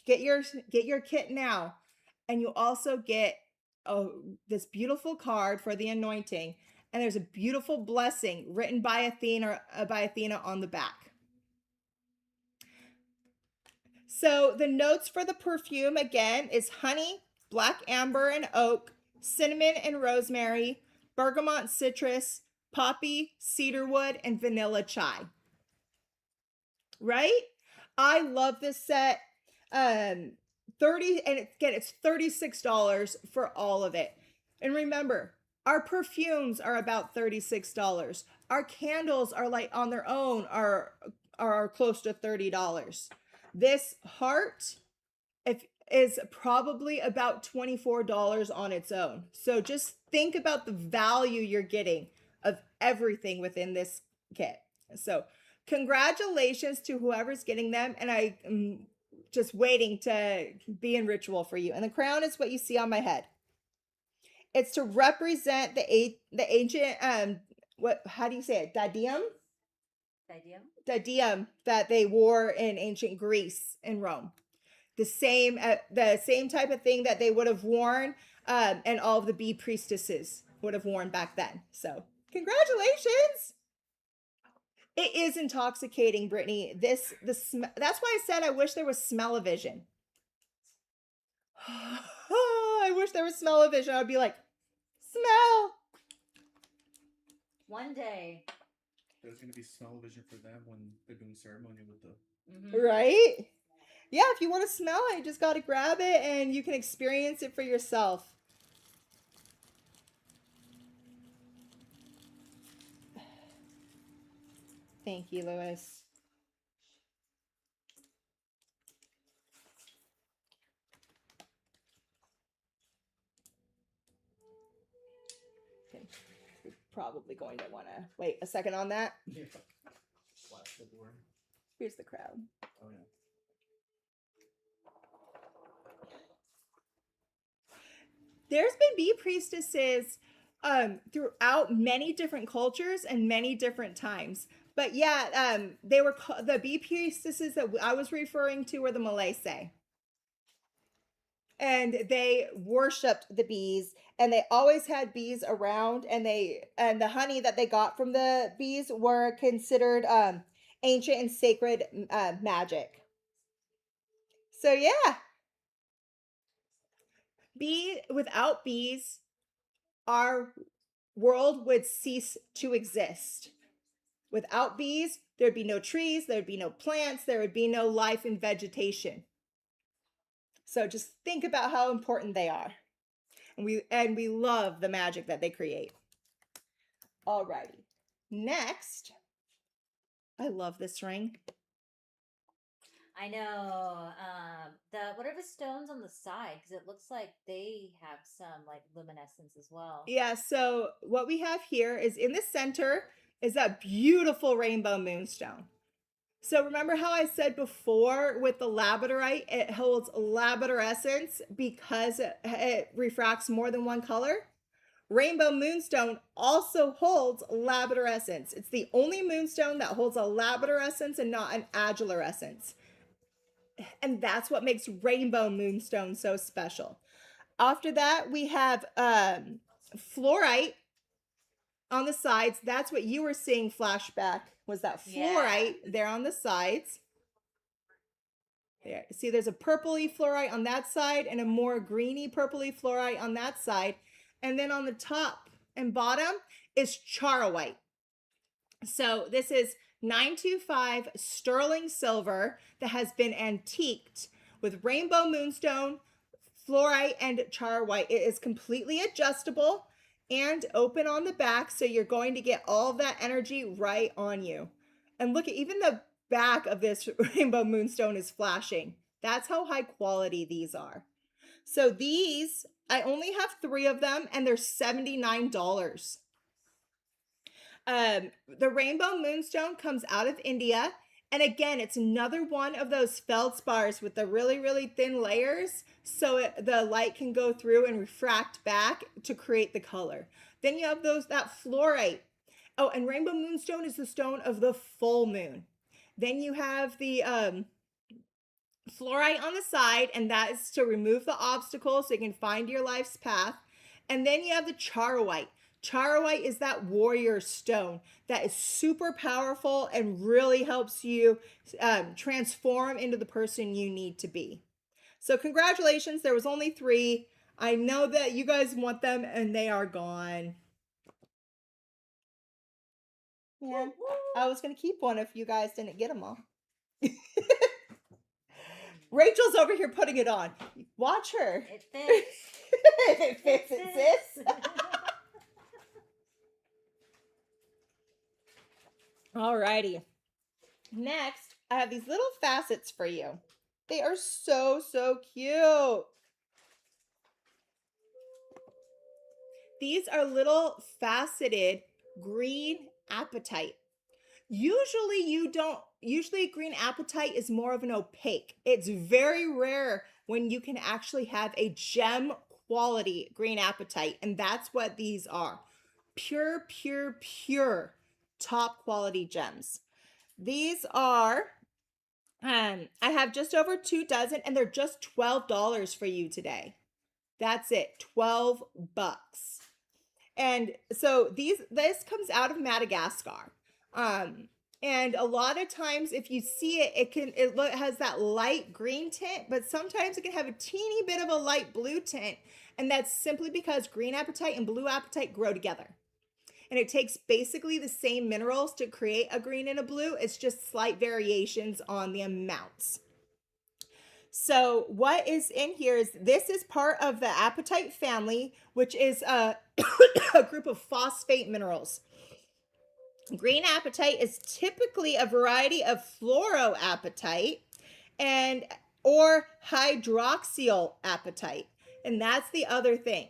get your kit now. And you also get this beautiful card for the anointing. And there's a beautiful blessing written by Athena on the back. So the notes for the perfume, again, is honey, black amber and oak, cinnamon and rosemary, bergamot citrus, poppy, cedarwood, and vanilla chai. Right? I love this set. It's $36 for all of it. And remember, our perfumes are about $36. Our candles are like on their own are close to $30. This heart is probably about $24 on its own. So just think about the value you're getting of everything within this kit. So congratulations to whoever's getting them. And I'm just waiting to be in ritual for you. And the crown is what you see on my head. It's to represent the ancient, how do you say it? Diadem? Diadem that they wore in ancient Greece and Rome. The same type of thing that they would have worn, and all of the bee priestesses would have worn back then. So congratulations. It is intoxicating, Brittany. That's why I said I wish there was smell-o-vision. I wish there was smell-o-vision. I would be like, smell. One day. There's gonna be smell vision for them when they're doing ceremony with the. Right? Yeah, if you want to smell it, you just got to grab it and you can experience it for yourself. Thank you, Louis. Okay. We're probably going to want to wait a second on that. Yeah. Flash the door. Here's the crowd. Oh yeah. There's been bee priestesses throughout many different cultures and many different times. But yeah, they were the bee priestesses that I was referring to were the Malaysia. And they worshipped the bees, and they always had bees around, and the honey that they got from the bees were considered ancient and sacred magic. So yeah, without bees, our world would cease to exist. Without bees, there'd be no trees, there'd be no plants, there would be no life and vegetation. So just think about how important they are. And we love the magic that they create. Alrighty. Next, I love this ring. I know. What are the stones on the side? Because it looks like they have some like luminescence as well. Yeah, so what we have here is in the center is that beautiful rainbow moonstone. So remember how I said before with the labradorite, it holds labradorescence because it refracts more than one color? Rainbow moonstone also holds labradorescence. It's the only moonstone that holds a labradorescence and not an agelarescence. And that's what makes rainbow moonstone so special. After that, we have fluorite on the sides. That's what you were seeing flashback, was that fluorite there on the sides. There. See, there's a purpley fluorite on that side and a more greeny purpley fluorite on that side. And then on the top and bottom is charoite. So this is 925 sterling silver that has been antiqued with rainbow moonstone, fluorite, and charoite. It is completely adjustable and open on the back, so you're going to get all of that energy right on you. And look at even the back of this rainbow moonstone is flashing. That's how high quality these are. So these, I only have 3 of them and they're $79. The rainbow moonstone comes out of India. And again, it's another one of those feldspars with the really, really thin layers so the light can go through and refract back to create the color. Then you have that fluorite. Oh, and rainbow moonstone is the stone of the full moon. Then you have the fluorite on the side, and that is to remove the obstacles so you can find your life's path. And then you have the charoite. Charoite is that warrior stone that is super powerful and really helps you transform into the person you need to be. So congratulations, there was only 3. I know that you guys want them and they are gone. Yeah, I was going to keep one if you guys didn't get them all. Rachel's over here putting it on. Watch her. It fits. It fits, it sis. Alrighty. Next, I have these little facets for you. They are so, so cute. These are little faceted green apatite. Usually green apatite is more of an opaque. It's very rare when you can actually have a gem quality green apatite, and that's what these are. Pure, pure, pure top quality gems. These are, I have just over 2 dozen, and they're just $12 for you today. That's it, 12 bucks. And so this comes out of Madagascar. And a lot of times if you see it, it has that light green tint, but sometimes it can have a teeny bit of a light blue tint. And that's simply because green apatite and blue apatite grow together. And it takes basically the same minerals to create a green and a blue. It's just slight variations on the amounts. So what is in here is this is part of the apatite family, which is a, a group of phosphate minerals. Green apatite is typically a variety of fluoroapatite and or hydroxyl apatite. And that's the other thing.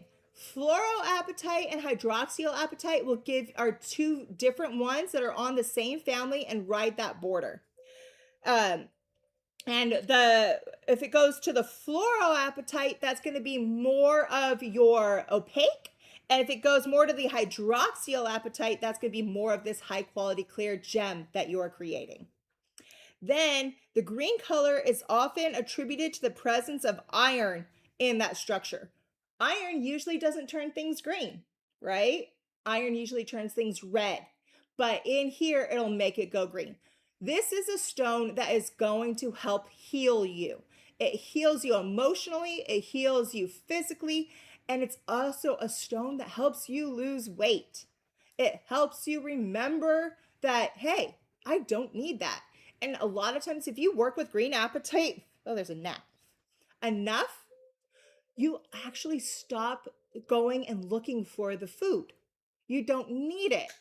Fluoroapatite and hydroxyl apatite will give are two different ones that are on the same family and ride that border. And if it goes to the fluoroapatite, that's going to be more of your opaque. And if it goes more to the hydroxyl apatite, that's going to be more of this high quality clear gem that you're creating. Then the green color is often attributed to the presence of iron in that structure. Iron usually doesn't turn things green, right? Iron usually turns things red, but in here, it'll make it go green. This is a stone that is going to help heal you. It heals you emotionally, it heals you physically, and it's also a stone that helps you lose weight. It helps you remember that, hey, I don't need that. And a lot of times, if you work with green apatite, oh, there's enough, you actually stop going and looking for the food. You don't need it.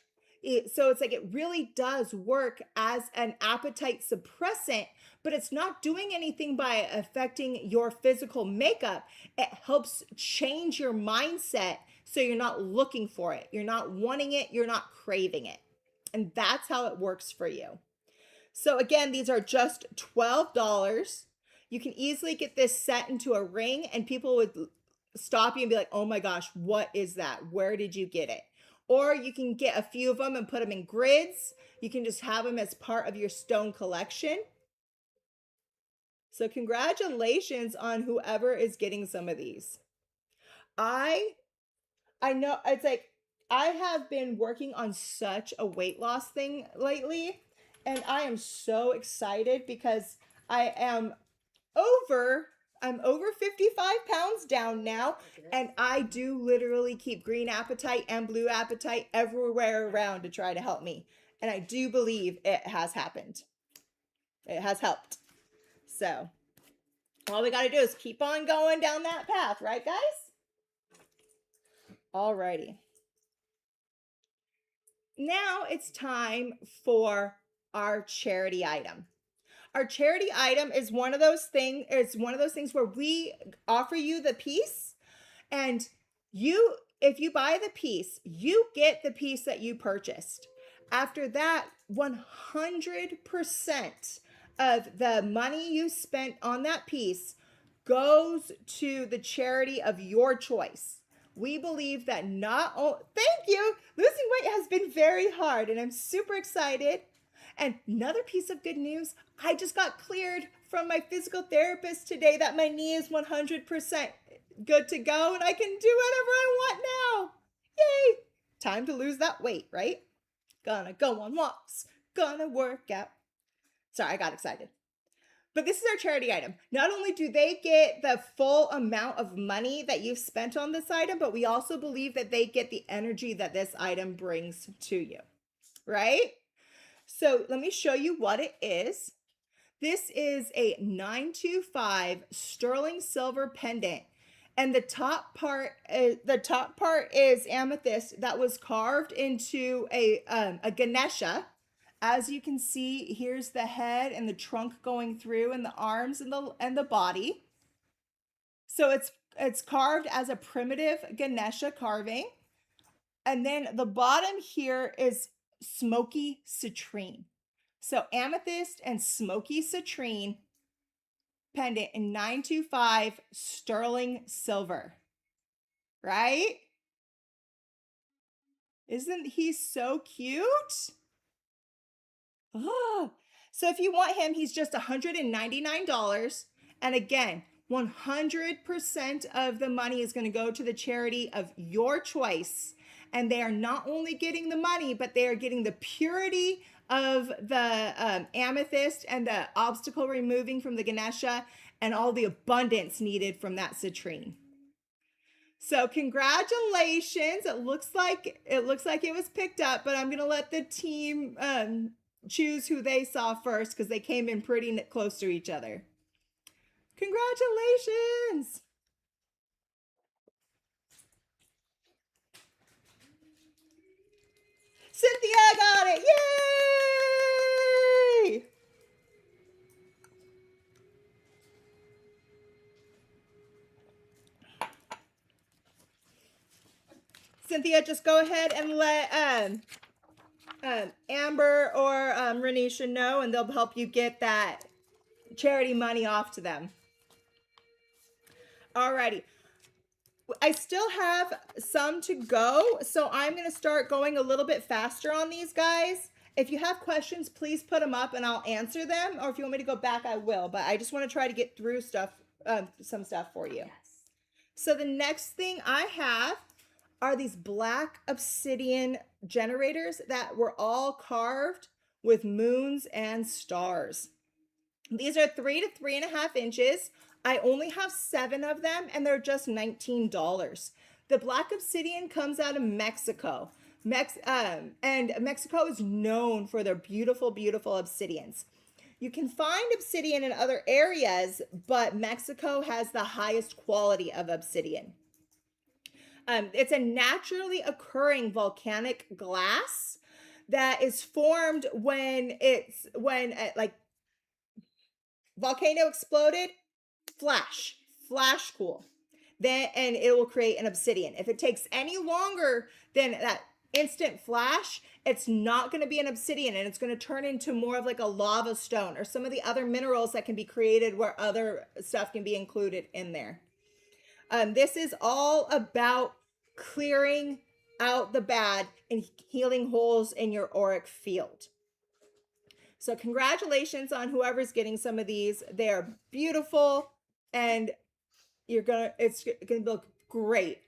So it's like it really does work as an appetite suppressant, but it's not doing anything by affecting your physical makeup. It helps change your mindset so you're not looking for it. You're not wanting it. You're not craving it. And that's how it works for you. So again, these are just $12. You can easily get this set into a ring and people would stop you and be like, oh my gosh, what is that? Where did you get it? Or you can get a few of them and put them in grids. You can just have them as part of your stone collection. So congratulations on whoever is getting some of these. I know it's like I have been working on such a weight loss thing lately, and I am so excited because I'm over 55 pounds down now, and I do literally keep green apatite and blue apatite everywhere around to try to help me. And I do believe it has happened. It has helped. So all we got to do is keep on going down that path, right, guys? Alrighty. Now it's time for our charity item. Our charity item is one of those things, where we offer you the piece, and if you buy the piece, you get the piece that you purchased. After that, 100% of the money you spent on that piece goes to the charity of your choice. We believe that thank you. Losing weight has been very hard, and I'm super excited. And another piece of good news, I just got cleared from my physical therapist today that my knee is 100% good to go and I can do whatever I want now. Yay! Time to lose that weight, right? Gonna go on walks, gonna work out. Sorry, I got excited. But this is our charity item. Not only do they get the full amount of money that you've spent on this item, but we also believe that they get the energy that this item brings to you, right? So let me show you what it is. This is a 925 sterling silver pendant. And the top part is amethyst that was carved into a Ganesha. As you can see, here's the head and the trunk going through, and the arms and the body. So it's carved as a primitive Ganesha carving. And then the bottom here is smoky citrine. So amethyst and smoky citrine pendant in 925 sterling silver. Right? Isn't he so cute? Oh. So if you want him, he's just $199. And again, 100% of the money is going to go to the charity of your choice. And they are not only getting the money, but they are getting the purity of the amethyst and the obstacle removing from the Ganesha and all the abundance needed from that citrine. So congratulations. It looks like it was picked up, but I'm gonna let the team choose who they saw first because they came in pretty close to each other. Congratulations. Cynthia got it. Yay! Cynthia, just go ahead and let Amber or Renisha know, and they'll help you get that charity money off to them. Alrighty. I still have some to go, so I'm going to start going a little bit faster on these guys. If you have questions, please put them up and I'll answer them. Or if you want me to go back, I will. But I just want to try to get through some stuff for you. Yes. So the next thing I have are these black obsidian generators that were all carved with moons and stars. These are 3 to 3.5 inches. I only have 7 of them and they're just $19. The black obsidian comes out of Mexico. And Mexico is known for their beautiful, beautiful obsidians. You can find obsidian in other areas, but Mexico has the highest quality of obsidian. It's a naturally occurring volcanic glass that is formed when like volcano exploded, flash cool. Then and it will create an obsidian. If it takes any longer than that instant flash, it's not going to be an obsidian and it's going to turn into more of like a lava stone or some of the other minerals that can be created where other stuff can be included in there. This is all about clearing out the bad and healing holes in your auric field. So congratulations on whoever's getting some of these. They are beautiful and it's gonna look great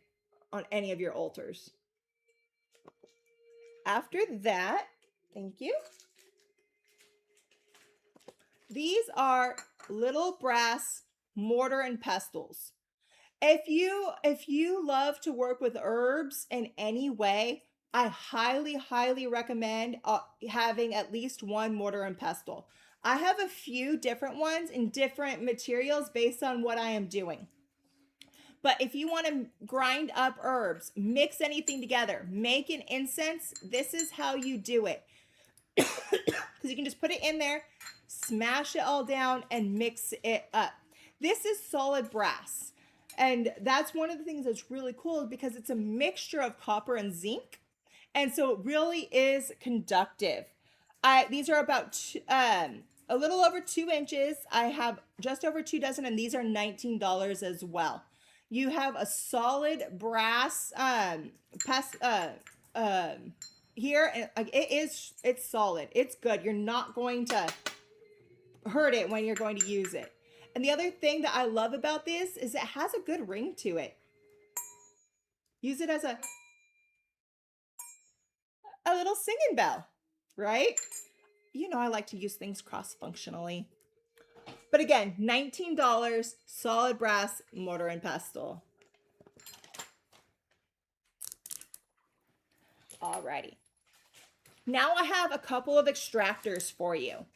on any of your altars. After that, thank you. These are little brass mortar and pestles. If you love to work with herbs in any way, I highly recommend having at least one mortar and pestle. I have a few different ones in different materials based on what I am doing. But if you want to grind up herbs, mix anything together, make an incense, this is how you do it. Because you can just put it in there, smash it all down, and mix it up. This is solid brass. And that's one of the things that's really cool because it's a mixture of copper and zinc. And so it really is conductive. These are about a little over 2 inches. I have just over 2 dozen and these are $19 as well. You have a solid brass here and it's solid. It's good. You're not going to hurt it when you're going to use it. And the other thing that I love about this is it has a good ring to it. Use it as a little singing bell, right? You know, I like to use things cross-functionally. But again, $19, solid brass mortar and pestle. Alrighty. Now I have a couple of extractors for you.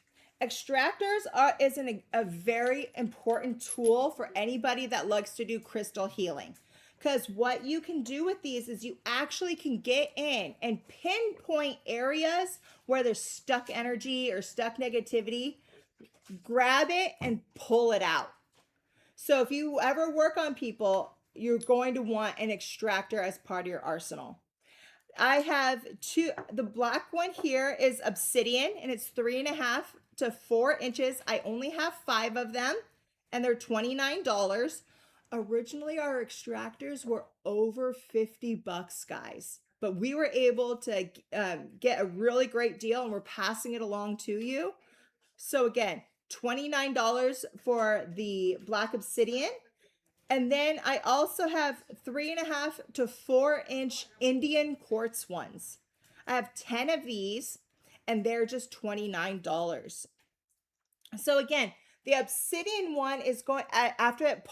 Extractors is a very important tool for anybody that likes to do crystal healing. Because what you can do with these is you actually can get in and pinpoint areas where there's stuck energy or stuck negativity, grab it and pull it out. So if you ever work on people, you're going to want an extractor as part of your arsenal. I have two. The black one here is obsidian and it's 3.5 to 4 inches. I only have 5 of them and they're $29. Originally, our extractors were over $50, guys, but we were able to get a really great deal and we're passing it along to you. So again, $29 for the black obsidian. And then I also have 3.5 to 4 inch Indian quartz ones. I have 10 of these and they're just $29. So again, the obsidian one is going after it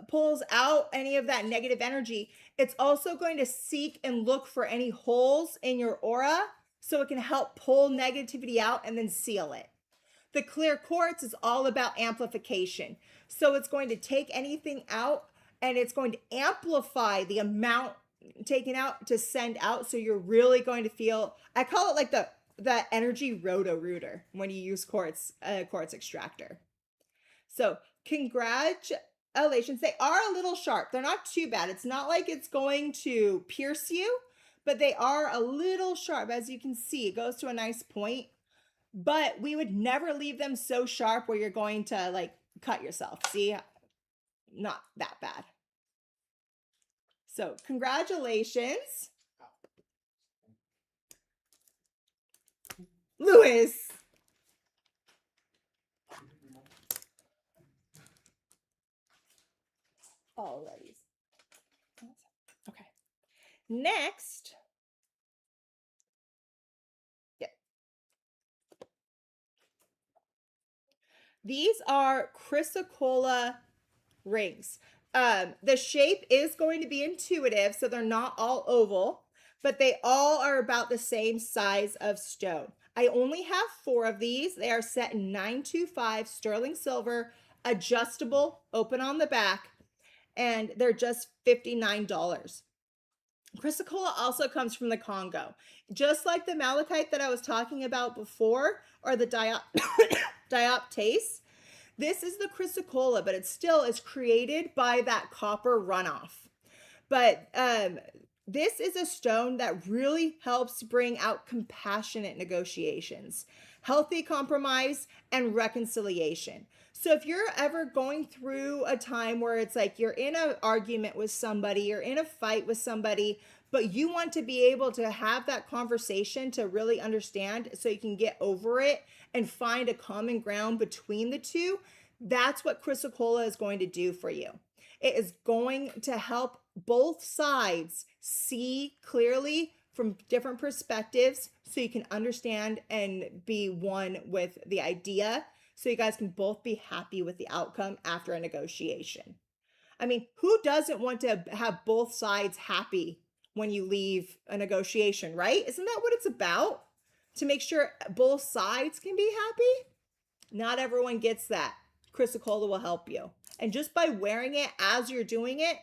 pulls out any of that negative energy, it's also going to seek and look for any holes in your aura so it can help pull negativity out and then seal it. The clear quartz is all about amplification. So it's going to take anything out and it's going to amplify the amount taken out to send out. So you're really going to feel, I call it like the energy roto-rooter when you use quartz extractor. So congratulations. They are a little sharp. They're not too bad. It's not like it's going to pierce you, but they are a little sharp. As you can see, it goes to a nice point. But we would never leave them so sharp where you're going to like cut yourself. See, not that bad. So congratulations. Lewis. Alrighty. Okay. Next. Yeah. These are chrysocolla rings. The shape is going to be intuitive, so they're not all oval, but they all are about the same size of stone. I only have 4 of these. They are set in 925 sterling silver, adjustable, open on the back, and they're just $59. Chrysocolla also comes from the Congo. Just like the malachite that I was talking about before, or the dioptase, this is the chrysocolla, but it still is created by that copper runoff. But this is a stone that really helps bring out compassionate negotiations, healthy compromise, and reconciliation. So if you're ever going through a time where it's like you're in an argument with somebody, you're in a fight with somebody, but you want to be able to have that conversation to really understand so you can get over it and find a common ground between the two, that's what chrysocolla is going to do for you. It is going to help both sides see clearly from different perspectives so you can understand and be one with the idea so you guys can both be happy with the outcome after a negotiation. I mean, who doesn't want to have both sides happy when you leave a negotiation, right? Isn't that what it's about? To make sure both sides can be happy? Not everyone gets that. Chrysocolla will help you. And just by wearing it as you're doing it,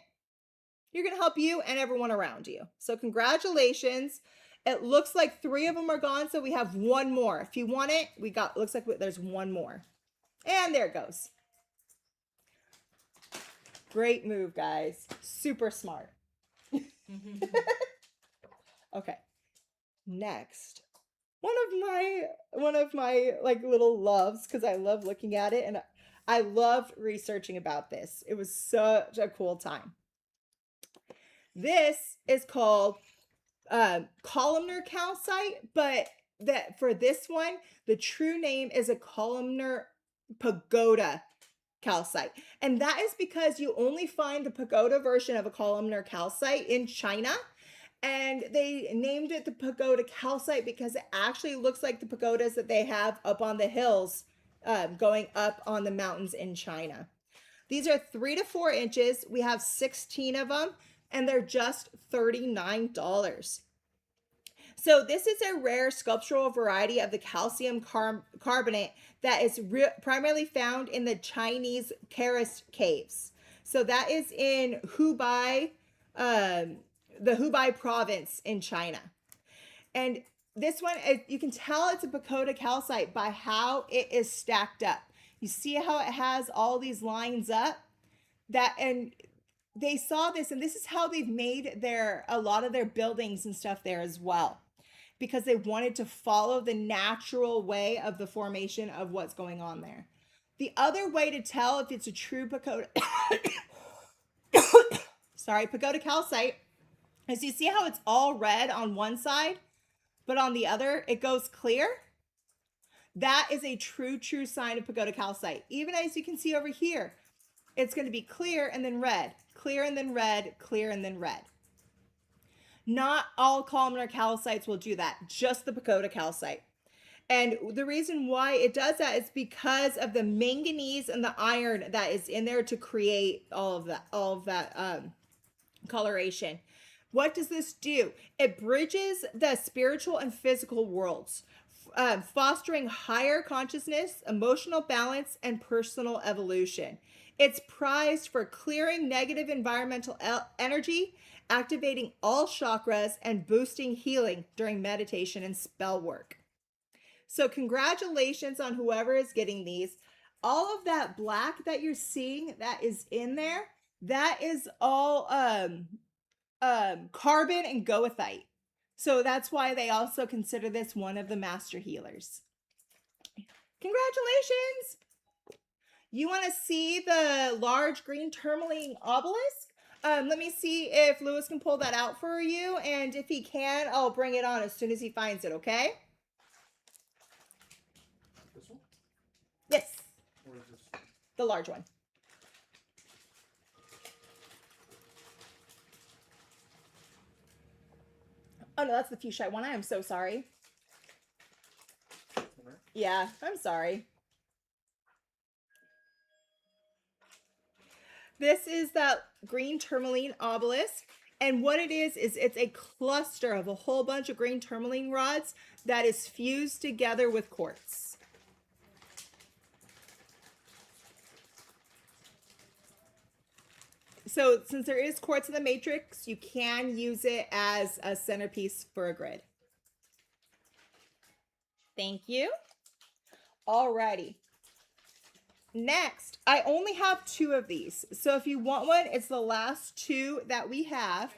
you're going to help you and everyone around you. So congratulations. It looks like 3 of them are gone, so we have 1 more. If you want it, looks like there's 1 more. And there it goes. Great move, guys. Super smart. Okay. Next. One of my like little loves, because I love looking at it and I loved researching about this. It was such a cool time. This is called columnar calcite, but that for this one, the true name is a columnar pagoda calcite. And that is because you only find the pagoda version of a columnar calcite in China. And they named it the pagoda calcite because it actually looks like the pagodas that they have up on the hills going up on the mountains in China. These are 3 to 4 inches. We have 16 of them, and they're just $39. So this is a rare sculptural variety of the calcium carbonate that is primarily found in the Chinese Keras caves. So that is in Hubei, the Hubei province in China. And this one, you can tell it's a pagoda calcite by how it is stacked up. You see how it has all these lines up? And they saw this, and this is how they've made a lot of their buildings and stuff there as well, because they wanted to follow the natural way of the formation of what's going on there. The other way to tell if it's a true pagoda, pagoda calcite, is you see how it's all red on one side, but on the other, it goes clear? That is a true sign of pagoda calcite. Even as you can see over here, it's going to be clear and then red, clear and then red, clear and then red. Not all columnar calcites will do that, just the pagoda calcite. And the reason why it does that is because of the manganese and the iron that is in there to create all of that coloration. What does this do? It bridges the spiritual and physical worlds, fostering higher consciousness, emotional balance, and personal evolution. It's prized for clearing negative environmental energy, activating all chakras, and boosting healing during meditation and spell work. So congratulations on whoever is getting these. All of that black that you're seeing that is in there, that is all carbon and goethite. So that's why they also consider this one of the master healers. Congratulations! You want to see the large green tourmaline obelisk? Let me see if Lewis can pull that out for you, and if he can, I'll bring it on as soon as he finds it, okay? This one? Yes, Or is this? the large one. Oh no, that's the fuchsia one. I am so sorry. Right? Yeah, I'm sorry. This is that green tourmaline obelisk. And what it is it's a cluster of a whole bunch of green tourmaline rods that is fused together with quartz. So since there is quartz in the matrix, you can use it as a centerpiece for a grid. Thank you. Alrighty. Next, I only have 2 of these. So if you want one, it's the last 2 that we have.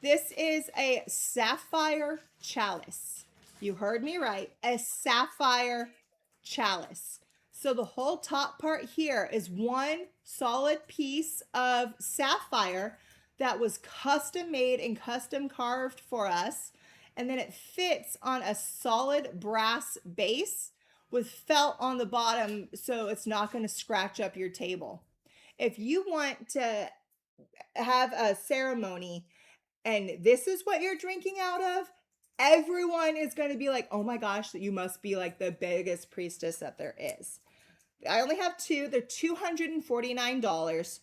This is a sapphire chalice. You heard me right. A sapphire chalice. So the whole top part here is one solid piece of sapphire that was custom made and custom carved for us. And then it fits on a solid brass base with felt on the bottom so it's not going to scratch up your table. If you want to have a ceremony and this is what you're drinking out of, everyone is going to be like, oh my gosh, you must be like the biggest priestess that there is. I only have 2. They're $249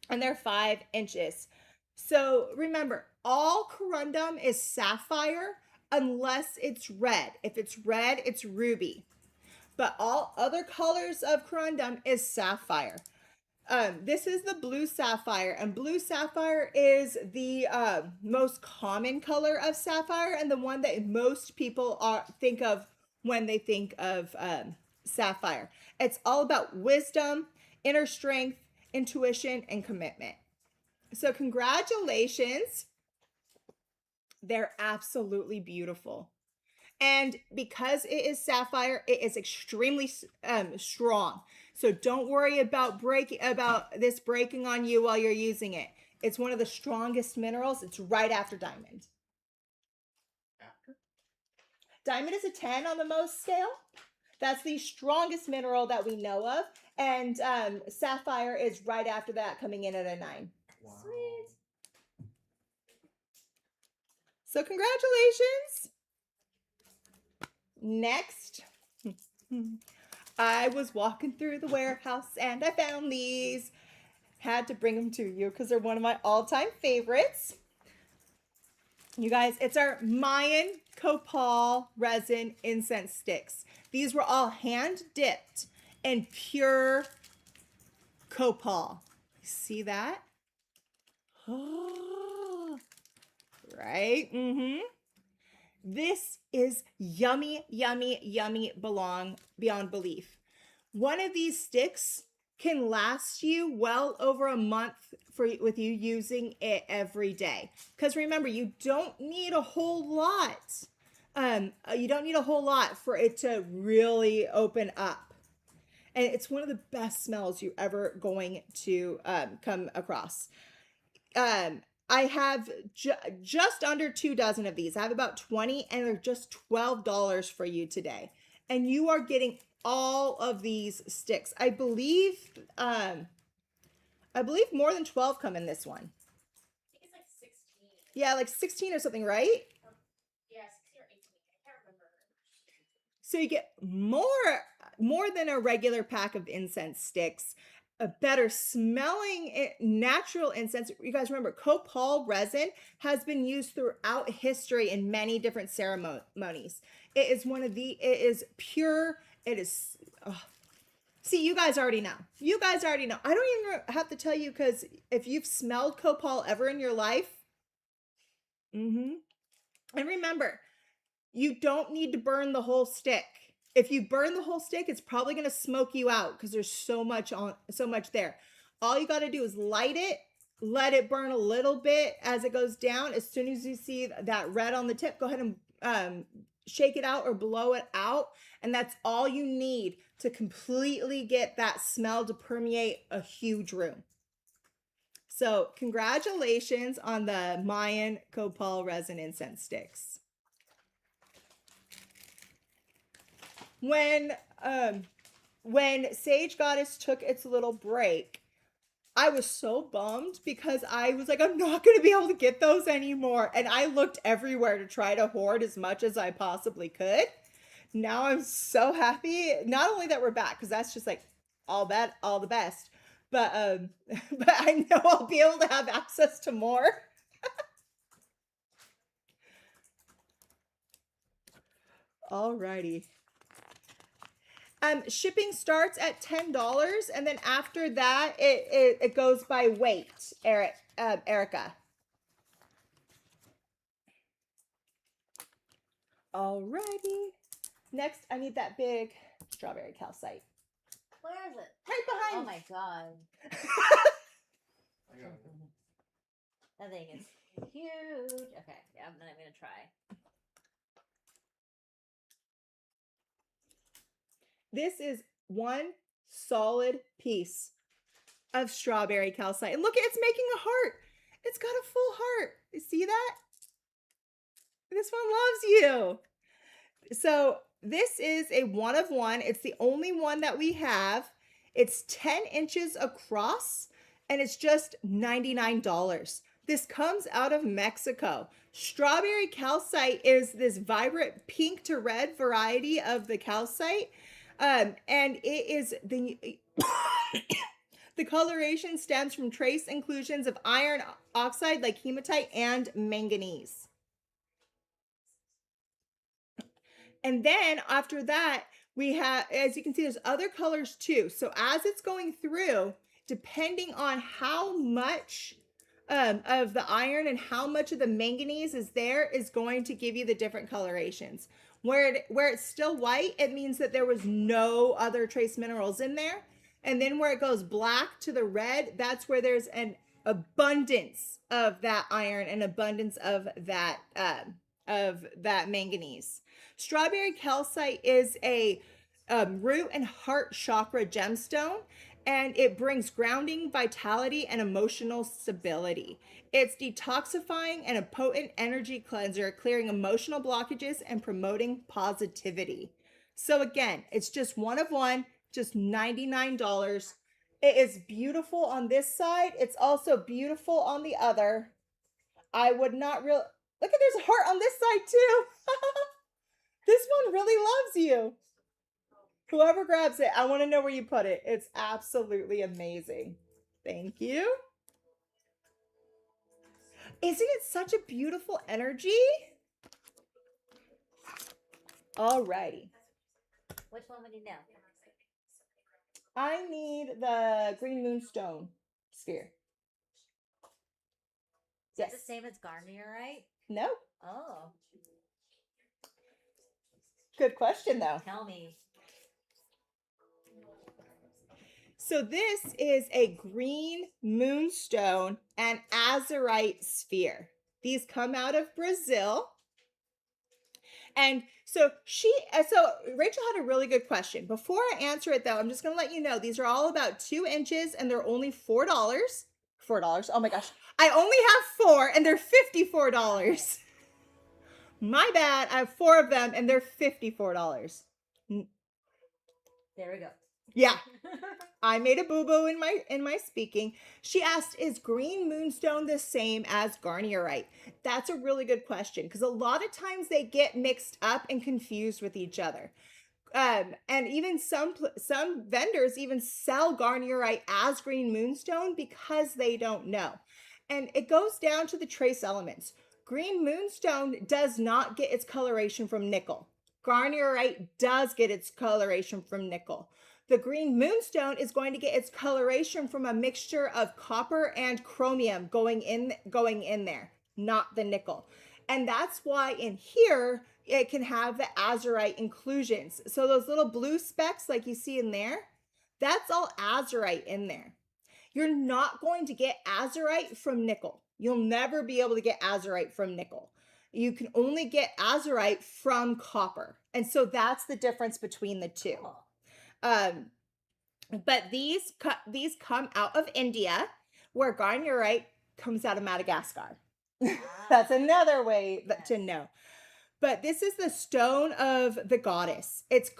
and they're 5 inches. So remember, all corundum is sapphire unless it's red. If it's red, it's ruby. But all other colors of corundum is sapphire. This is the blue sapphire, and blue sapphire is the most common color of sapphire and the one that most people think of when they think of sapphire. It's all about wisdom, inner strength, intuition, and commitment. So congratulations. They're absolutely beautiful. And because it is sapphire, it is extremely strong. So don't worry about this breaking on you while you're using it. It's one of the strongest minerals. It's right after diamond. After? Diamond is a 10 on the Mohs scale. That's the strongest mineral that we know of. And sapphire is right after that, coming in at a 9. Wow. Sweet. So congratulations. Next, I was walking through the warehouse and I found these. Had to bring them to you because they're one of my all-time favorites. You guys, it's our Mayan copal resin incense sticks. These were all hand dipped in pure copal. See that? Right? Mm-hmm. This is yummy, yummy, yummy beyond belief. One of these sticks can last you well over a month with you using it every day. Because remember, you don't need a whole lot. You don't need a whole lot for it to really open up. And it's one of the best smells you're ever going to come across. I have just under 2 dozen of these. I have about 20 and they're just $12 for you today. And you are getting all of these sticks. I believe more than 12 come in this one. I think it's like 16. Yeah, like 16 or something, right? Yeah, 16 or 18. I can't remember. So you get more than a regular pack of incense sticks, a better smelling natural incense. You guys remember copal resin has been used throughout history in many different ceremonies. It is pure. It is, oh. See, you guys already know. You guys already know. I don't even have to tell you, because if you've smelled copal ever in your life, and remember, you don't need to burn the whole stick. If you burn the whole stick, it's probably going to smoke you out because there's so much there. All you got to do is light it, let it burn a little bit as it goes down. As soon as you see that red on the tip, go ahead and shake it out or blow it out. And that's all you need to completely get that smell to permeate a huge room. So congratulations on the Mayan copal resin incense sticks. When Sage Goddess took its little break, I was so bummed because I was like, I'm not going to be able to get those anymore. And I looked everywhere to try to hoard as much as I possibly could. Now I'm so happy. Not only that we're back, because that's just like all the best. But but I know I'll be able to have access to more. Alrighty. Shipping starts at $10, and then after that, it goes by weight, Erica. Alrighty. Next, I need that big strawberry calcite. Where is it? Right behind. Oh my god. I got it. That thing is huge. Okay, yeah, I'm gonna try. This is one solid piece of strawberry calcite. And look, it's making a heart. It's got a full heart. You see that? This one loves you. So this is a 1 of 1. It's the only one that we have. It's 10 inches across, and it's just $99. This comes out of Mexico. Strawberry calcite is this vibrant pink to red variety of the calcite. And it is the coloration stems from trace inclusions of iron oxide like hematite and manganese. And then after that, we have, as you can see, there's other colors too. So as it's going through, depending on how much of the iron and how much of the manganese is there, is going to give you the different colorations. Where it's still white, it means that there was no other trace minerals in there. And then where it goes black to the red, that's where there's an abundance of that iron and abundance of that manganese. Strawberry calcite is a root and heart chakra gemstone, and it brings grounding, vitality, and emotional stability. It's detoxifying and a potent energy cleanser, clearing emotional blockages and promoting positivity. So again, it's just 1 of 1, just $99. It is beautiful on this side. It's also beautiful on the other. I would not really... Look, there's a heart on this side too. This one really loves you. Whoever grabs it, I want to know where you put it. It's absolutely amazing. Thank you. Isn't it such a beautiful energy? Alrighty. Which one would you know? I need the green moonstone sphere. Is it the same as Garnier, right? No. Oh. Good question, though. Tell me. So this is a green moonstone and azurite sphere. These come out of Brazil. And so Rachel had a really good question. Before I answer it though, I'm just going to let you know, these are all about 2 inches and they're only $4. $4. Oh my gosh. I only have 4 and they're $54. My bad. I have 4 of them and they're $54. There we go. Yeah. I made a boo-boo in my speaking. She asked, is green moonstone the same as garnierite? That's a really good question because a lot of times they get mixed up and confused with each other. And even some vendors even sell garnierite as green moonstone because they don't know. And it goes down to the trace elements. Green moonstone does not get its coloration from nickel. Garnierite does get its coloration from nickel. The green moonstone is going to get its coloration from a mixture of copper and chromium going in there, not the nickel. And that's why in here it can have the azurite inclusions. So those little blue specks like you see in there, that's all azurite in there. You're not going to get azurite from nickel. You'll never be able to get azurite from nickel. You can only get azurite from copper. And so that's the difference between the two. Um, but these come out of India, where garnierite comes out of Madagascar. That's another way to know. But this is the stone of the goddess. It's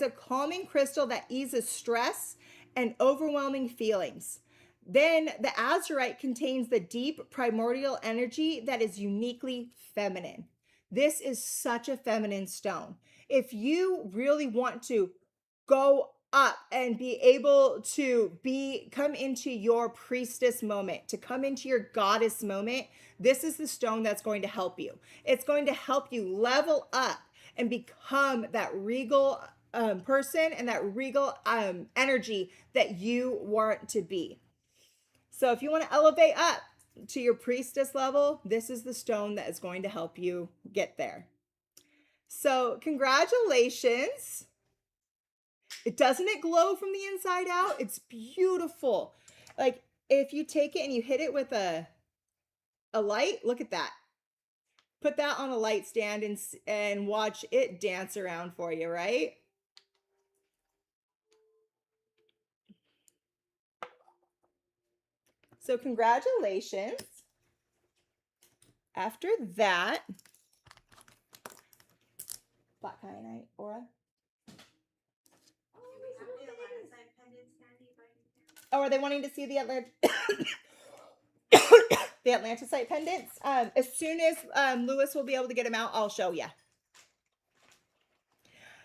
a calming crystal that eases stress and overwhelming feelings. Then the azurite contains the deep primordial energy that is uniquely feminine. This is such a feminine stone. If you really want to go up and be able to come into your priestess moment, to come into your goddess moment, this is the stone that's going to help you. It's going to help you level up and become that regal person and that regal energy that you want to be. So if you want to elevate up to your priestess level, this is the stone that is going to help you get there. So congratulations. Doesn't it glow from the inside out? It's beautiful. Like if you take it and you hit it with a light, look at that. Put that on a light stand and watch it dance around for you, right? So congratulations. After that, black kyanite aura. Oh, are they wanting to see the the Atlanticite pendants? As soon as Lewis will be able to get them out, I'll show you.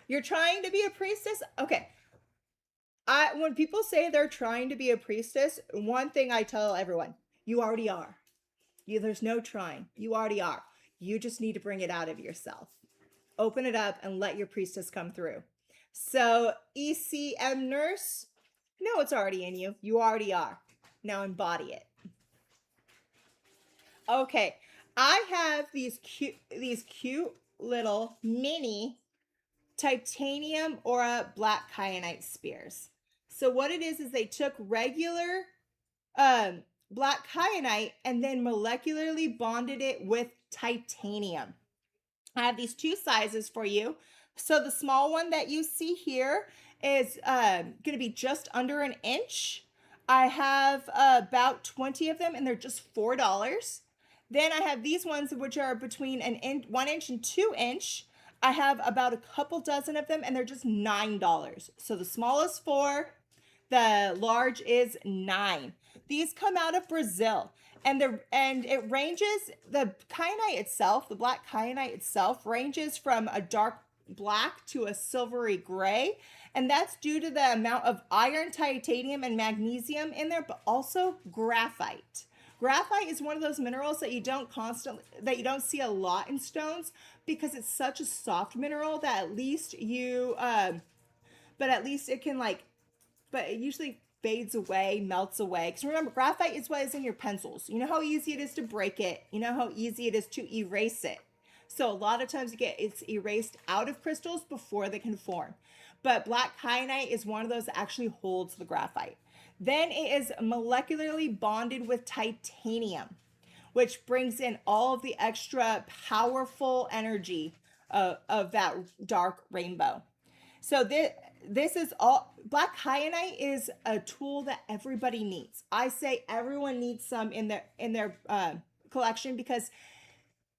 You're trying to be a priestess? Okay. When people say they're trying to be a priestess, one thing I tell everyone, you already are. There's no trying. You already are. You just need to bring it out of yourself. Open it up and let your priestess come through. So ECM nurse, no, it's already in you. You already are. Now embody it. Okay, I have these cute little mini titanium aura black kyanite spears. So what it is they took regular black kyanite and then molecularly bonded it with titanium. I have these two sizes for you. So the small one that you see here is going to be just under an inch. I have about 20 of them and they're just $4. Then I have these ones which are between 1 inch and 2 inch. I have about a couple dozen of them and they're just $9. So the smallest $4, the large is $9. These come out of Brazil. And it ranges, the kyanite itself, the black kyanite itself ranges from a dark black to a silvery gray. And that's due to the amount of iron, titanium, and magnesium in there, but also graphite. Graphite is one of those minerals that you don't see a lot in stones because it's such a soft mineral that at least it can but it usually fades away, melts away. Because remember, graphite is what is in your pencils. You know how easy it is to break it. You know how easy it is to erase it. So a lot of times it's erased out of crystals before they can form. But black kyanite is one of those that actually holds the graphite. Then it is molecularly bonded with titanium, which brings in all of the extra powerful energy of that dark rainbow. So this is all, black kyanite is a tool that everybody needs. I say everyone needs some in their collection because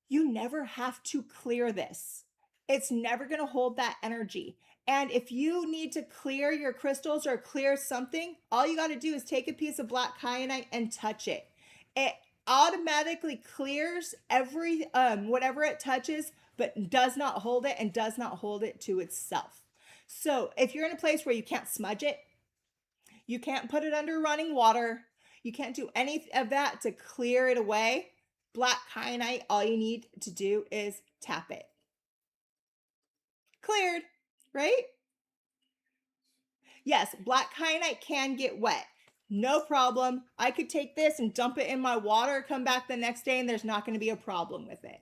you never have to clear this. It's never going to hold that energy. And if you need to clear your crystals or clear something, all you got to do is take a piece of black kyanite and touch it. It automatically clears every whatever it touches, but does not hold it and does not hold it to itself. So if you're in a place where you can't smudge it, you can't put it under running water, you can't do any of that to clear it away, black kyanite, all you need to do is tap it. Cleared, right? Yes, black kyanite can get wet. No problem. I could take this and dump it in my water, come back the next day, and there's not going to be a problem with it.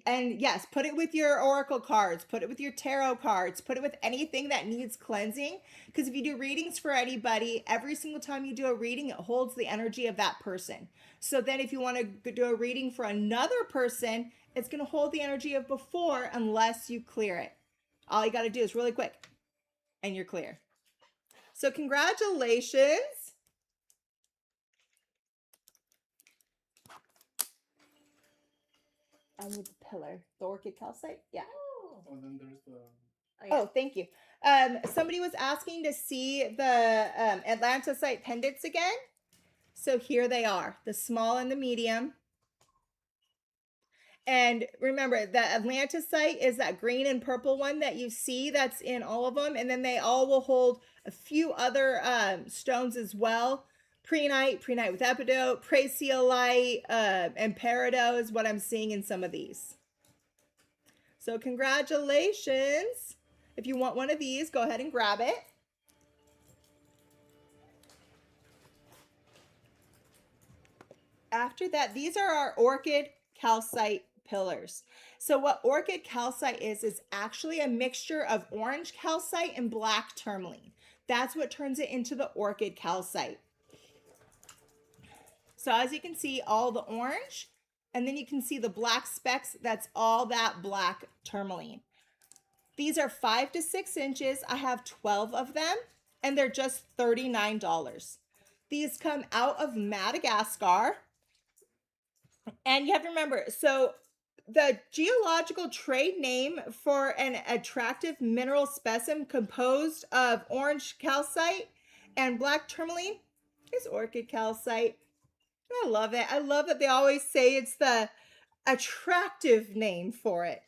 And yes, put it with your oracle cards, put it with your tarot cards, put it with anything that needs cleansing. Because if you do readings for anybody, every single time you do a reading, it holds the energy of that person. So then if you want to do a reading for another person, it's going to hold the energy of before unless you clear it. All you got to do is really quick and you're clear. So congratulations. I need the pillar. The orchid calcite? Yeah. Oh, Oh, and then there's the. yeah. Oh, thank you. Somebody was asking to see the Atlantisite pendants again. So here they are, the small and the medium. And remember, the Atlantisite is that green and purple one that you see that's in all of them. And then they all will hold a few other stones as well. Prehnite with epidote, praesiolite, and peridot is what I'm seeing in some of these. So congratulations. If you want one of these, go ahead and grab it. After that, these are our orchid calcite pillars. So what orchid calcite is actually a mixture of orange calcite and black tourmaline. That's what turns it into the orchid calcite. So as you can see, all the orange, and then you can see the black specks, that's all that black tourmaline. These are 5 to 6 inches. I have 12 of them, and they're just $39. These come out of Madagascar. And you have to remember, so the geological trade name for an attractive mineral specimen composed of orange calcite and black tourmaline is orchid calcite. I love it. I love that they always say it's the attractive name for it.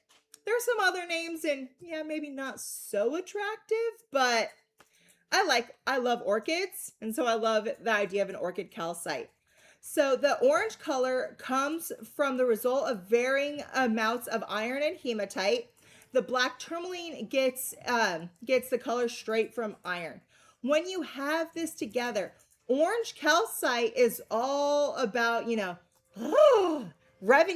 There's some other names and yeah, maybe not so attractive, but I love orchids, and so I love the idea of an orchid calcite. So the orange color comes from the result of varying amounts of iron and hematite. The black tourmaline gets the color straight from iron. When you have this together, orange calcite is all about, revving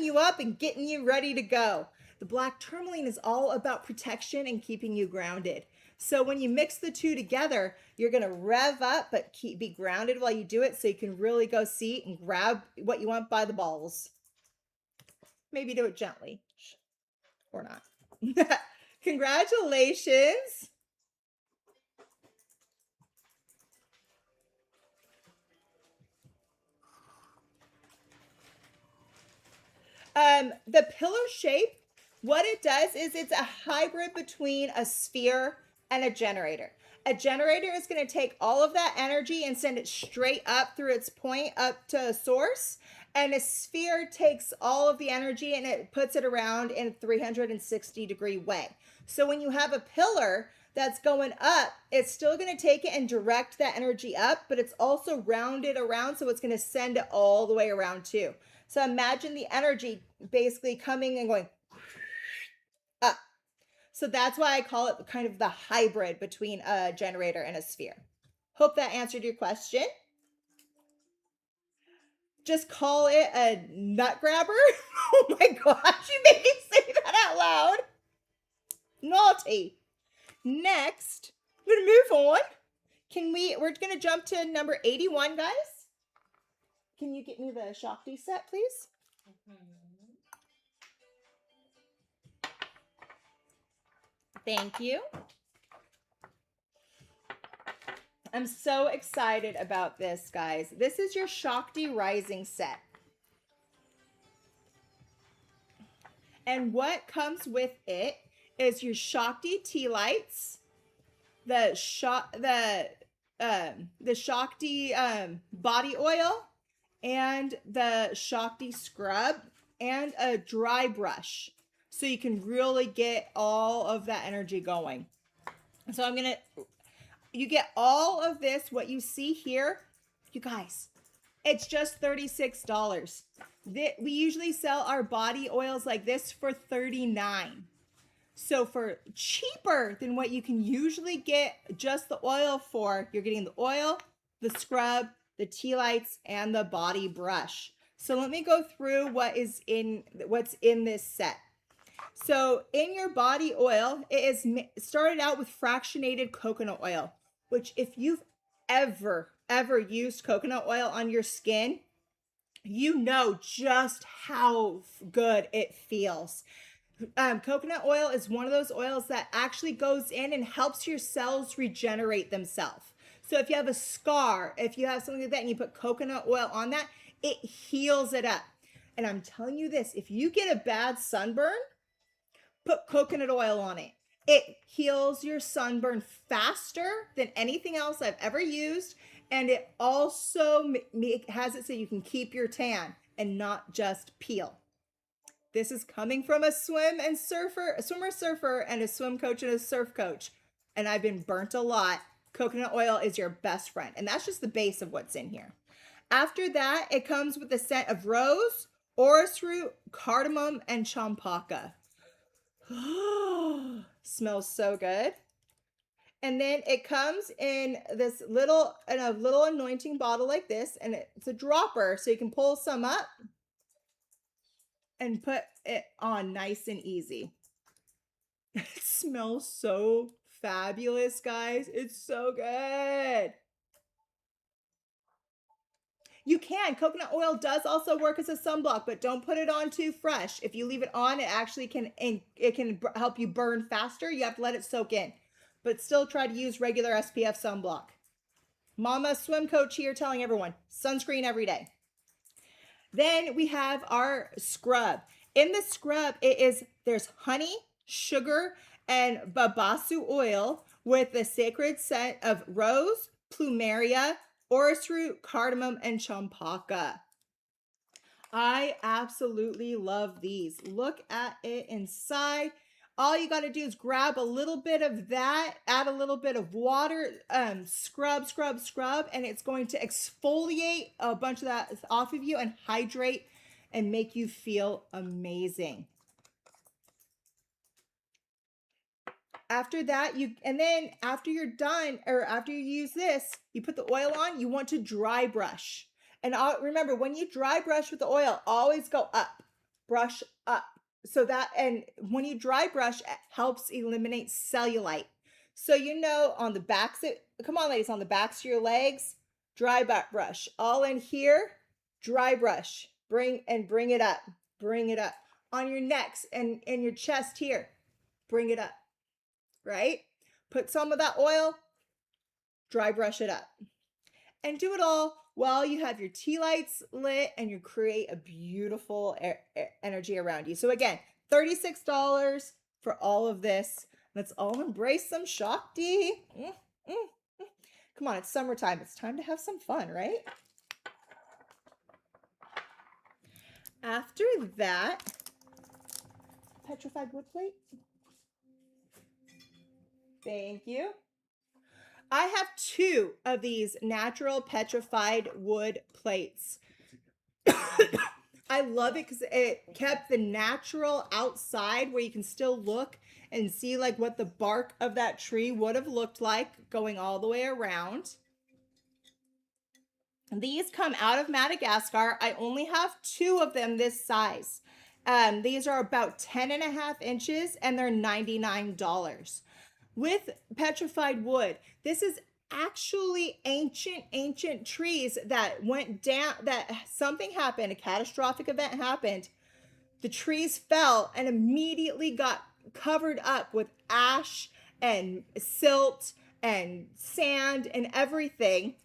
you up and getting you ready to go. The black tourmaline is all about protection and keeping you grounded. So when you mix the two together, you're going to rev up, but be grounded while you do it so you can really go see and grab what you want by the balls. Maybe do it gently or not. Congratulations. The pillar shape, what it does is it's a hybrid between a sphere and a generator. A generator is going to take all of that energy and send it straight up through its point up to source. And a sphere takes all of the energy and it puts it around in a 360-degree way. So when you have a pillar that's going up, it's still going to take it and direct that energy up, but it's also rounded around, so it's going to send it all the way around too. So imagine the energy basically coming and going up. So that's why I call it kind of the hybrid between a generator and a sphere. Hope that answered your question. Just call it a nut grabber. Oh my gosh, you made me say that out loud. Naughty. Next, I'm gonna move on. We're gonna jump to number 81, guys. Can you get me the Shakti set, please? Thank you. I'm so excited about this, guys. This is your Shakti Rising set. And what comes with it is your Shakti tea lights, the Shakti body oil, and the Shakti scrub, and a dry brush. so you can really get all of that energy going. So you get all of this, what you see here, you guys, it's just $36. We usually sell our body oils like this for $39. So for cheaper than what you can usually get just the oil for, you're getting the oil, the scrub, the tea lights, and the body brush. So let me go through what's in this set. So in your body oil, it is started out with fractionated coconut oil, which if you've ever used coconut oil on your skin, you know just how good it feels. Coconut oil is one of those oils that actually goes in and helps your cells regenerate themselves. So if you have a scar, if you have something like that and you put coconut oil on that, it heals it up. And I'm telling you this, if you get a bad sunburn, put coconut oil on it. It heals your sunburn faster than anything else I've ever used. And it also has it so you can keep your tan and not just peel. This is coming from a swimmer, surfer, and a swim coach and a surf coach. And I've been burnt a lot. Coconut oil is your best friend. And that's just the base of what's in here. After that, it comes with the scent of rose, orris root, cardamom, and champaca. Smells so good. And then it comes in this little anointing bottle like this, and it's a dropper, so you can pull some up and put it on nice and easy. It smells so fabulous, guys. It's so good. You can. Coconut oil does also work as a sunblock, but don't put it on too fresh. If you leave it on, it actually can help you burn faster. You have to let it soak in, but still try to use regular SPF sunblock. Mama swim coach here telling everyone, sunscreen every day. Then we have our scrub. In the scrub, there's honey, sugar, and babasu oil with the sacred scent of rose, plumeria, orris root, cardamom, and champaca. I absolutely love these. Look at it inside. All you got to do is grab a little bit of that, add a little bit of water, scrub, and it's going to exfoliate a bunch of that off of you and hydrate and make you feel amazing. After that, after you're done, or after you use this, you put the oil on, you want to dry brush. And remember, when you dry brush with the oil, always go up, brush up. And when you dry brush, it helps eliminate cellulite. So on the backs, come on ladies, on the backs of your legs, dry brush. All in here, dry brush. Bring it up. Bring it up. On your necks and your chest here, bring it up. Right? Put some of that oil, dry brush it up. And do it all while you have your tea lights lit and you create a beautiful energy around you. So again, $36 for all of this. Let's all embrace some Shakti. Come on, it's summertime. It's time to have some fun, right? After that, petrified wood plate. Thank you. I have 2 of these natural petrified wood plates. I love it because it kept the natural outside where you can still look and see like what the bark of that tree would have looked like going all the way around. These come out of Madagascar. I only have 2 of them this size. These are about 10.5 inches and they're $99. With petrified wood, this is actually ancient trees that went down, that something happened, a catastrophic event happened. The trees fell and immediately got covered up with ash and silt and sand and everything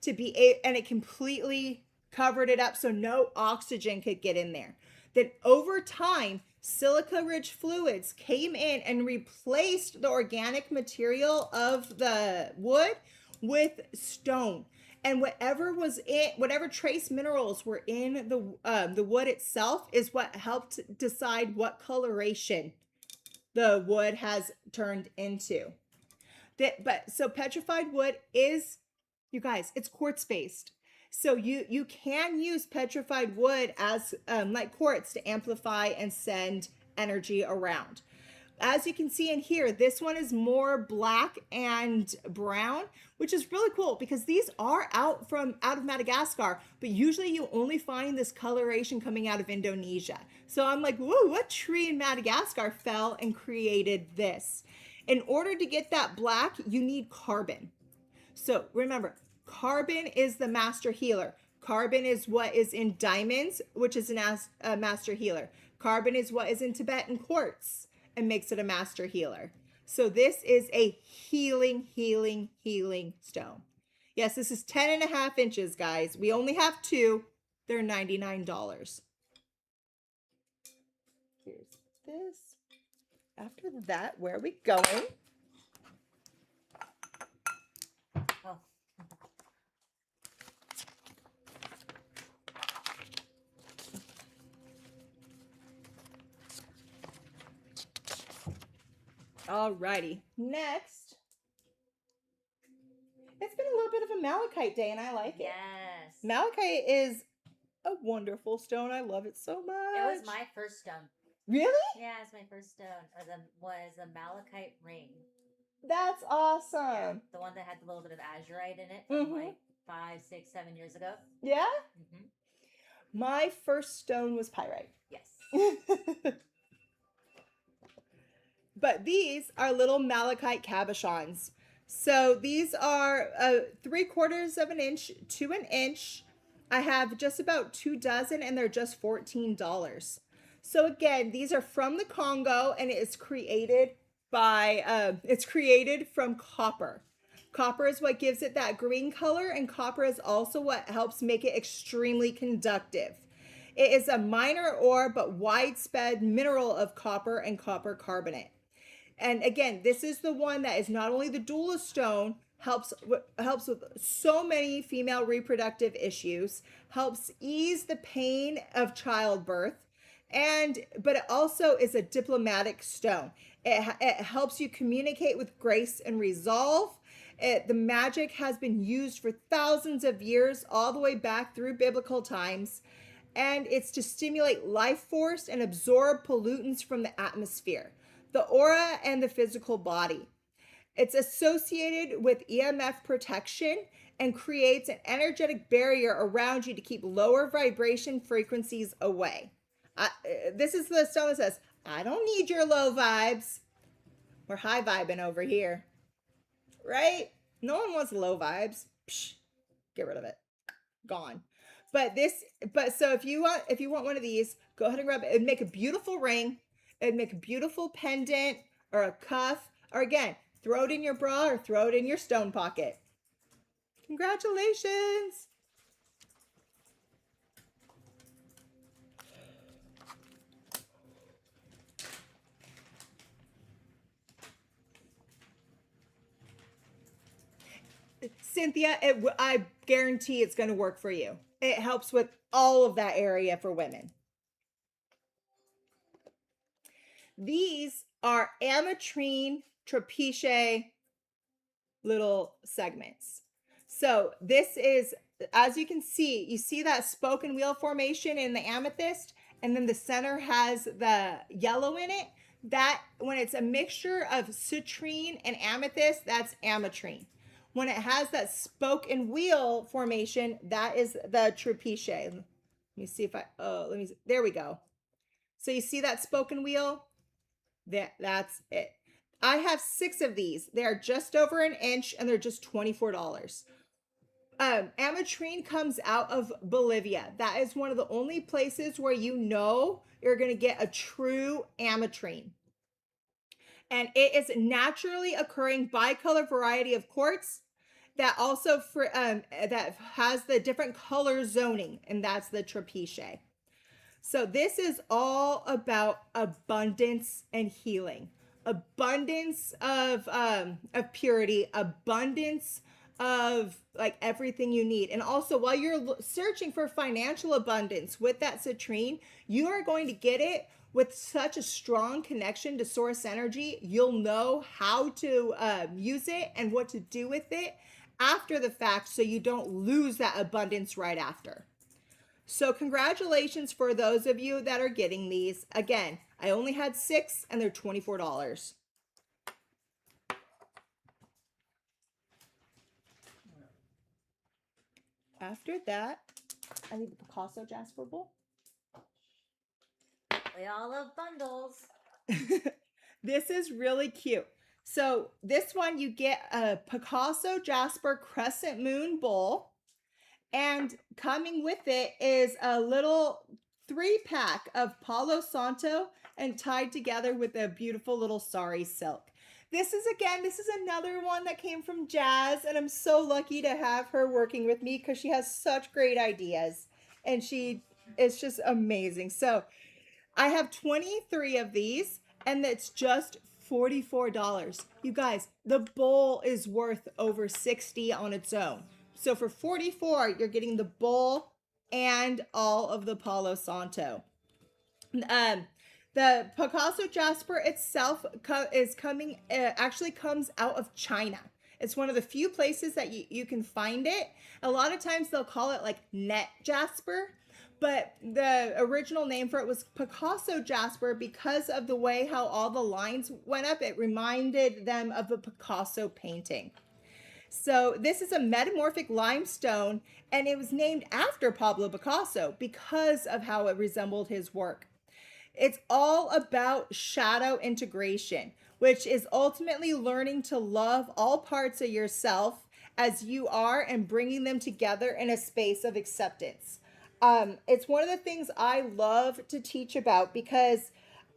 and it completely covered it up so no oxygen could get in there. Then over time, silica-rich fluids came in and replaced the organic material of the wood with stone. And whatever trace minerals were in the wood itself is what helped decide what coloration the wood has turned into. So petrified wood is, you guys, it's quartz based. So you can use petrified wood as like quartz to amplify and send energy around. As you can see in here, this one is more black and brown, which is really cool because these are out of Madagascar, but usually you only find this coloration coming out of Indonesia. So I'm like, whoa, what tree in Madagascar fell and created this? In order to get that black, you need carbon. So remember, carbon is the master healer. Carbon is what is in diamonds, which is a master healer. Carbon is what is in Tibetan quartz and makes it a master healer. So this is a healing stone. Yes, this is 10.5 inches, guys. We only have 2. They're $99. Here's this. After that, where are we going? Oh. Alrighty, next. It's been a little bit of a malachite day and I like it. Yes. Malachite is a wonderful stone. I love it so much. It was my first stone. Really? Yeah, it's my first stone. Was a malachite ring. That's awesome. Yeah, the one that had a little bit of azurite in it from like 5, 6, 7 years ago. Yeah? Mm-hmm. My first stone was pyrite. Yes. But these are little malachite cabochons. So these are 3/4 of an inch to an inch. I have just about 2 dozen and they're just $14. So again, these are from the Congo and it's created from copper. Copper is what gives it that green color, and copper is also what helps make it extremely conductive. It is a minor ore but widespread mineral of copper and copper carbonate. And again, this is the one that is not only the doula stone, helps with so many female reproductive issues, helps ease the pain of childbirth, but it also is a diplomatic stone. It helps you communicate with grace and resolve. The magic has been used for thousands of years, all the way back through biblical times. And it's to stimulate life force and absorb pollutants from the atmosphere, the aura, and the physical body. It's associated with EMF protection and creates an energetic barrier around you to keep lower vibration frequencies away. This is the stone that says, I don't need your low vibes. We're high vibing over here. Right? No one wants low vibes. Psh, get rid of it. Gone. But so if you want one of these, go ahead and grab it. It'd make a beautiful ring. It'd make a beautiful pendant or a cuff. Or again, throw it in your bra or throw it in your stone pocket. Congratulations. Cynthia, I guarantee it's going to work for you. It helps with all of that area for women. These are ametrine trapeziae little segments. So this is, as you can see, you see that spoke and wheel formation in the amethyst, and then the center has the yellow in it. That, when it's a mixture of citrine and amethyst, that's ametrine. When it has that spoke and wheel formation, that is the trapeziae. Let me see if there we go. So you see that spoke and wheel? That's it. I have 6 of these. They are just over an inch and they're just $24. Ametrine comes out of Bolivia. That is one of the only places where you're going to get a true ametrine. And it is naturally occurring bicolor variety of quartz that also that has the different color zoning, and that's the trapeziae. So this is all about abundance and healing, abundance of purity, abundance of like everything you need. And also, while you're searching for financial abundance with that citrine, you are going to get it with such a strong connection to source energy. You'll know how to use it and what to do with it after the fact, so you don't lose that abundance right after. So congratulations for those of you that are getting these. Again, I only had 6 and they're $24. After that, I need the Picasso Jasper bowl. We all love bundles. This is really cute. So this one, you get a Picasso Jasper Crescent Moon bowl. And coming with it is a little 3-pack of Palo Santo and tied together with a beautiful little sari silk. This is another one that came from Jazz, and I'm so lucky to have her working with me because she has such great ideas and it's just amazing. So I have 23 of these and it's just $44. You guys, the bowl is worth over $60 on its own. So for $44, you're getting the bowl and all of the Palo Santo. The Picasso Jasper itself actually comes out of China. It's one of the few places that you can find it. A lot of times they'll call it like net jasper, but the original name for it was Picasso Jasper because of the way how all the lines went up. It reminded them of a Picasso painting. So this is a metamorphic limestone, and it was named after Pablo Picasso because of how it resembled his work. It's all about shadow integration, which is ultimately learning to love all parts of yourself as you are and bringing them together in a space of acceptance. It's one of the things I love to teach about because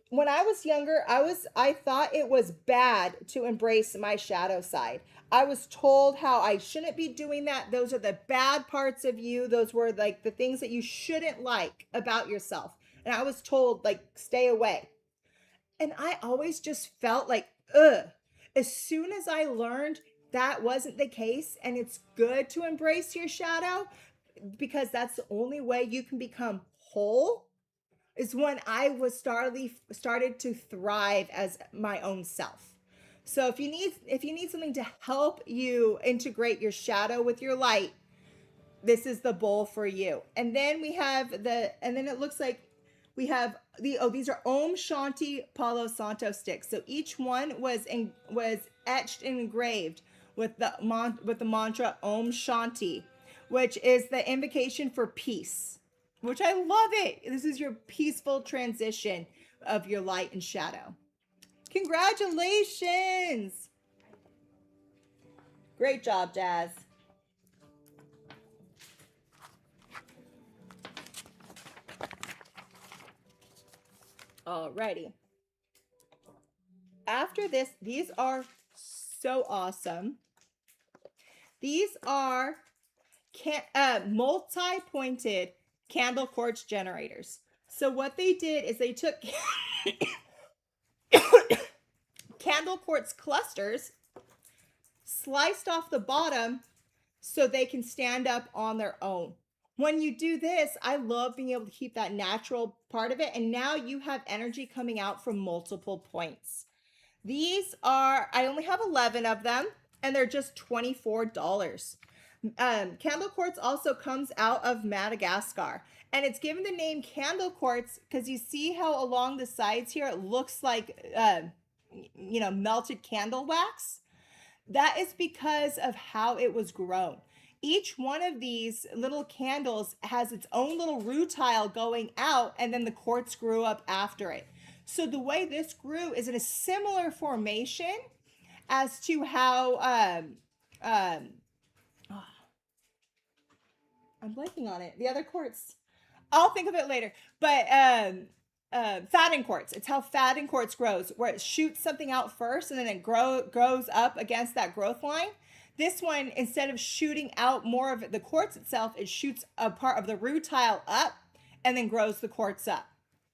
when I was younger, I thought it was bad to embrace my shadow side. I was told how I shouldn't be doing that. Those are the bad parts of you. Those were like the things that you shouldn't like about yourself. And I was told like stay away. And I always just felt like ugh. As soon as I learned that wasn't the case and it's good to embrace your shadow because that's the only way you can become whole, is when I was started to thrive as my own self. So if you need something to help you integrate your shadow with your light, this is the bowl for you. And then it looks like we have these are Om Shanti Palo Santo sticks. So each one was etched and engraved with the mantra Om Shanti, which is the invocation for peace, which I love it. This is your peaceful transition of your light and shadow. Congratulations. Great job, Jazz. Alrighty. After this, these are so awesome. These are multi-pointed candle quartz generators. So what they did is they took candle quartz clusters, sliced off the bottom so they can stand up on their own. When you do this, I love being able to keep that natural part of it. And now you have energy coming out from multiple points. I only have 11 of them and they're just $24. Candle quartz also comes out of Madagascar, and it's given the name candle quartz because you see how along the sides here it looks like melted candle wax. That is because of how it was grown. Each one of these little candles has its own little rutile going out, and then the quartz grew up after it. So the way this grew is in a similar formation as to how I'm blanking on it. The other quartz, I'll think of it later. But fatting quartz, it's how fatting quartz grows, where it shoots something out first and then it grows up against that growth line. This one, instead of shooting out more of the quartz itself, it shoots a part of the rutile up and then grows the quartz up.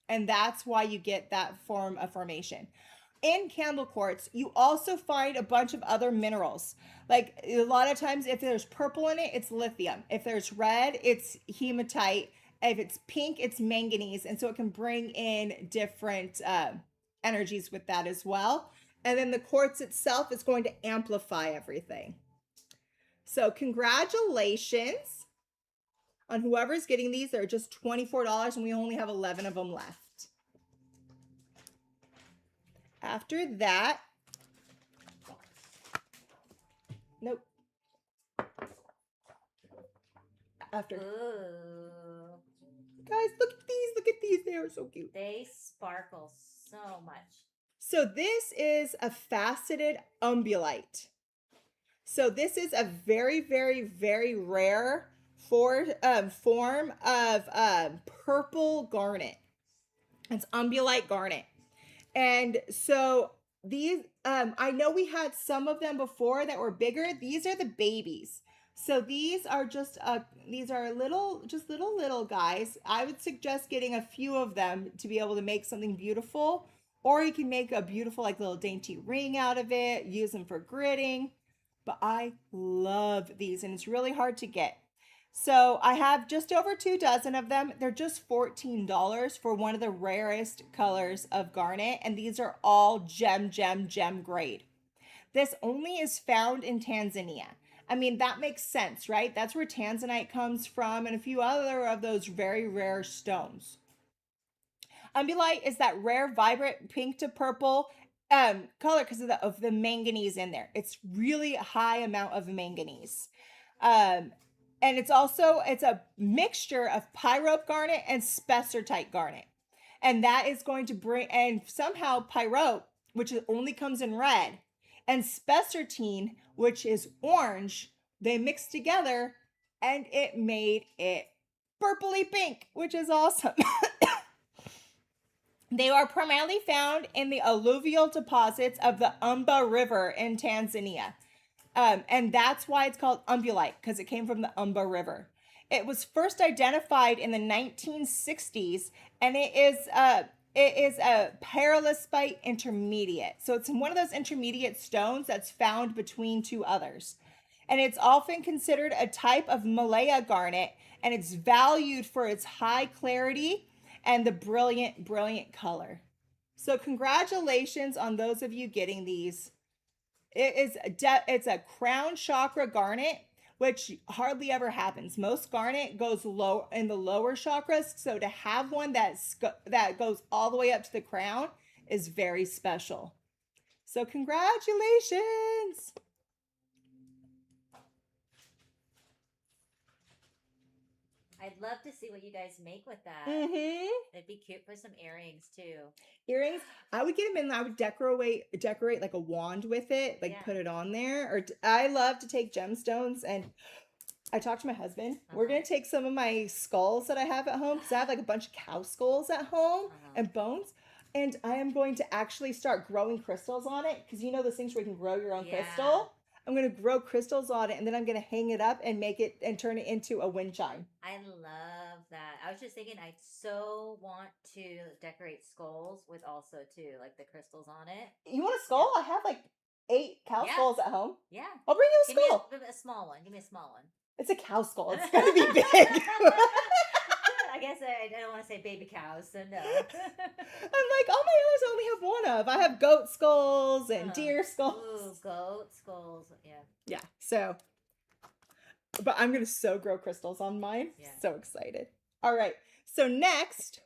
And that's why you get that form of formation. in candle quartz, you also find a bunch of other minerals. Like a lot of times, if there's purple in it, it's lithium. If there's red, it's hematite. If it's pink, it's manganese. And so it can bring in different energies with that as well. And then the quartz itself is going to amplify everything. So congratulations on whoever's getting these. They're just $24 and we only have 11 of them left. After that, nope. After, Ooh. guys, look at these. Look at these. They are so cute. They sparkle so much. So this is a faceted umbellite. So this is a very, very, very rare form of purple garnet. It's umbellite garnet. And so these, I know we had some of them before that were bigger. These are the babies. So these are just, these are little guys. I would suggest getting a few of them to be able to make something beautiful. Or you can make a beautiful like little dainty ring out of it, use them for gridding. But I love these and it's really hard to get. So I have just over 2 dozen of them. They're just $14 for one of the rarest colors of garnet. And these are all gem grade. This only is found in Tanzania. I mean, that makes sense, right? That's where tanzanite comes from and a few other of those very rare stones. Umbellite is that rare, vibrant pink to purple color because of the manganese in there. It's really high amount of manganese. And it's a mixture of pyrope garnet and spessartite garnet. And that is going to bring, and somehow pyrope, which only comes in red, and spessartine, which is orange, they mixed together and it made it purpley pink, which is awesome. They are primarily found in the alluvial deposits of the Umba River in Tanzania. And that's why it's called umbellite, because it came from the Umba River. It was first identified in the 1960s, and it is a pearlespite intermediate. So it's one of those intermediate stones that's found between two others. And it's often considered a type of Malaya garnet, and it's valued for its high clarity and the brilliant color. So congratulations on those of you getting these. It's a crown chakra garnet, which hardly ever happens. Most garnet goes low in the lower chakras, so to have one that goes all the way up to the crown is very special. So congratulations. I'd love to see what you guys make with that. Mm-hmm. It'd be cute for some earrings too. Earrings, I would get them in. I would decorate like a wand with it, like put it on there. Or I love to take gemstones, and I talked to my husband. We're gonna take some of my skulls that I have at home because I have like a bunch of cow skulls at home and bones, and I am going to actually start growing crystals on it because you know those things where you can grow your own crystal. I'm going to grow crystals on it, and then I'm going to hang it up and make it and turn it into a wind chime. I love that. I was just thinking I so want to decorate skulls with also too, like the crystals on it. You want a skull? I have like 8 cow skulls at home. Yeah. I'll bring you a skull. Give me a small one. Give me a small one. It's a cow skull. It's going to be big. I guess I don't want to say baby cows, so no. I'm like, all my others I only have one of. I have goat skulls and deer skulls. Ooh, goat skulls. Yeah. Yeah. So, but I'm going to grow crystals on mine. Yeah. So excited. All right. So next,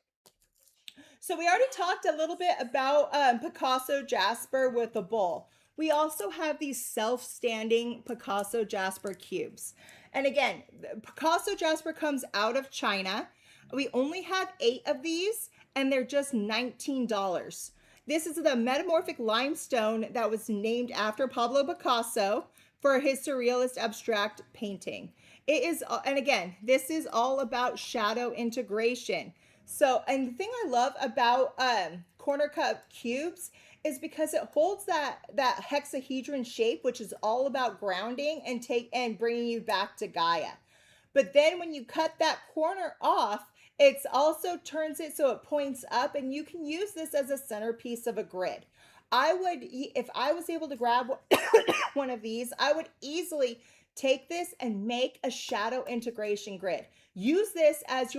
we already talked a little bit about Picasso jasper with the bowl. We also have these self-standing Picasso jasper cubes. And again, Picasso jasper comes out of China. We only have 8 of these, and they're just $19. This is the metamorphic limestone that was named after Pablo Picasso for his surrealist abstract painting. It is, and again, this is all about shadow integration. So, and the thing I love about corner cut cubes is because it holds that hexahedron shape, which is all about grounding and bringing you back to Gaia. But then when you cut that corner off, it also turns it so it points up, and you can use this as a centerpiece of a grid. if I was able to grab one of these, I would easily take this and make a shadow integration grid. Use this as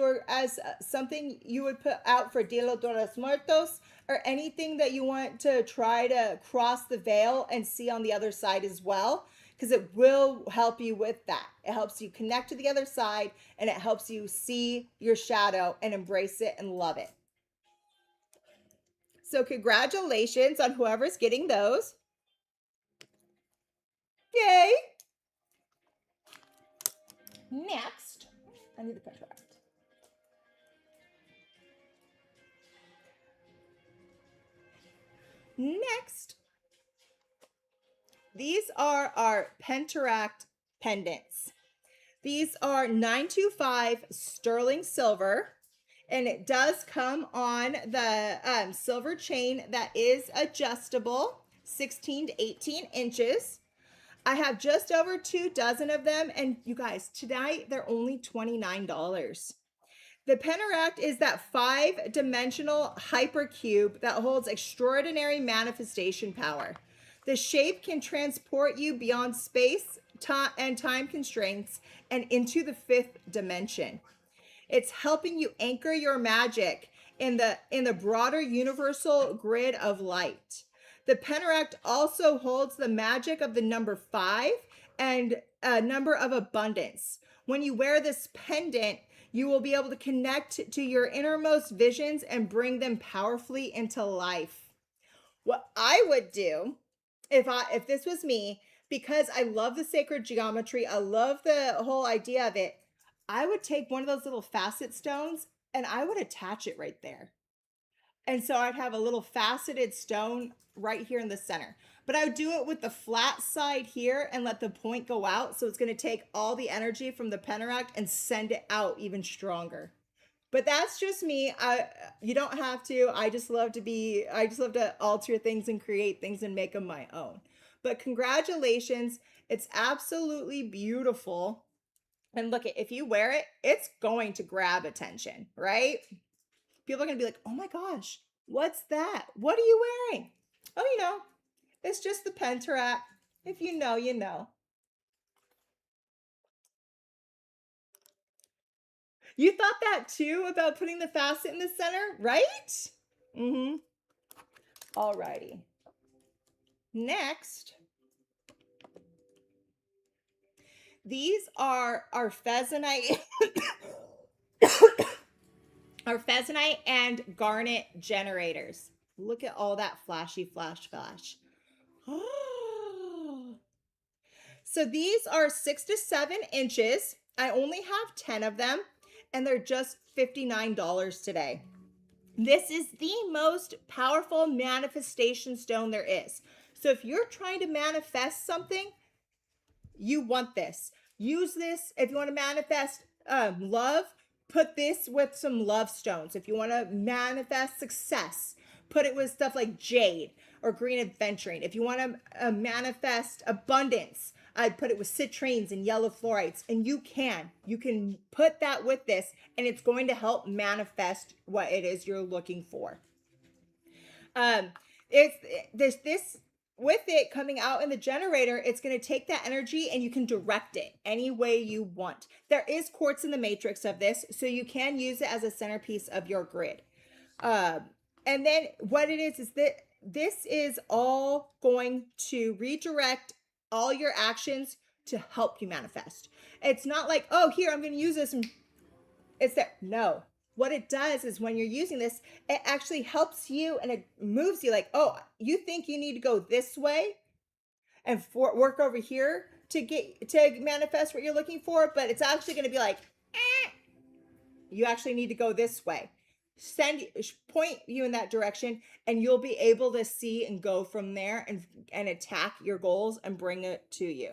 something you would put out for Dia de los Muertos, or anything that you want to try to cross the veil and see on the other side as well, because it will help you with that. It helps you connect to the other side, and it helps you see your shadow and embrace it and love it. So congratulations on whoever's getting those. Yay! Next, I need the contract. Next, these are our Pentaract pendants. These are 925 sterling silver, and it does come on the silver chain that is adjustable, 16 to 18 inches. I have just over 2 dozen of them, and you guys, tonight they're only $29. The Pentaract is that 5-dimensional hypercube that holds extraordinary manifestation power. The shape can transport you beyond space and time constraints and into the 5th dimension. It's helping you anchor your magic in the broader universal grid of light. The Pentaract also holds the magic of the number 5 and a number of abundance. When you wear this pendant, you will be able to connect to your innermost visions and bring them powerfully into life. What I would do if this was me, because I love the sacred geometry, I love the whole idea of it, I would take one of those little facet stones and I would attach it right there. And so I'd have a little faceted stone right here in the center. But I would do it with the flat side here and let the point go out. So it's going to take all the energy from the Pentaract and send it out even stronger. But that's just me. You don't have to. I just love to alter things and create things and make them my own. But congratulations. It's absolutely beautiful. And look, if you wear it, it's going to grab attention, right? People are going to be like, oh my gosh, what's that? What are you wearing? Oh, it's just the Pentaract. If you know, you know. You thought that too about putting the facet in the center, right? Mm-hmm. Alrighty. Next, these are our pheasantite, our pheasantite and garnet generators. Look at all that flashy flash. So these are 6 to 7 inches. I only have 10 of them, and they're just $59 today. This is the most powerful manifestation stone there is. So if you're trying to manifest something, you want this. Use this. If you want to manifest love, put this with some love stones. If you want to manifest success, put it with stuff like jade or green aventurine. If you want to manifest abundance, I'd put it with citrines and yellow fluorites. And you can put that with this, and it's going to help manifest what it is you're looking for. It's this with it coming out in the generator, it's going to take that energy and you can direct it any way you want. There is quartz in the matrix of this, so you can use it as a centerpiece of your grid. And then what it is that this is all going to redirect all your actions to help you manifest. It's not like, oh, here, I'm going to use this. And it's that, no. What it does is when you're using this, it actually helps you and it moves you like, oh, you think you need to go this way and work over here to manifest what you're looking for, but it's actually going to be like, you actually need to go this way. Point you in that direction, and you'll be able to see and go from there and attack your goals and bring it to you.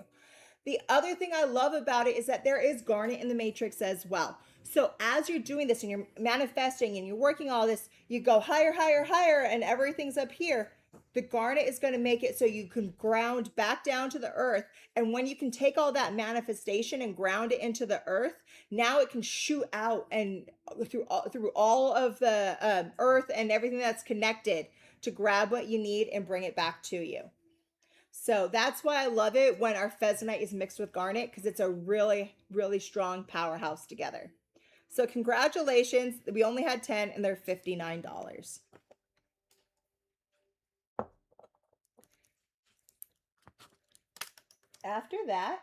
The other thing I love about it is that there is garnet in the matrix as well. So as you're doing this and you're manifesting and you're working all this, you go higher, higher, higher, and everything's up here. The garnet is going to make it so you can ground back down to the earth. And when you can take all that manifestation and ground it into the earth, now it can shoot out and through all of the earth and everything that's connected to grab what you need and bring it back to you. So that's why I love it when our pheasantite is mixed with garnet, because it's a really, really strong powerhouse together. So congratulations. We only had 10 and they're $59. After that,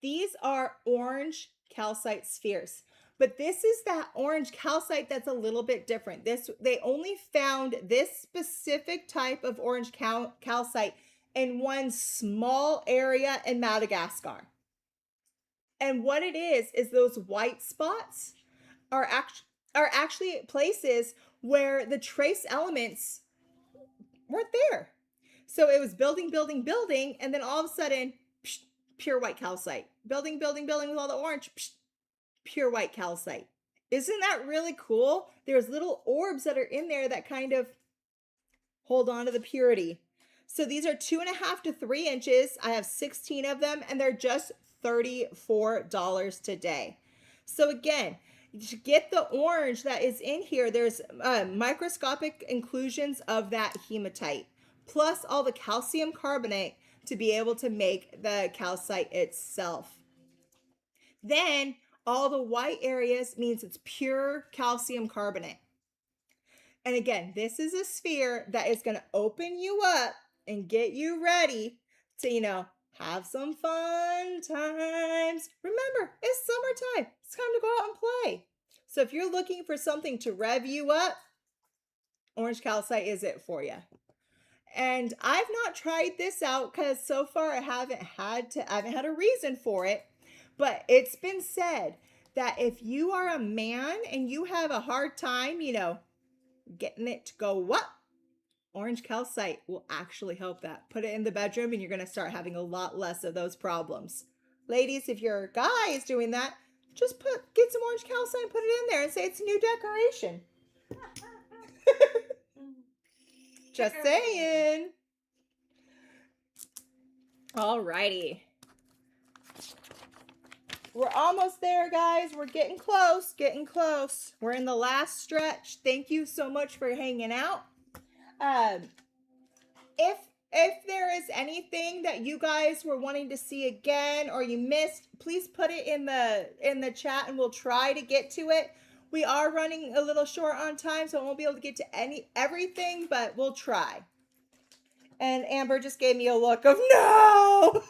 these are orange calcite spheres. But this is that orange calcite that's a little bit different. They only found this specific type of orange calcite in one small area in Madagascar. And what it is those white spots are actually places where the trace elements weren't there. So it was building, building, building, and then all of a sudden, psh, pure white calcite. Building, building, building with all the orange, psh, pure white calcite. Isn't that really cool? There's little orbs that are in there that kind of hold on to the purity. So these are 2.5 to 3 inches. I have 16 of them, and they're just $34 today. So again, to get the orange that is in here, there's microscopic inclusions of that hematite, plus all the calcium carbonate to be able to make the calcite itself. Then all the white areas means it's pure calcium carbonate. And again, this is a sphere that is going to open you up and get you ready to, have some fun times. Remember, it's summertime. It's time to go out and play. So if you're looking for something to rev you up, orange calcite is it for you. And I've not tried this out because so far I haven't had a reason for it. But it's been said that if you are a man and you have a hard time, getting it to go up, orange calcite will actually help that. Put it in the bedroom and you're going to start having a lot less of those problems. Ladies, if your guy is doing that, just get some orange calcite and put it in there and say it's a new decoration. Just saying. Alrighty. We're almost there, guys. We're getting close, We're in the last stretch. Thank you so much for hanging out. If there is anything that you guys were wanting to see again or you missed, please put it in the chat and we'll try to get to it. We are running a little short on time, so I won't be able to get to everything, but we'll try. And Amber just gave me a look of no.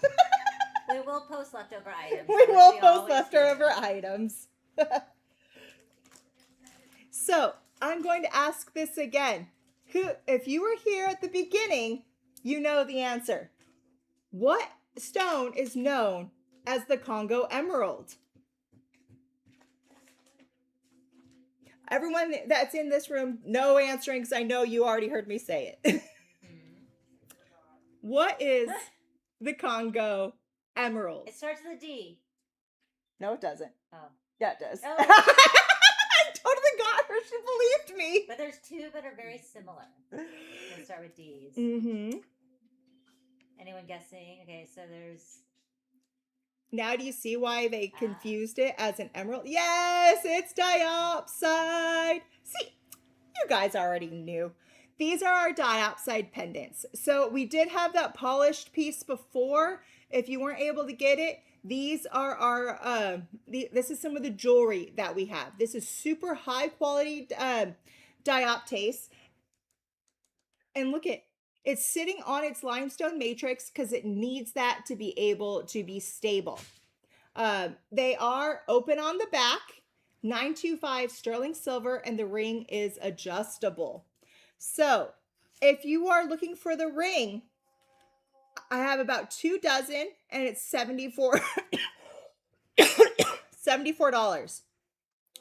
We will post leftover items. We will post leftover items. So I'm going to ask this again. If you were here at the beginning, you know the answer. What stone is known as the Congo emerald? Everyone that's in this room, no answering because I know you already heard me say it. What is the Congo emerald? It starts with a D. No, it doesn't. Oh. Yeah, it does. Oh. I totally got her. She believed me. But there's two that are very similar. They start with D's. Mm-hmm. Anyone guessing? Okay, so there's... Now do you see why they confused it as an emerald? Yes, it's diopside. See, you guys already knew. These are our diopside pendants. So we did have that polished piece before. If you weren't able to get it, these are our, this is some of the jewelry that we have. This is super high quality dioptase. And look it's sitting on its limestone matrix because it needs that to be able to be stable. They are open on the back, 925 sterling silver, and the ring is adjustable. So if you are looking for the ring, I have about 2 dozen and it's $74. $74.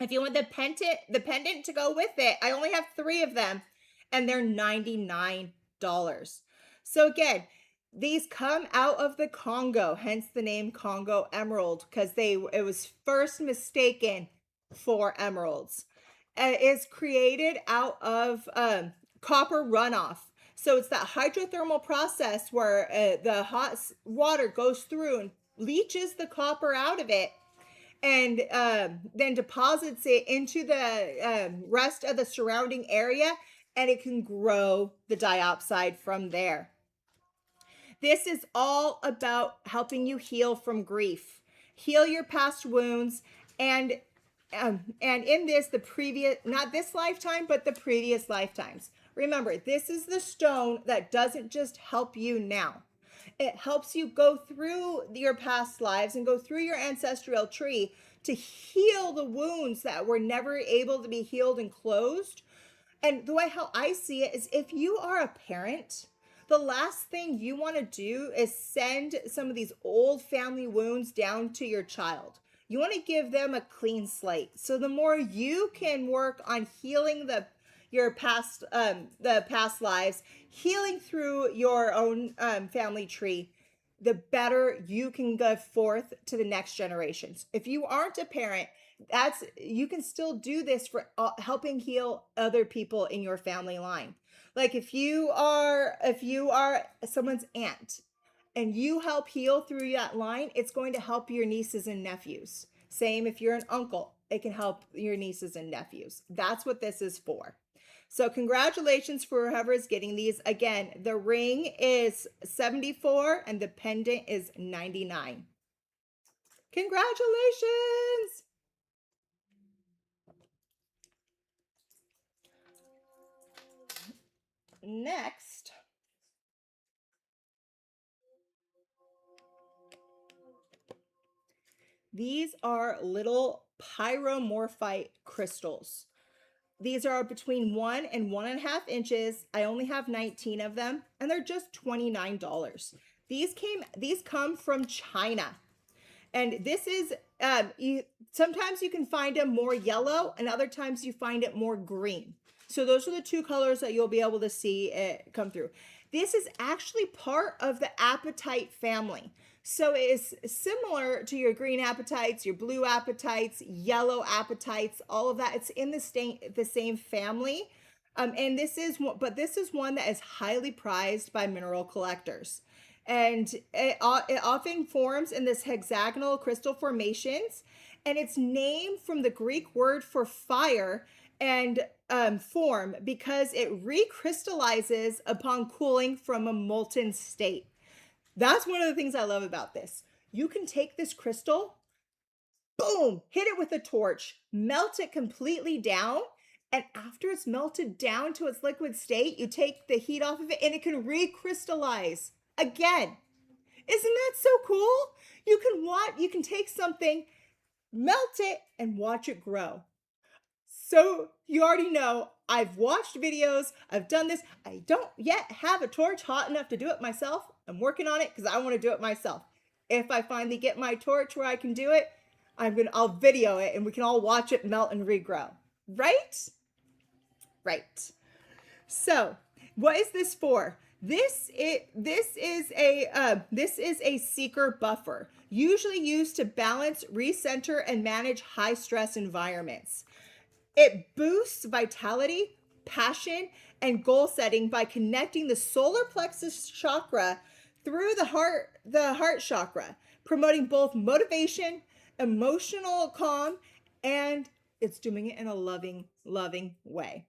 If you want the pendant to go with it, I only have 3 of them and they're $99. So again, these come out of the Congo, hence the name Congo emerald, because it was first mistaken for emeralds. It's created out of copper runoff. So it's that hydrothermal process where the hot water goes through and leaches the copper out of it. and then deposits it into the rest of the surrounding area, and it can grow the diopside from there. This is all about helping you heal from grief, heal your past wounds, and in this, the previous, not this lifetime, but the previous lifetimes. Remember, this is the stone that doesn't just help you now. It helps you go through your past lives and go through your ancestral tree to heal the wounds that were never able to be healed and closed. And the way how I see it is, if you are a parent, the last thing you want to do is send some of these old family wounds down to your child. You want to give them a clean slate. So the more you can work on healing your past the past lives, healing through your own family tree, the better you can go forth to the next generations. If you aren't a parent, you can still do this for helping heal other people in your family line. Like if you are someone's aunt and you help heal through that line, it's going to help your nieces and nephews. Same if you're an uncle, it can help your nieces and nephews. That's what this is for. So congratulations for whoever is getting these. Again, the ring is $74 and the pendant is $99. Congratulations! Next, these are little pyromorphite crystals. These are between 1 and 1.5 inches. I only have 19 of them, and they're just $29. These come from China. And this is sometimes you can find them more yellow, and other times you find it more green. So those are the two colors that you'll be able to see it come through. This is actually part of the apatite family. So it is similar to your green apatites, your blue apatites, yellow apatites, all of that. It's in the same family. And this is one that is highly prized by mineral collectors. And it often forms in this hexagonal crystal formations, and it's named from the Greek word for fire and form, because it recrystallizes upon cooling from a molten state. That's one of the things I love about this. You can take this crystal, boom, hit it with a torch, melt it completely down, and after it's melted down to its liquid state, you take the heat off of it and it can recrystallize again. Isn't that so cool? You can take something, melt it, and watch it grow. So you already know, I've watched videos, I've done this. I don't yet have a torch hot enough to do it myself. I'm working on it because I want to do it myself. If I finally get my torch where I can do it, I'll video it and we can all watch it melt and regrow. Right? Right. So, what is this for? This is a seeker buffer, usually used to balance, recenter, and manage high stress environments. It boosts vitality, passion, and goal setting by connecting the solar plexus chakra through the heart chakra, promoting both motivation, emotional calm, and it's doing it in a loving way.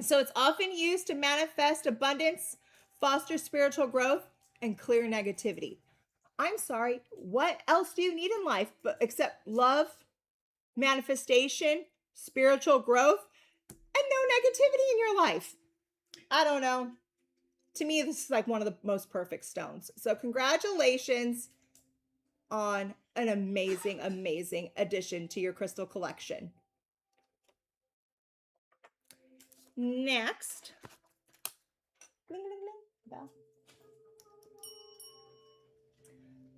So it's often used to manifest abundance, foster spiritual growth, and clear negativity. I'm sorry, what else do you need in life except love, manifestation, spiritual growth, and no negativity in your life? I don't know. To me, this is like one of the most perfect stones. So congratulations on an amazing, amazing addition to your crystal collection. Next. Bling, bling, bling. Bell.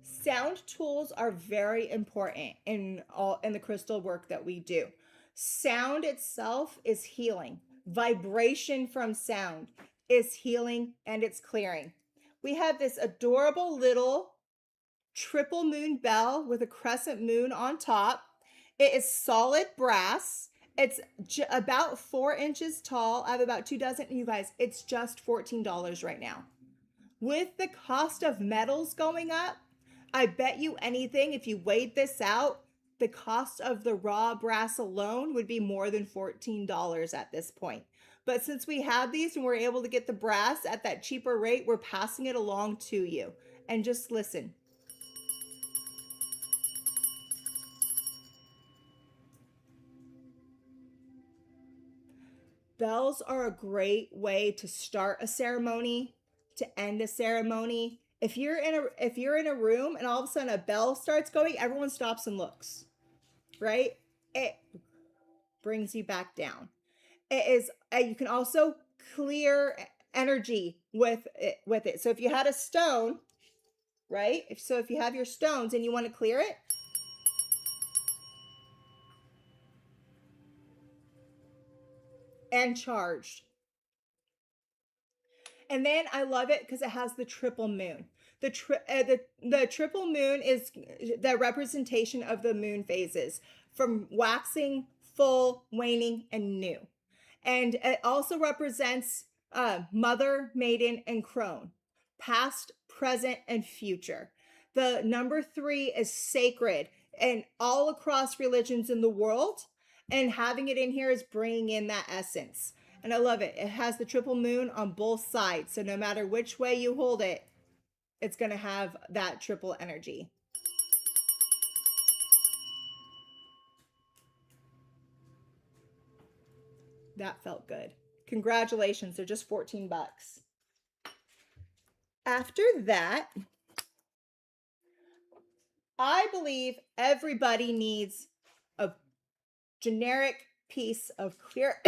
Sound tools are very important in the crystal work that we do. Sound itself is healing. Vibration from sound is healing, and it's clearing. We have this adorable little triple moon bell with a crescent moon on top. It is solid brass. It's about 4 inches tall. I have about 2 dozen. You guys, it's just $14 right now. With the cost of metals going up, I bet you anything, if you weighed this out, the cost of the raw brass alone would be more than $14 at this point. But since we have these and we're able to get the brass at that cheaper rate, we're passing it along to you. And just listen. Bells are a great way to start a ceremony, to end a ceremony. If you're in a room and all of a sudden a bell starts going, everyone stops and looks, right? It brings you back down. It is you can also clear energy with it. So if you had a stone, right? If you have your stones and you want to clear it, and charged. And then I love it because it has the triple moon. The triple moon is the representation of the moon phases from waxing, full, waning, and new. And it also represents mother, maiden, and crone, past, present, and future. The number 3 is sacred and all across religions in the world. And having it in here is bringing in that essence. And I love it. It has the triple moon on both sides. So no matter which way you hold it, it's going to have that triple energy. That felt good. Congratulations. They're just 14 bucks. After that, I believe everybody needs a generic piece of clear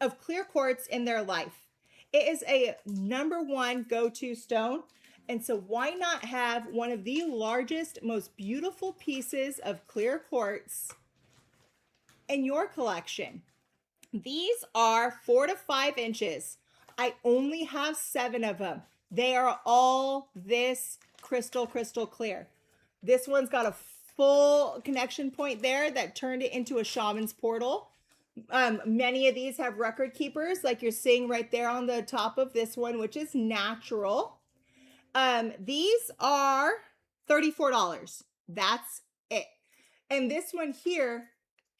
of clear quartz in their life. It is a number 1 go-to stone. And so why not have one of the largest, most beautiful pieces of clear quartz in your collection? These are 4 to 5 inches. I only have 7 of them. They are all this crystal clear. This one's got a full connection point there that turned it into a shaman's portal. Many of these have record keepers, like you're seeing right there on the top of this one, which is natural. These are $34. That's it. And this one here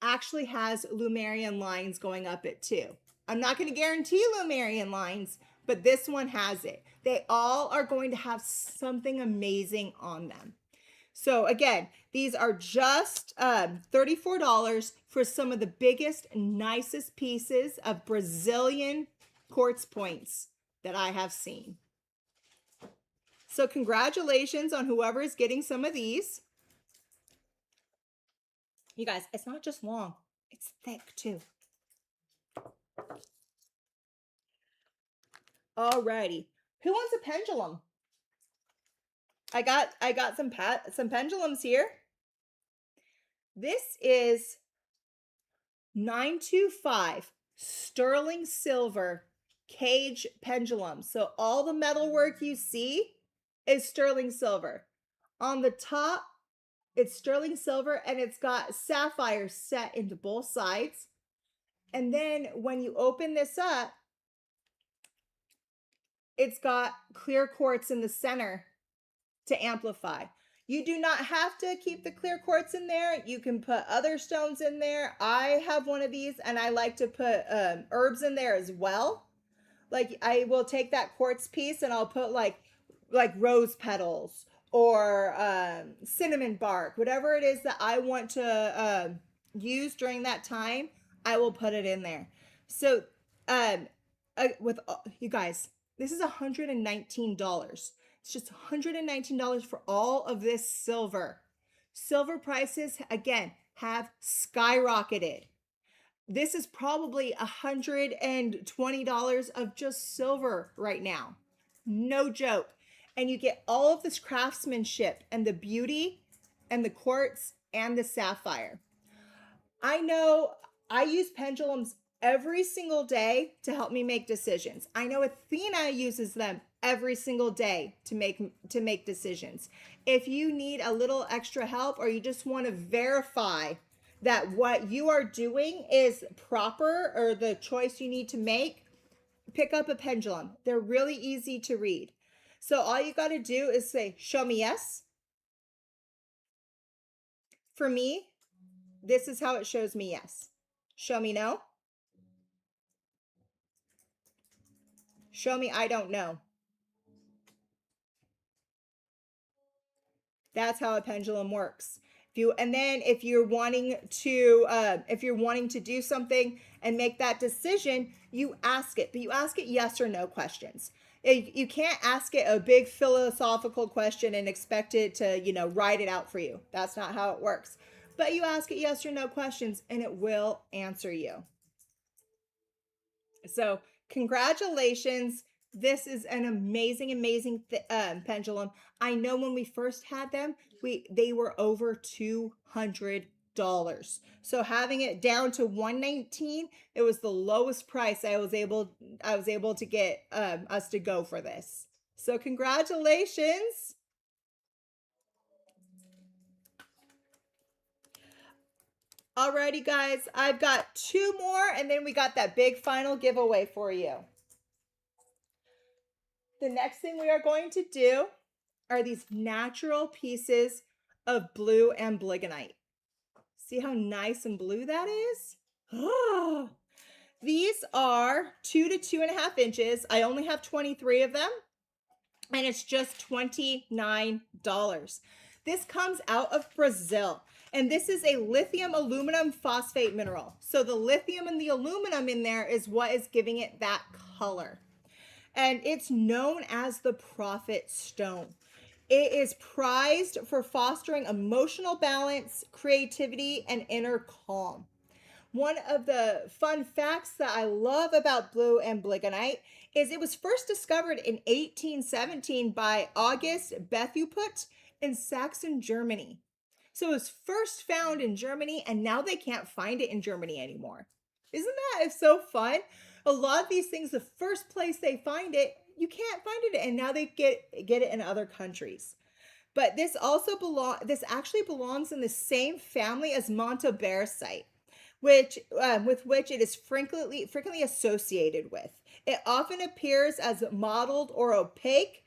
actually has Lumerian lines going up it too. I'm not going to guarantee Lumerian lines, but this one has it. They all are going to have something amazing on them. So again, these are just $34 for some of the biggest, nicest pieces of Brazilian quartz points that I have seen. So congratulations on whoever is getting some of these. You guys, it's not just long, it's thick too. Alrighty, who wants a pendulum? I got some pendulums here. This is 925 sterling silver cage pendulum. So all the metalwork you see is sterling silver. On the top, it's sterling silver and it's got sapphire set into both sides. And then when you open this up, it's got clear quartz in the center to amplify. You do not have to keep the clear quartz in there. You can put other stones in there. I have one of these and I like to put herbs in there as well. Like I will take that quartz piece and I'll put like rose petals or cinnamon bark, whatever it is that I want to use during that time, I will put it in there. So with you guys, this is $119. It's just $119 for all of this silver. Silver prices, again, have skyrocketed. This is probably $120 of just silver right now. No joke. And you get all of this craftsmanship and the beauty and the quartz and the sapphire. I know I use pendulums every single day to help me make decisions. I know Athena uses them every single day to make decisions. If you need a little extra help or you just want to verify that what you are doing is proper or the choice you need to make, pick up a pendulum. They're really easy to read. So all you got to do is say, show me yes. For me, this is how it shows me yes. Show me no. Show me I don't know. That's how a pendulum works. If you're wanting to do something and make that decision, you ask it, but you ask it yes or no questions. You can't ask it a big philosophical question and expect it to, write it out for you. That's not how it works. But you ask it yes or no questions and it will answer you. So, congratulations. This is an amazing pendulum. I know when we first had them, they were over $200. So having it down to 119, it was the lowest price I was able to get us to go for this. So congratulations. Alrighty, guys, I've got 2 more, and then we got that big final giveaway for you. The next thing we are going to do are these natural pieces of blue amblygonite. See how nice and blue that is? Oh, these are 2 to 2.5 inches. I only have 23 of them, and it's just $29. This comes out of Brazil, and this is a lithium aluminum phosphate mineral. So the lithium and the aluminum in there is what is giving it that color. And it's known as the prophet stone. It is prized for fostering emotional balance, creativity, and inner calm. One of the fun facts that I love about blue amblygonite is it was first discovered in 1817 by August Bethuput in Saxon, Germany. So it was first found in Germany, and now they can't find it in Germany anymore. Isn't that so fun? A lot of these things, the first place they find it, you can't find it, and now they get it in other countries. But this actually belongs in the same family as montabersite, with which it is frequently associated with. It often appears as mottled or opaque,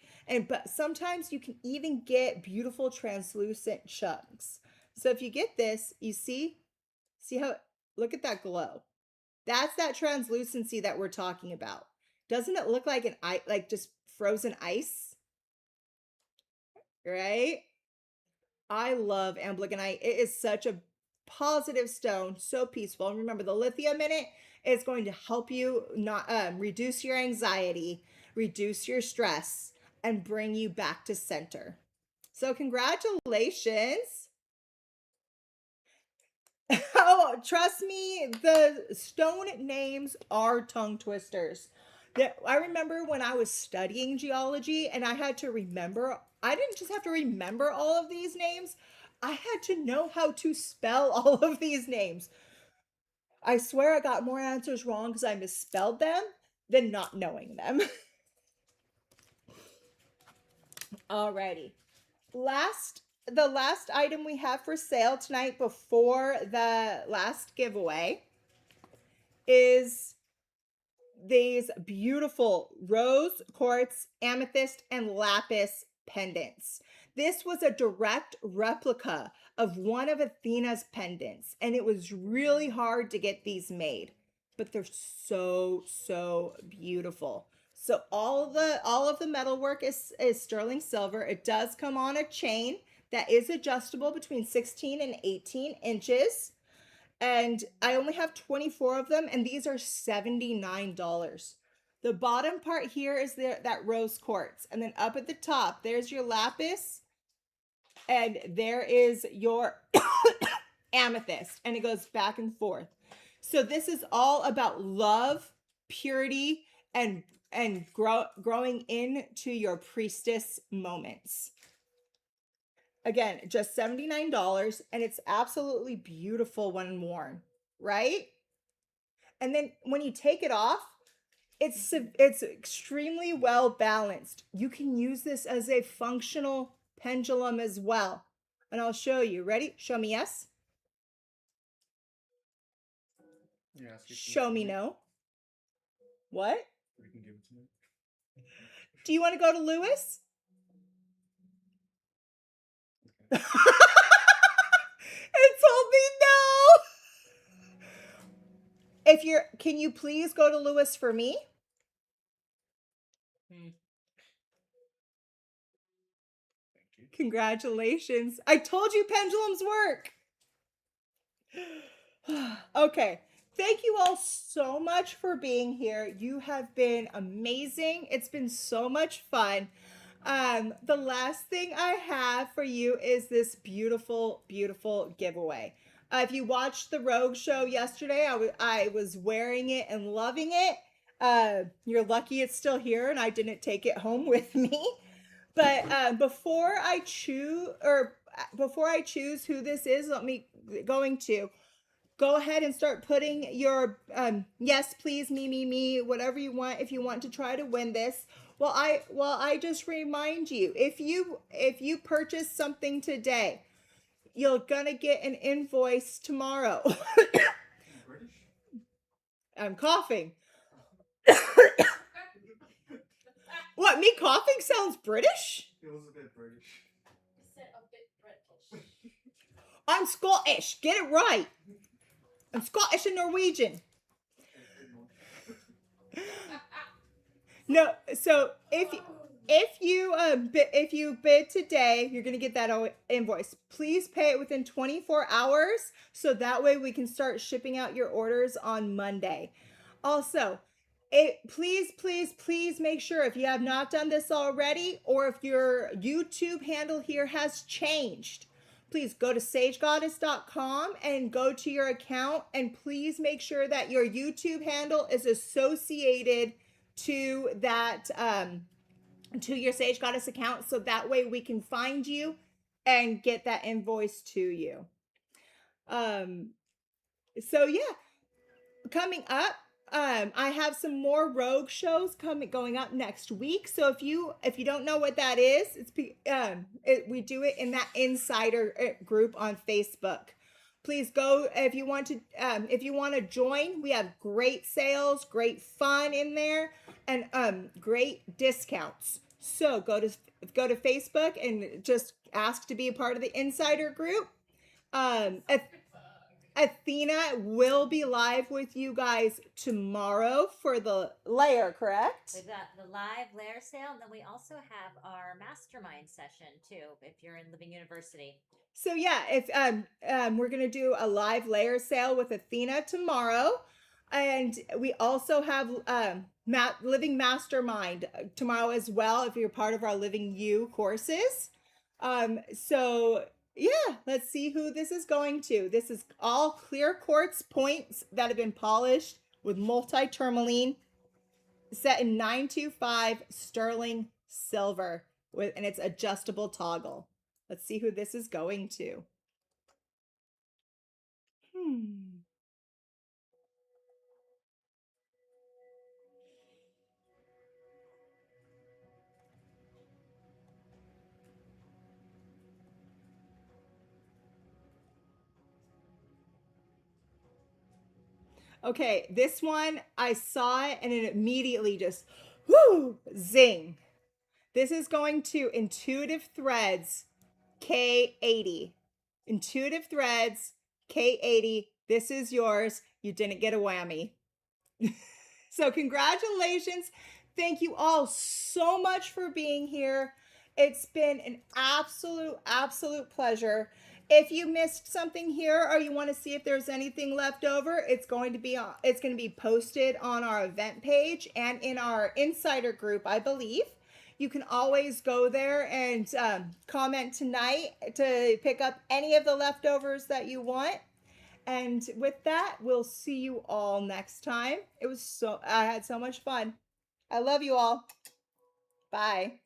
but sometimes you can even get beautiful translucent chunks. So if you get this, you see how, look at that glow. That's that translucency that we're talking about. Doesn't it look like just frozen ice? Right? I love amblygonite. It is such a positive stone, so peaceful. And remember, the lithium in it is going to help you not reduce your anxiety, reduce your stress, and bring you back to center. So congratulations. Oh, trust me, the stone names are tongue twisters. I remember when I was studying geology and I didn't just have to remember all of these names, I had to know how to spell all of these names. I swear I got more answers wrong because I misspelled them than not knowing them. Alrighty. The last item we have for sale tonight before the last giveaway is these beautiful rose, quartz, amethyst, and lapis pendants. This was a direct replica of one of Athena's pendants, and it was really hard to get these made, but they're so beautiful. So all of the metalwork is sterling silver. It does come on a chain that is adjustable between 16 and 18 inches. And I only have 24 of them, and these are $79. The bottom part here is that rose quartz, and then up at the top, there's your lapis, and there is your amethyst, and it goes back and forth. So this is all about love, purity, and growing into your priestess moments. Again, just $79, and it's absolutely beautiful when worn, right? And then when you take it off, it's extremely well balanced. You can use this as a functional pendulum as well. And I'll show you. Ready? Show me yes. Yeah. Show me no. What? You can give it to me. Do you want to go to Lewis? can you please go to Lewis for me? Hmm. Thank you. Congratulations. I told you pendulums work. Okay. Thank you all so much for being here. You have been amazing. It's been so much fun. The last thing I have for you is this beautiful, beautiful giveaway. If you watched the Rogue show yesterday, I was wearing it and loving it. You're lucky it's still here and I didn't take it home with me. But before I choose who this is, go ahead and start putting your yes please me whatever you want if you want to try to win this. Well, I just remind you, if you purchase something today, you're gonna get an invoice tomorrow. British? I'm coughing. What, me coughing sounds British? It was a bit British. You said a bit British. I'm Scottish, get it right. I'm Scottish and Norwegian. No, so if you bid today, you're gonna get that invoice. Please pay it within 24 hours, so that way we can start shipping out your orders on Monday. Also, please make sure, if you have not done this already, or if your YouTube handle here has changed, please go to sagegoddess.com and go to your account, and please make sure that your YouTube handle is associated to that to your Sage Goddess account, so that way we can find you and get that invoice to you. So yeah, coming up, I have some more Rogue shows going up next week. So if you don't know what that is, we do it in that insider group on Facebook. Please go if you want to join. We have great sales, great fun in there, and great discounts. So go to Facebook and just ask to be a part of the insider group. Athena will be live with you guys tomorrow for the layer, correct? We've got the live layer sale, and then we also have our mastermind session too, if you're in Living University. So yeah, if we're gonna do a live layer sale with Athena tomorrow, and we also have Living Mastermind tomorrow as well, if you're part of our Living You courses. So yeah, let's see who this is going to. This is all clear quartz points that have been polished with multi-tourmaline, set in 925 sterling silver, and it's adjustable toggle. Let's see who this is going to. Okay, this one, I saw it and it immediately just, whoo, zing. This is going to Intuitive Threads K80. Intuitive Threads K80. This is yours. You didn't get a whammy. So congratulations. Thank you all so much for being here. It's been an absolute pleasure. If you missed something here or you want to see if there's anything left over, it's going to be posted on our event page and in our insider group, I believe. You can always go there and comment tonight to pick up any of the leftovers that you want. And with that, we'll see you all next time. I had so much fun. I love you all. Bye.